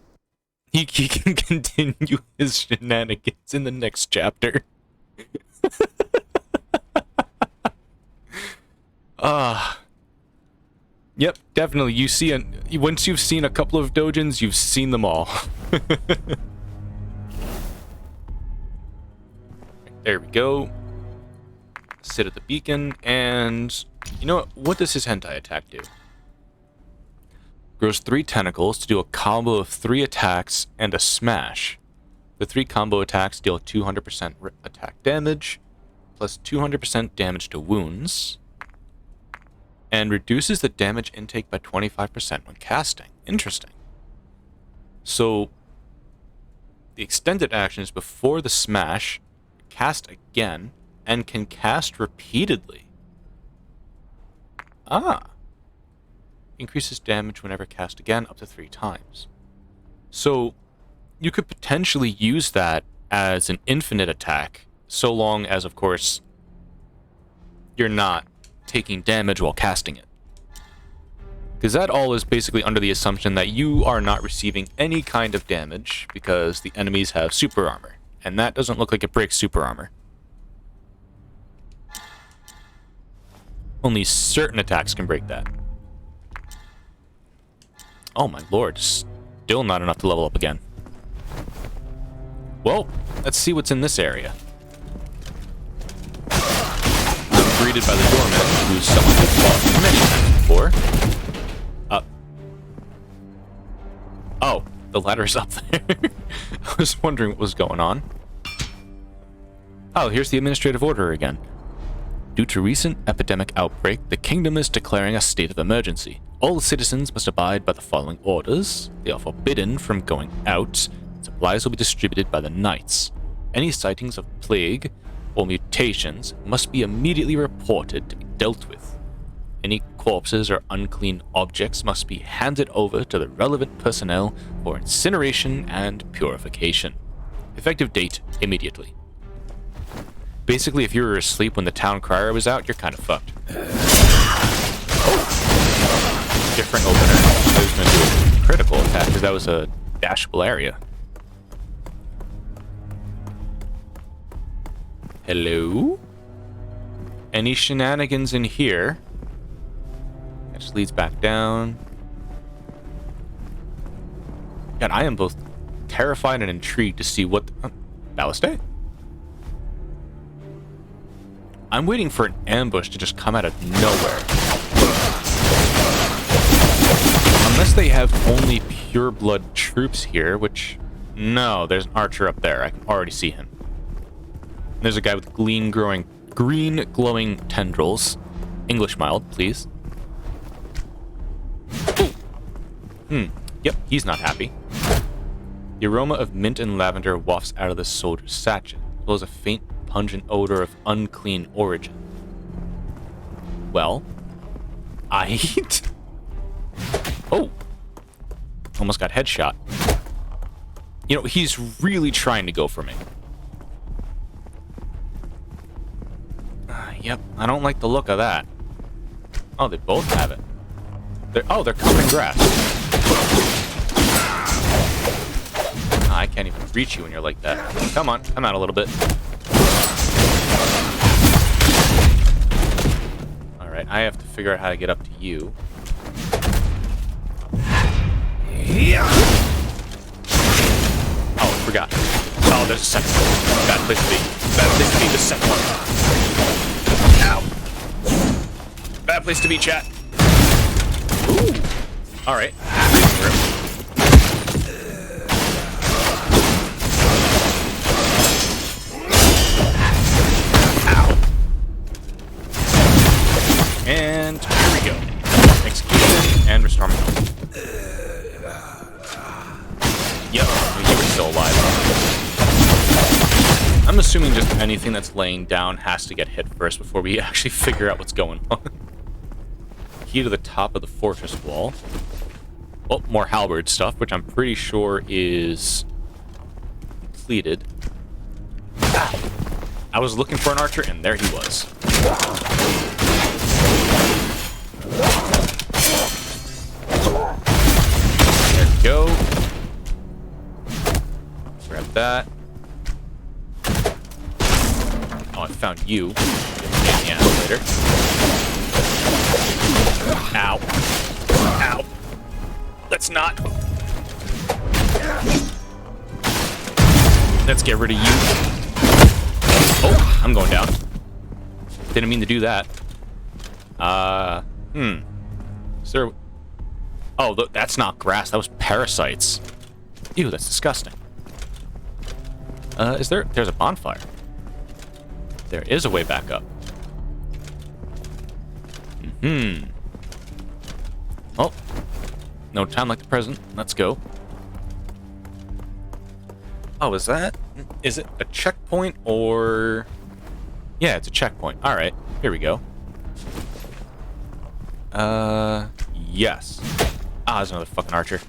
He can continue his shenanigans in the next chapter. Yep, definitely. You see, once you've seen a couple of dojins, you've seen them all. There we go. Sit at the beacon, and you know what does his hentai attack do? Grows 3 tentacles to do a combo of 3 attacks and a smash. The 3 combo attacks deal 200% attack damage, plus 200% damage to wounds, and reduces the damage intake by 25% when casting. Interesting. So, the extended action is before the smash, cast again, and can cast repeatedly. Increases damage whenever cast again, up to 3 times. So, you could potentially use that as an infinite attack, so long as, of course, you're not taking damage while casting it. Because that all is basically under the assumption that you are not receiving any kind of damage because the enemies have super armor. And that doesn't look like it breaks super armor. Only certain attacks can break that. Oh my lord, still not enough to level up again. Well, let's see what's in this area. I'm greeted by the doorman, who's someone who's fought many times before. Oh, the ladder's up there. I was wondering what was going on. Oh, here's the administrative order again. Due to recent epidemic outbreak, the kingdom is declaring a state of emergency. All citizens must abide by the following orders. They are forbidden from going out. Supplies will be distributed by the knights. Any sightings of plague or mutations must be immediately reported to be dealt with. Any corpses or unclean objects must be handed over to the relevant personnel for incineration and purification. Effective date, immediately. Basically, if you were asleep when the town crier was out, you're kind of fucked. Oh! Different opener. I was going to do a critical attack because that was a dashable area. Hello? Any shenanigans in here? That just leads back down. God, I am both terrified and intrigued to see what... Ballistae? I'm waiting for an ambush to just come out of nowhere. Unless they have only pure blood troops here, which... No, there's an archer up there. I can already see him. There's a guy with green glowing tendrils. English mild, please. Ooh. Yep, he's not happy. The aroma of mint and lavender wafts out of the soldier's sachet, as well as a faint, pungent odor of unclean origin. Well, I eat. Oh, almost got headshot. You know, he's really trying to go for me. Yep, I don't like the look of that. Oh, they both have it. They're covering grass. I can't even reach you when you're like that. Come on, come out a little bit. Alright, I have to figure out how to get up to you. Oh, I forgot. Oh, there's a second one. Bad place to be. Bad place to be, the second one. Ow. Bad place to be, chat. Ooh. Alright. Breathing room. And here we go. Execution and restore my health. Yep, you were still alive. I'm assuming just anything that's laying down has to get hit first before we actually figure out what's going on. Key to the top of the fortress wall. Oh, more halberd stuff, which I'm pretty sure is completed. Ah, I was looking for an archer, and there he was. There we go. Grab that. Oh, I found you. Get in the elevator. Ow. Ow. Let's not. Let's get rid of you. Oh, I'm going down. Didn't mean to do that. Is there... Oh, that's not grass. That was parasites. Ew, that's disgusting. Is there... There's a bonfire. There is a way back up. Oh. No time like the present. Let's go. Oh, is that... Is it a checkpoint or... Yeah, it's a checkpoint. Alright, here we go. Yes. Ah, there's another fucking archer.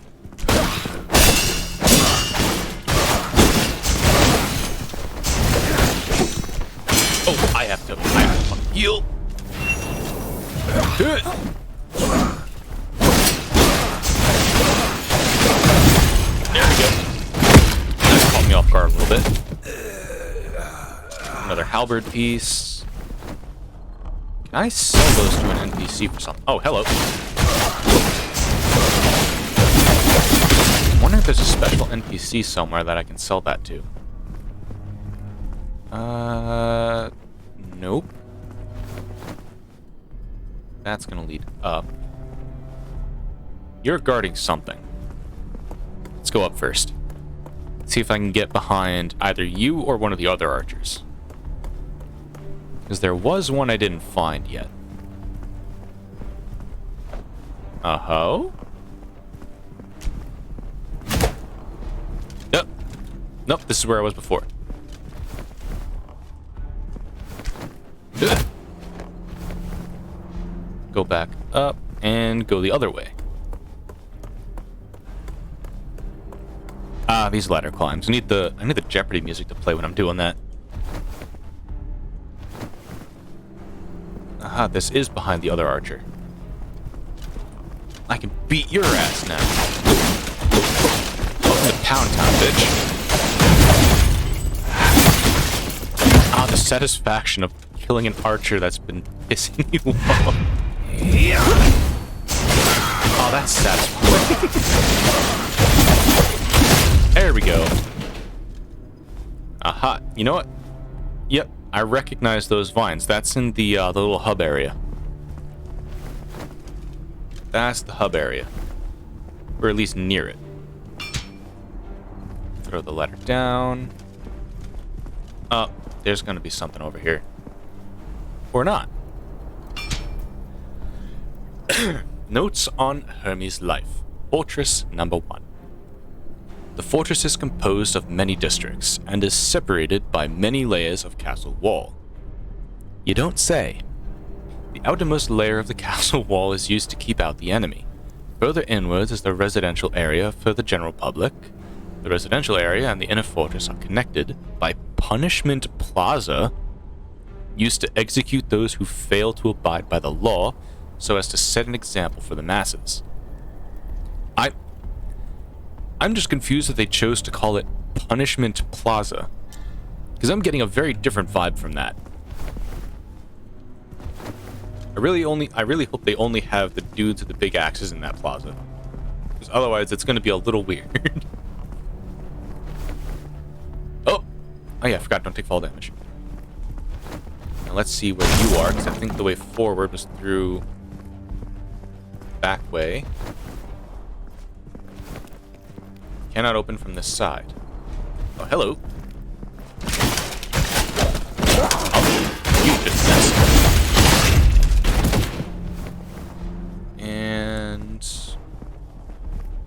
Oh, I have to fucking heal. Good. There we go. That caught me off guard a little bit. Another halberd piece. Can I sell those to an NPC for something? Oh, hello. I wonder if there's a special NPC somewhere that I can sell that to. Nope. That's gonna lead up. You're guarding something. Let's go up first. See if I can get behind either you or one of the other archers. Because there was one I didn't find yet. Uh-huh. Nope. Nope, this is where I was before. Good. Go back up and go the other way. Ah, these ladder climbs. I need the Jeopardy music to play when I'm doing that. Aha, this is behind the other archer. I can beat your ass now. Welcome to Pound Town, bitch. Ah, the satisfaction of killing an archer that's been pissing you off. Oh, that's satisfying. There we go. Aha. You know what? Yep, I recognize those vines. That's in the little hub area. That's the hub area. Or at least near it. Throw the ladder down. Oh, there's gonna be something over here. Or not. Notes on Hermes' life. Fortress number 1. The fortress is composed of many districts and is separated by many layers of castle wall. You don't say. The outermost layer of the castle wall is used to keep out the enemy. Further inwards is the residential area for the general public. The residential area and the inner fortress are connected by Punishment Plaza, used to execute those who fail to abide by the law so as to set an example for the masses. I'm just confused that they chose to call it Punishment Plaza, because I'm getting a very different vibe from that. I really hope they only have the dudes with the big axes in that plaza, because otherwise it's going to be a little weird. Oh yeah, I forgot, don't take fall damage. Now let's see where you are, because I think the way forward was through back way. Cannot open from this side. Oh, hello. Oh, you just missed. And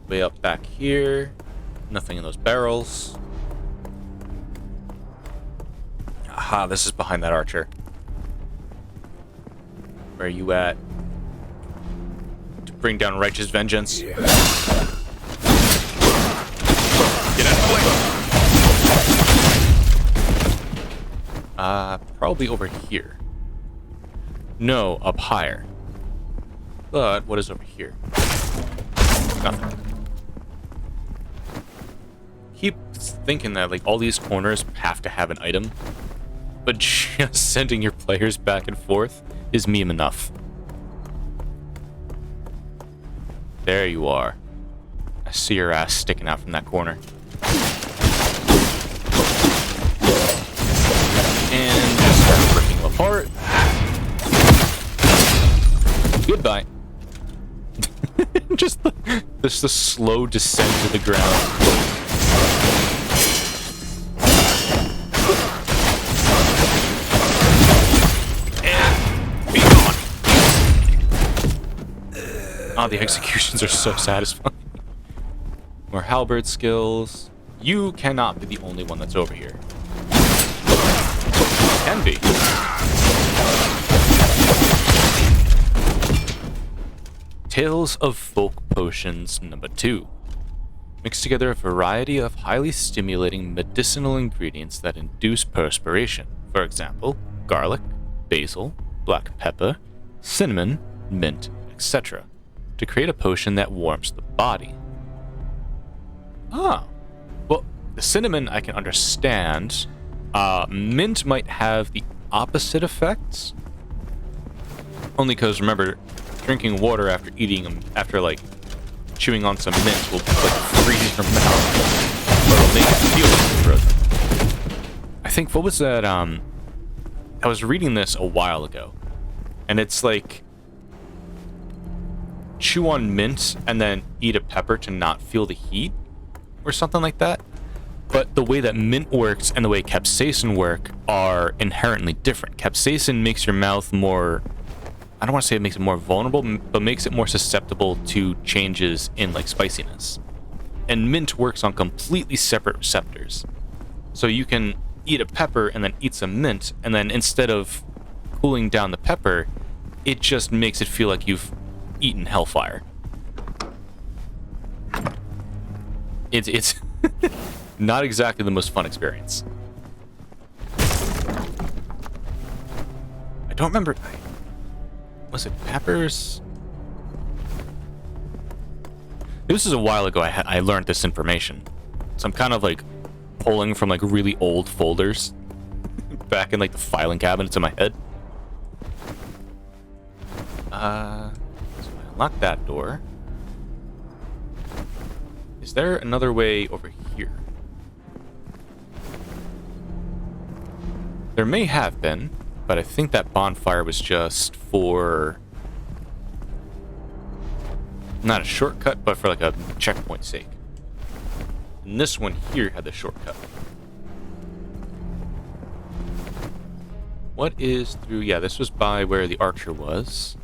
way up back here. Nothing in those barrels. Aha, this is behind that archer. Where are you at? To bring down righteous vengeance. Yeah. Get out of the way. Probably over here. No, up higher. But what is over here? Nothing. Keep thinking that like all these corners have to have an item, but just sending your players back and forth is meme enough. There you are. I see your ass sticking out from that corner. And just start ripping them apart. Goodbye. just the slow descent to the ground. And be gone. Oh, the executions are so satisfying. More halberd skills. You cannot be the only one that's over here. Can be. Tales of Folk Potions number 2. Mix together a variety of highly stimulating medicinal ingredients that induce perspiration. For example, garlic, basil, black pepper, cinnamon, mint, etc. to create a potion that warms the body. Ah, well, the cinnamon I can understand. Mint might have the opposite effects. Only because, remember, drinking water after eating them, after, like, chewing on some mint will, like, freeze your mouth. Or it'll make it feel frozen. I think, what was that, I was reading this a while ago, and it's like, chew on mint and then eat a pepper to not feel the heat, or something like that. But the way that mint works and the way capsaicin work are inherently different. Capsaicin makes your mouth more, I don't want to say it makes it more vulnerable, but makes it more susceptible to changes in like spiciness. And mint works on completely separate receptors. So you can eat a pepper and then eat some mint, and then instead of cooling down the pepper, it just makes it feel like you've eaten hellfire. It's not exactly the most fun experience. I don't remember. Was it peppers? This is a while ago I learned this information. So I'm kind of like pulling from like really old folders back in like the filing cabinets in my head. So I unlock that door. Is there another way over here? There may have been, but I think that bonfire was just for not a shortcut, but for like a checkpoint sake. And this one here had the shortcut. What is through? Yeah, this was by where the archer was.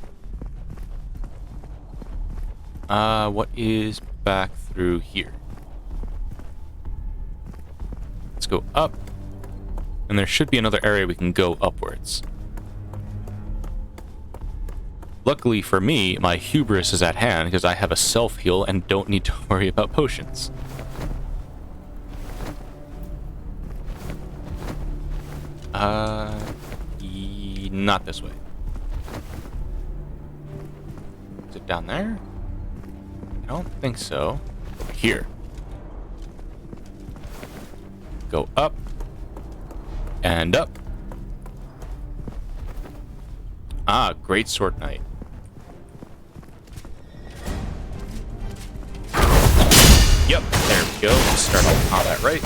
What is back through here? Let's go up. And there should be another area we can go upwards. Luckily for me, my hubris is at hand because I have a self-heal and don't need to worry about potions. Not this way. Is it down there? I don't think so. Here. Go up. And up. Ah, Great Sword Knight. Yep, there we go. Start off combat right.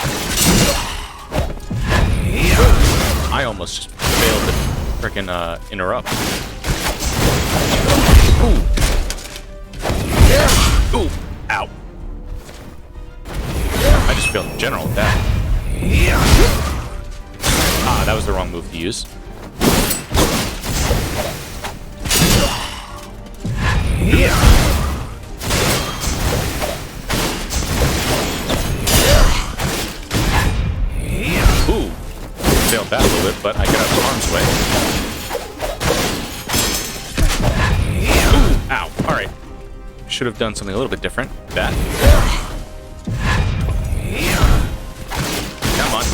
I almost just failed to frickin' interrupt. Ooh. Ooh. Ow. I just failed in general with that. Ah, that was the wrong move to use. Ooh. Failed that a little bit, but I got out of harm's way. Ooh. Ow. Alright. Should have done something a little bit different. That. Come on.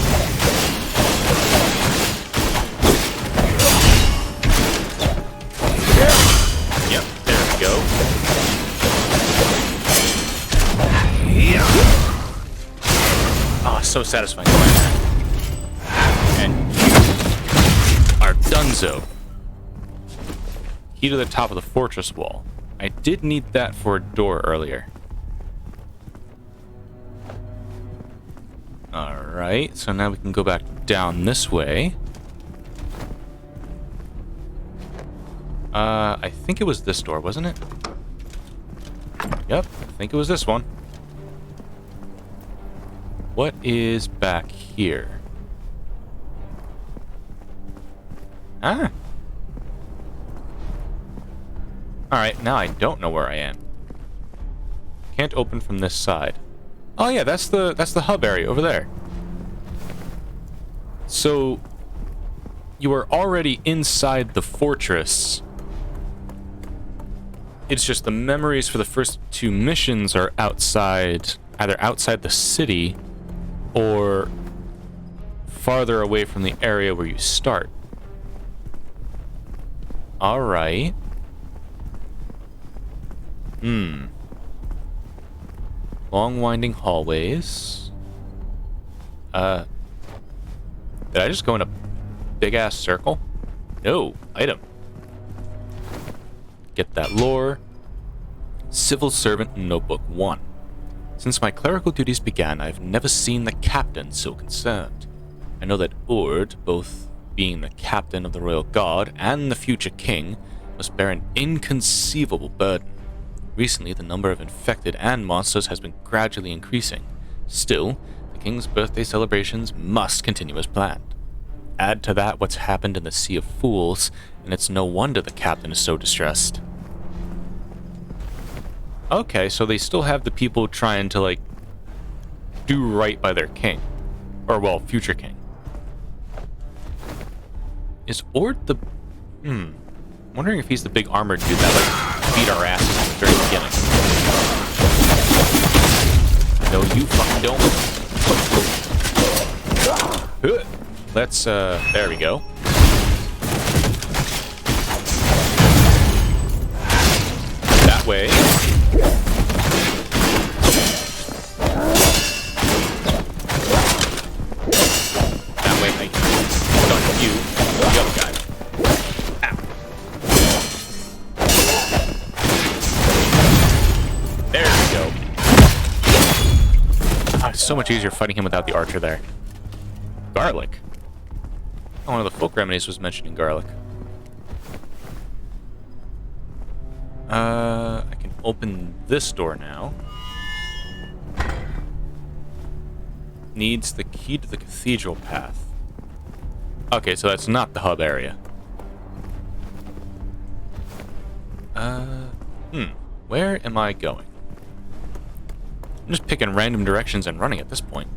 Yep, there we go. Ah, so satisfying. And you are donezo. Key to the top of the fortress wall. I did need that for a door earlier. Alright, so now we can go back down this way. I think it was this door, wasn't it? Yep, I think it was this one. What is back here? Ah. Alright, now I don't know where I am. Can't open from this side. Oh yeah, that's the hub area over there. So you are already inside the fortress. It's just the memories for the first two missions are outside, either outside the city or farther away from the area where you start. Alright. Long winding hallways. Did I just go in a big ass circle? No. Item. Get that lore. Civil Servant Notebook 1. Since my clerical duties began, I've never seen the captain so concerned. I know that Ord, both being the captain of the Royal Guard and the future king, must bear an inconceivable burden. Recently, the number of infected and monsters has been gradually increasing. Still, the king's birthday celebrations must continue as planned. Add to that what's happened in the Sea of Fools, and it's no wonder the captain is so distressed. Okay, so they still have the people trying to, like, do right by their king. Or, well, future king. Is Ord the... wondering if he's the big armored dude that, like, beat our asses at the very beginning. No, you fucking don't. Let's, there we go. That way. That way, I stun you, the other guy. Ow. There we go. Ah, it's so much easier fighting him without the archer there. Garlic. One of the folk remedies was mentioning garlic. I can open this door now. Needs the key to the cathedral path. Okay, so that's not the hub area. Where am I going? I'm just picking random directions and running at this point.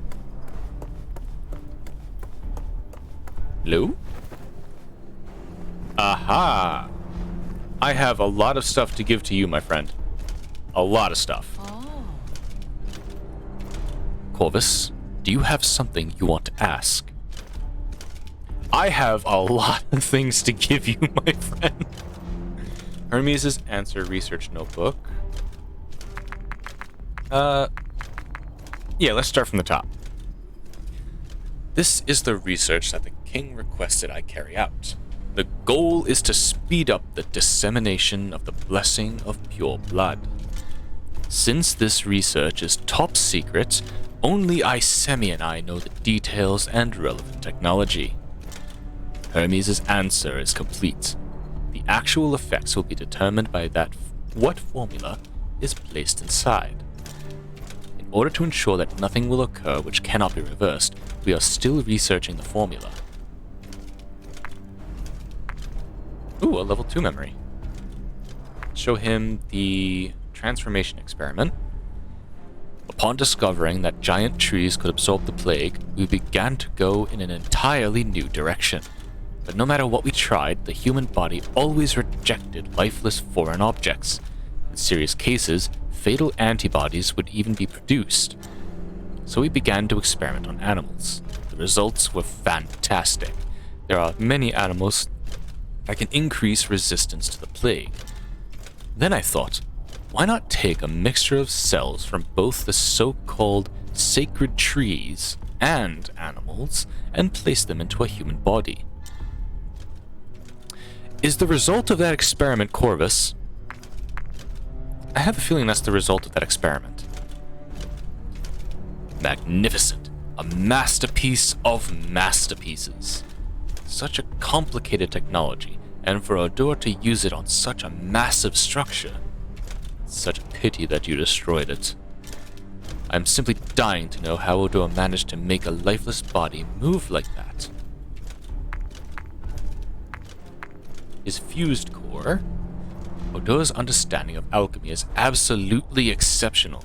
Hello? Aha! I have a lot of stuff to give to you, my friend. A lot of stuff. Oh. Corvus, do you have something you want to ask? I have a lot of things to give you, my friend. Hermes' answer research notebook. Yeah, let's start from the top. This is the research that the king requested I carry out. The goal is to speed up the dissemination of the blessing of pure blood. Since this research is top secret, only Isemi and I know the details and relevant technology. Hermes' answer is complete. The actual effects will be determined by what formula is placed inside. In order to ensure that nothing will occur which cannot be reversed, we are still researching the formula. Ooh, a level 2 memory. Show him the transformation experiment. Upon discovering that giant trees could absorb the plague, we began to go in an entirely new direction. But no matter what we tried, the human body always rejected lifeless foreign objects. In serious cases, fatal antibodies would even be produced. So we began to experiment on animals. The results were fantastic. There are many animals that can increase resistance to the plague. Then I thought, why not take a mixture of cells from both the so-called sacred trees and animals and place them into a human body? Is the result of that experiment Corvus? I have a feeling that's the result of that experiment. Magnificent. A masterpiece of masterpieces. Such a complicated technology, and for Odor to use it on such a massive structure. Such a pity that you destroyed it. I'm simply dying to know how Odor managed to make a lifeless body move like that. His fused core. Odor's understanding of alchemy is absolutely exceptional,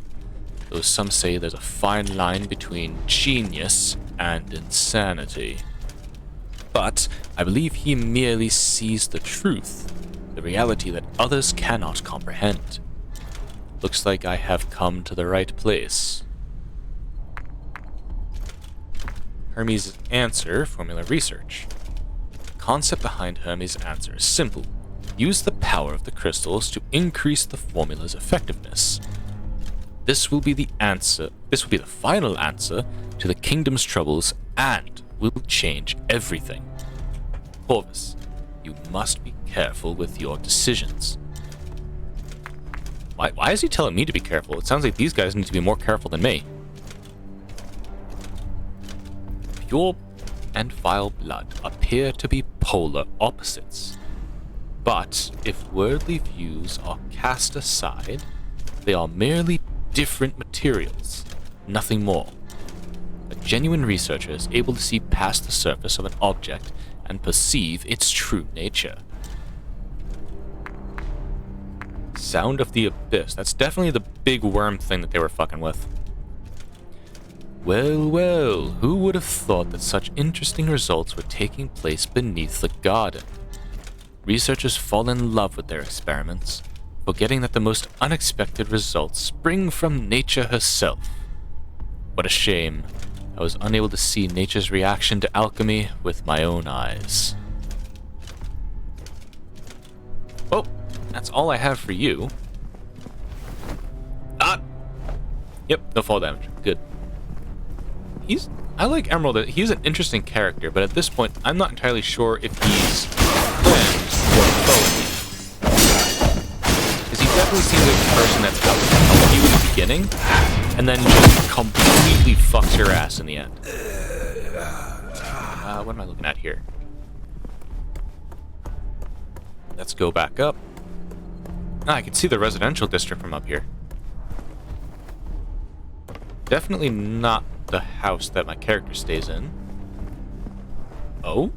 though some say there's a fine line between genius and insanity. But I believe he merely sees the truth, the reality that others cannot comprehend. Looks like I have come to the right place. Hermes' answer, formula research. The concept behind Hermes' answer is simple. Use the power of the crystals to increase the formula's effectiveness. This will be the answer. This will be the final answer to the kingdom's troubles and will change everything. Corvus, you must be careful with your decisions. Why is he telling me to be careful? It sounds like these guys need to be more careful than me. Pure and vile blood appear to be polar opposites. But if worldly views are cast aside, they are merely different materials, nothing more. A genuine researcher is able to see past the surface of an object and perceive its true nature. Sound of the Abyss. That's definitely the big worm thing that they were fucking with. Well, well, who would have thought that such interesting results were taking place beneath the garden? Researchers fall in love with their experiments, forgetting that the most unexpected results spring from nature herself. What a shame. I was unable to see nature's reaction to alchemy with my own eyes. Well, that's all I have for you. Ah! Yep, no fall damage. Good. I like Emerald. He's an interesting character, but at this point, I'm not entirely sure if he's friend or foe. Because he definitely seems like a person that's out to help you in the beginning, and then just completely fucks your ass in the end. What am I looking at here? Let's go back up. I can see the residential district from up here. Definitely not the house that my character stays in. Oh?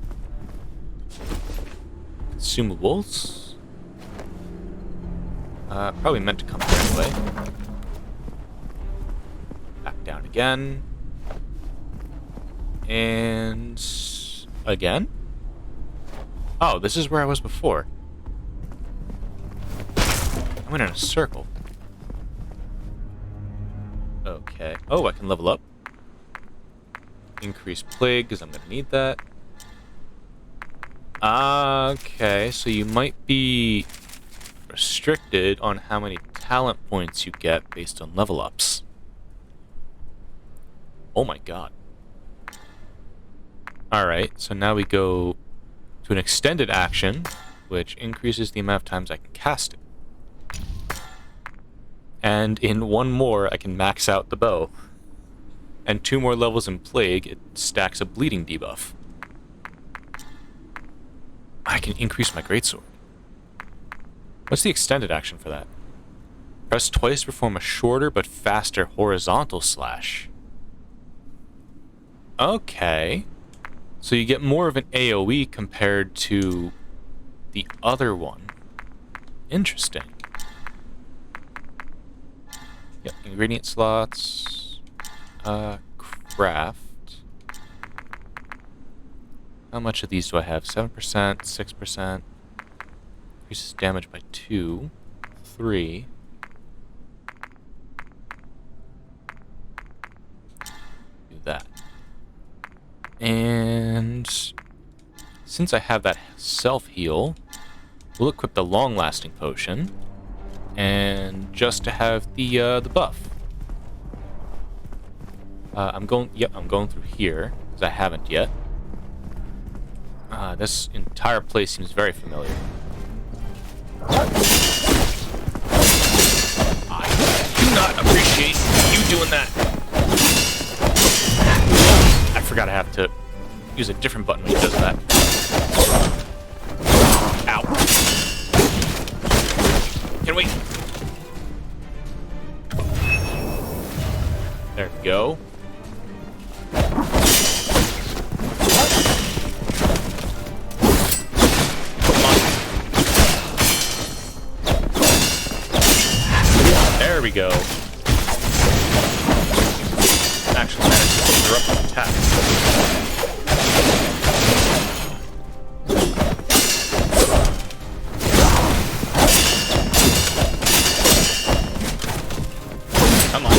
Consumables? Probably meant to come here anyway. Back down again. And... again? Oh, this is where I was before. I went in a circle. Okay. Oh, I can level up. Increase plague, because I'm going to need that. Okay, so you might be restricted on how many talent points you get based on level ups. Oh my god. Alright, so now we go to an extended action, which increases the amount of times I can cast it. And in one more, I can max out the bow. And 2 more levels in Plague, it stacks a bleeding debuff. I can increase my greatsword. What's the extended action for that? Press twice to perform a shorter but faster horizontal slash. Okay. So you get more of an AoE compared to the other one. Interesting. Yep, ingredient slots. Craft. How much of these do I have? 7%, 6%. Increases damage by 2. 3. Do that. And since I have that self-heal, we'll equip the long-lasting potion. And just to have the buff. I'm going through here, because I haven't yet. This entire place seems very familiar. I do not appreciate you doing that. I forgot I have to use a different button when he does that. Ow. Can we? There we go. There we go. Actually managed to interrupt the attack. Come on.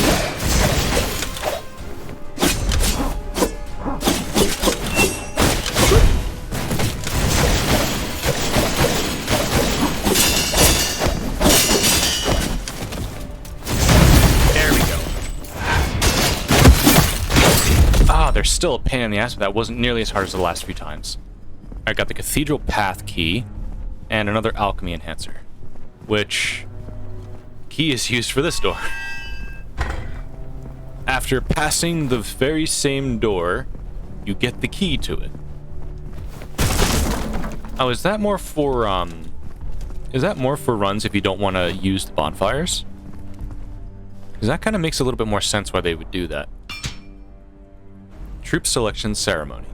There's still a pain in the ass, but that wasn't nearly as hard as the last few times. I got the Cathedral Path key and another alchemy enhancer, which key is used for this door. After passing the very same door, you get the key to it. Oh, is that more for runs if you don't want to use the bonfires? Because that kind of makes a little bit more sense why they would do that. Troop Selection Ceremony.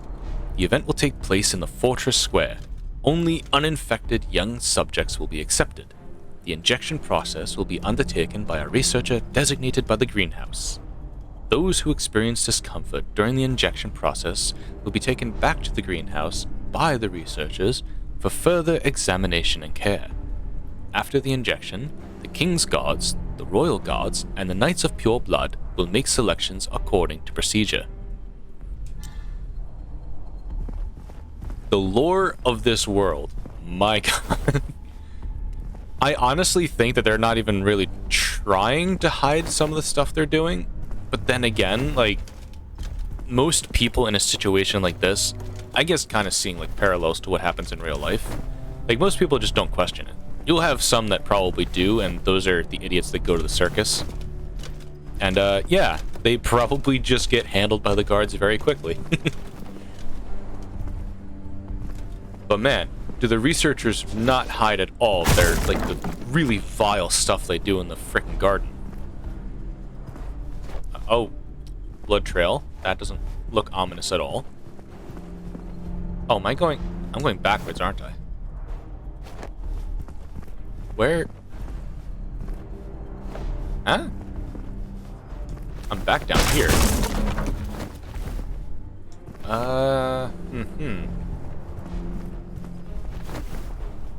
The event will take place in the Fortress Square. Only uninfected young subjects will be accepted. The injection process will be undertaken by a researcher designated by the Greenhouse. Those who experience discomfort during the injection process will be taken back to the Greenhouse by the researchers for further examination and care. After the injection, the King's Guards, the Royal Guards, and the Knights of Pure Blood will make selections according to procedure. The lore of this world, my god. I honestly think that they're not even really trying to hide some of the stuff they're doing. But then again, like, most people in a situation like this, I guess kind of seeing like parallels to what happens in real life. Like, most people just don't question it. You'll have some that probably do, and those are the idiots that go to the circus. And yeah, they probably just get handled by the guards very quickly. But man, do the researchers not hide at all their, like, the really vile stuff they do in the frickin' garden. Oh, blood trail. That doesn't look ominous at all. Oh, I'm going backwards, aren't I? Where? Huh? I'm back down here.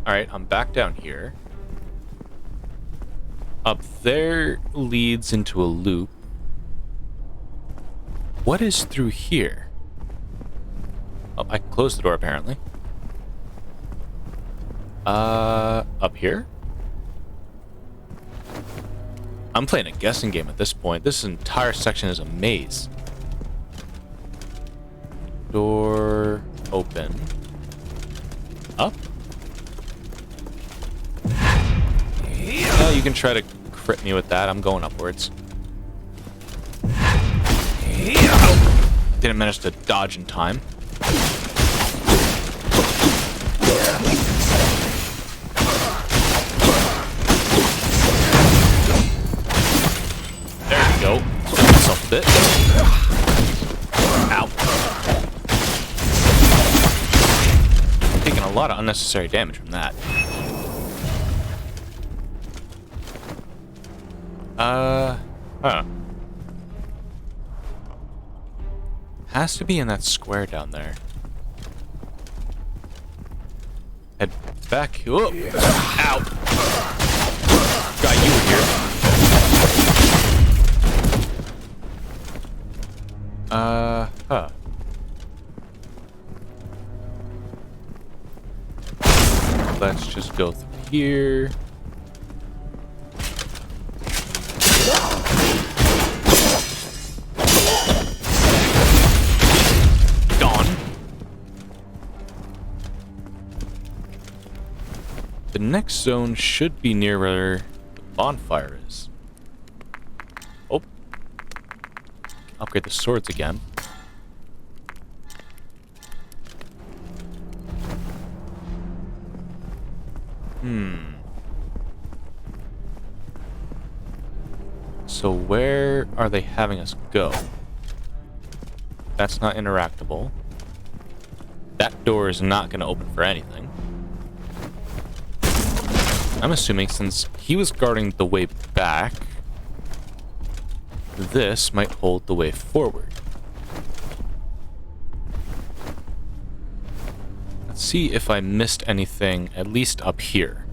Alright, I'm back down here. Up there leads into a loop. What is through here? Oh, I can close the door apparently. Up here? I'm playing a guessing game at this point. This entire section is a maze. Door open. Up? Yeah, you can try to crit me with that. I'm going upwards. Didn't manage to dodge in time. There we go. Spin myself a bit. Ow. Taking a lot of unnecessary damage from that. Huh. Has to be in that square down there. Head back. Whoa. Ow. Got you here. Huh. Let's just go through here. The next zone should be near where the bonfire is. Oh. Upgrade the swords again. So where are they having us go? That's not interactable. That door is not going to open for anything. I'm assuming since he was guarding the way back, this might hold the way forward. Let's see if I missed anything, at least up here.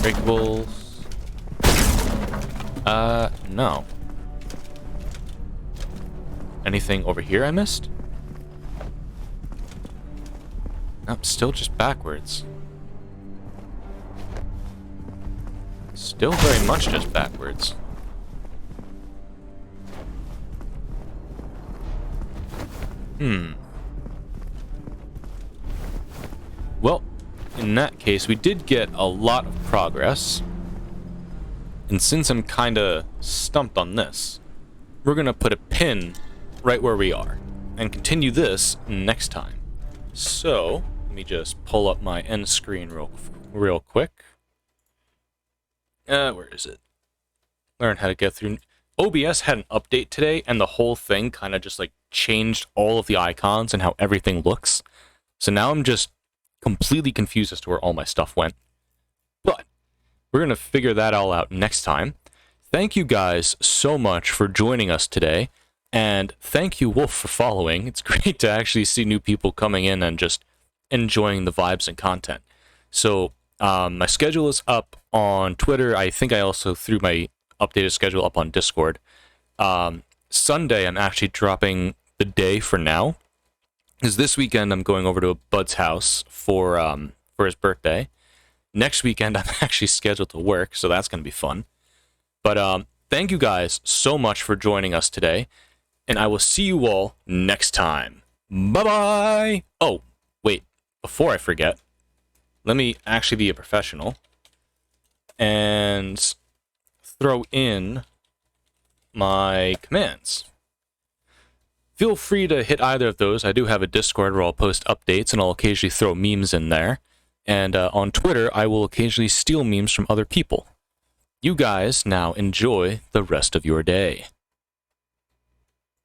Breakables. No. Anything over here I missed? Nope, still just backwards. Still very much just backwards. Well, in that case, we did get a lot of progress. And since I'm kinda stumped on this, we're gonna put a pin right where we are and continue this next time. So, let me just pull up my end screen real quick. Where is it? Learn how to get through. OBS had an update today, and the whole thing kind of just like changed all of the icons and how everything looks. So now I'm just completely confused as to where all my stuff went. But we're going to figure that all out next time. Thank you guys so much for joining us today. And thank you, Wolf, for following. It's great to actually see new people coming in and just enjoying the vibes and content. So my schedule is up on Twitter. I think I also threw my updated schedule up on Discord. Sunday, I'm actually dropping the day for now. Because this weekend, I'm going over to Bud's house for his birthday. Next weekend, I'm actually scheduled to work, so that's going to be fun. But thank you guys so much for joining us today. And I will see you all next time. Bye-bye! Oh, wait. Before I forget, let me actually be a professional and throw in my commands. Feel free to hit either of those. I do have a Discord where I'll post updates and I'll occasionally throw memes in there. And on Twitter, I will occasionally steal memes from other people. You guys now enjoy the rest of your day.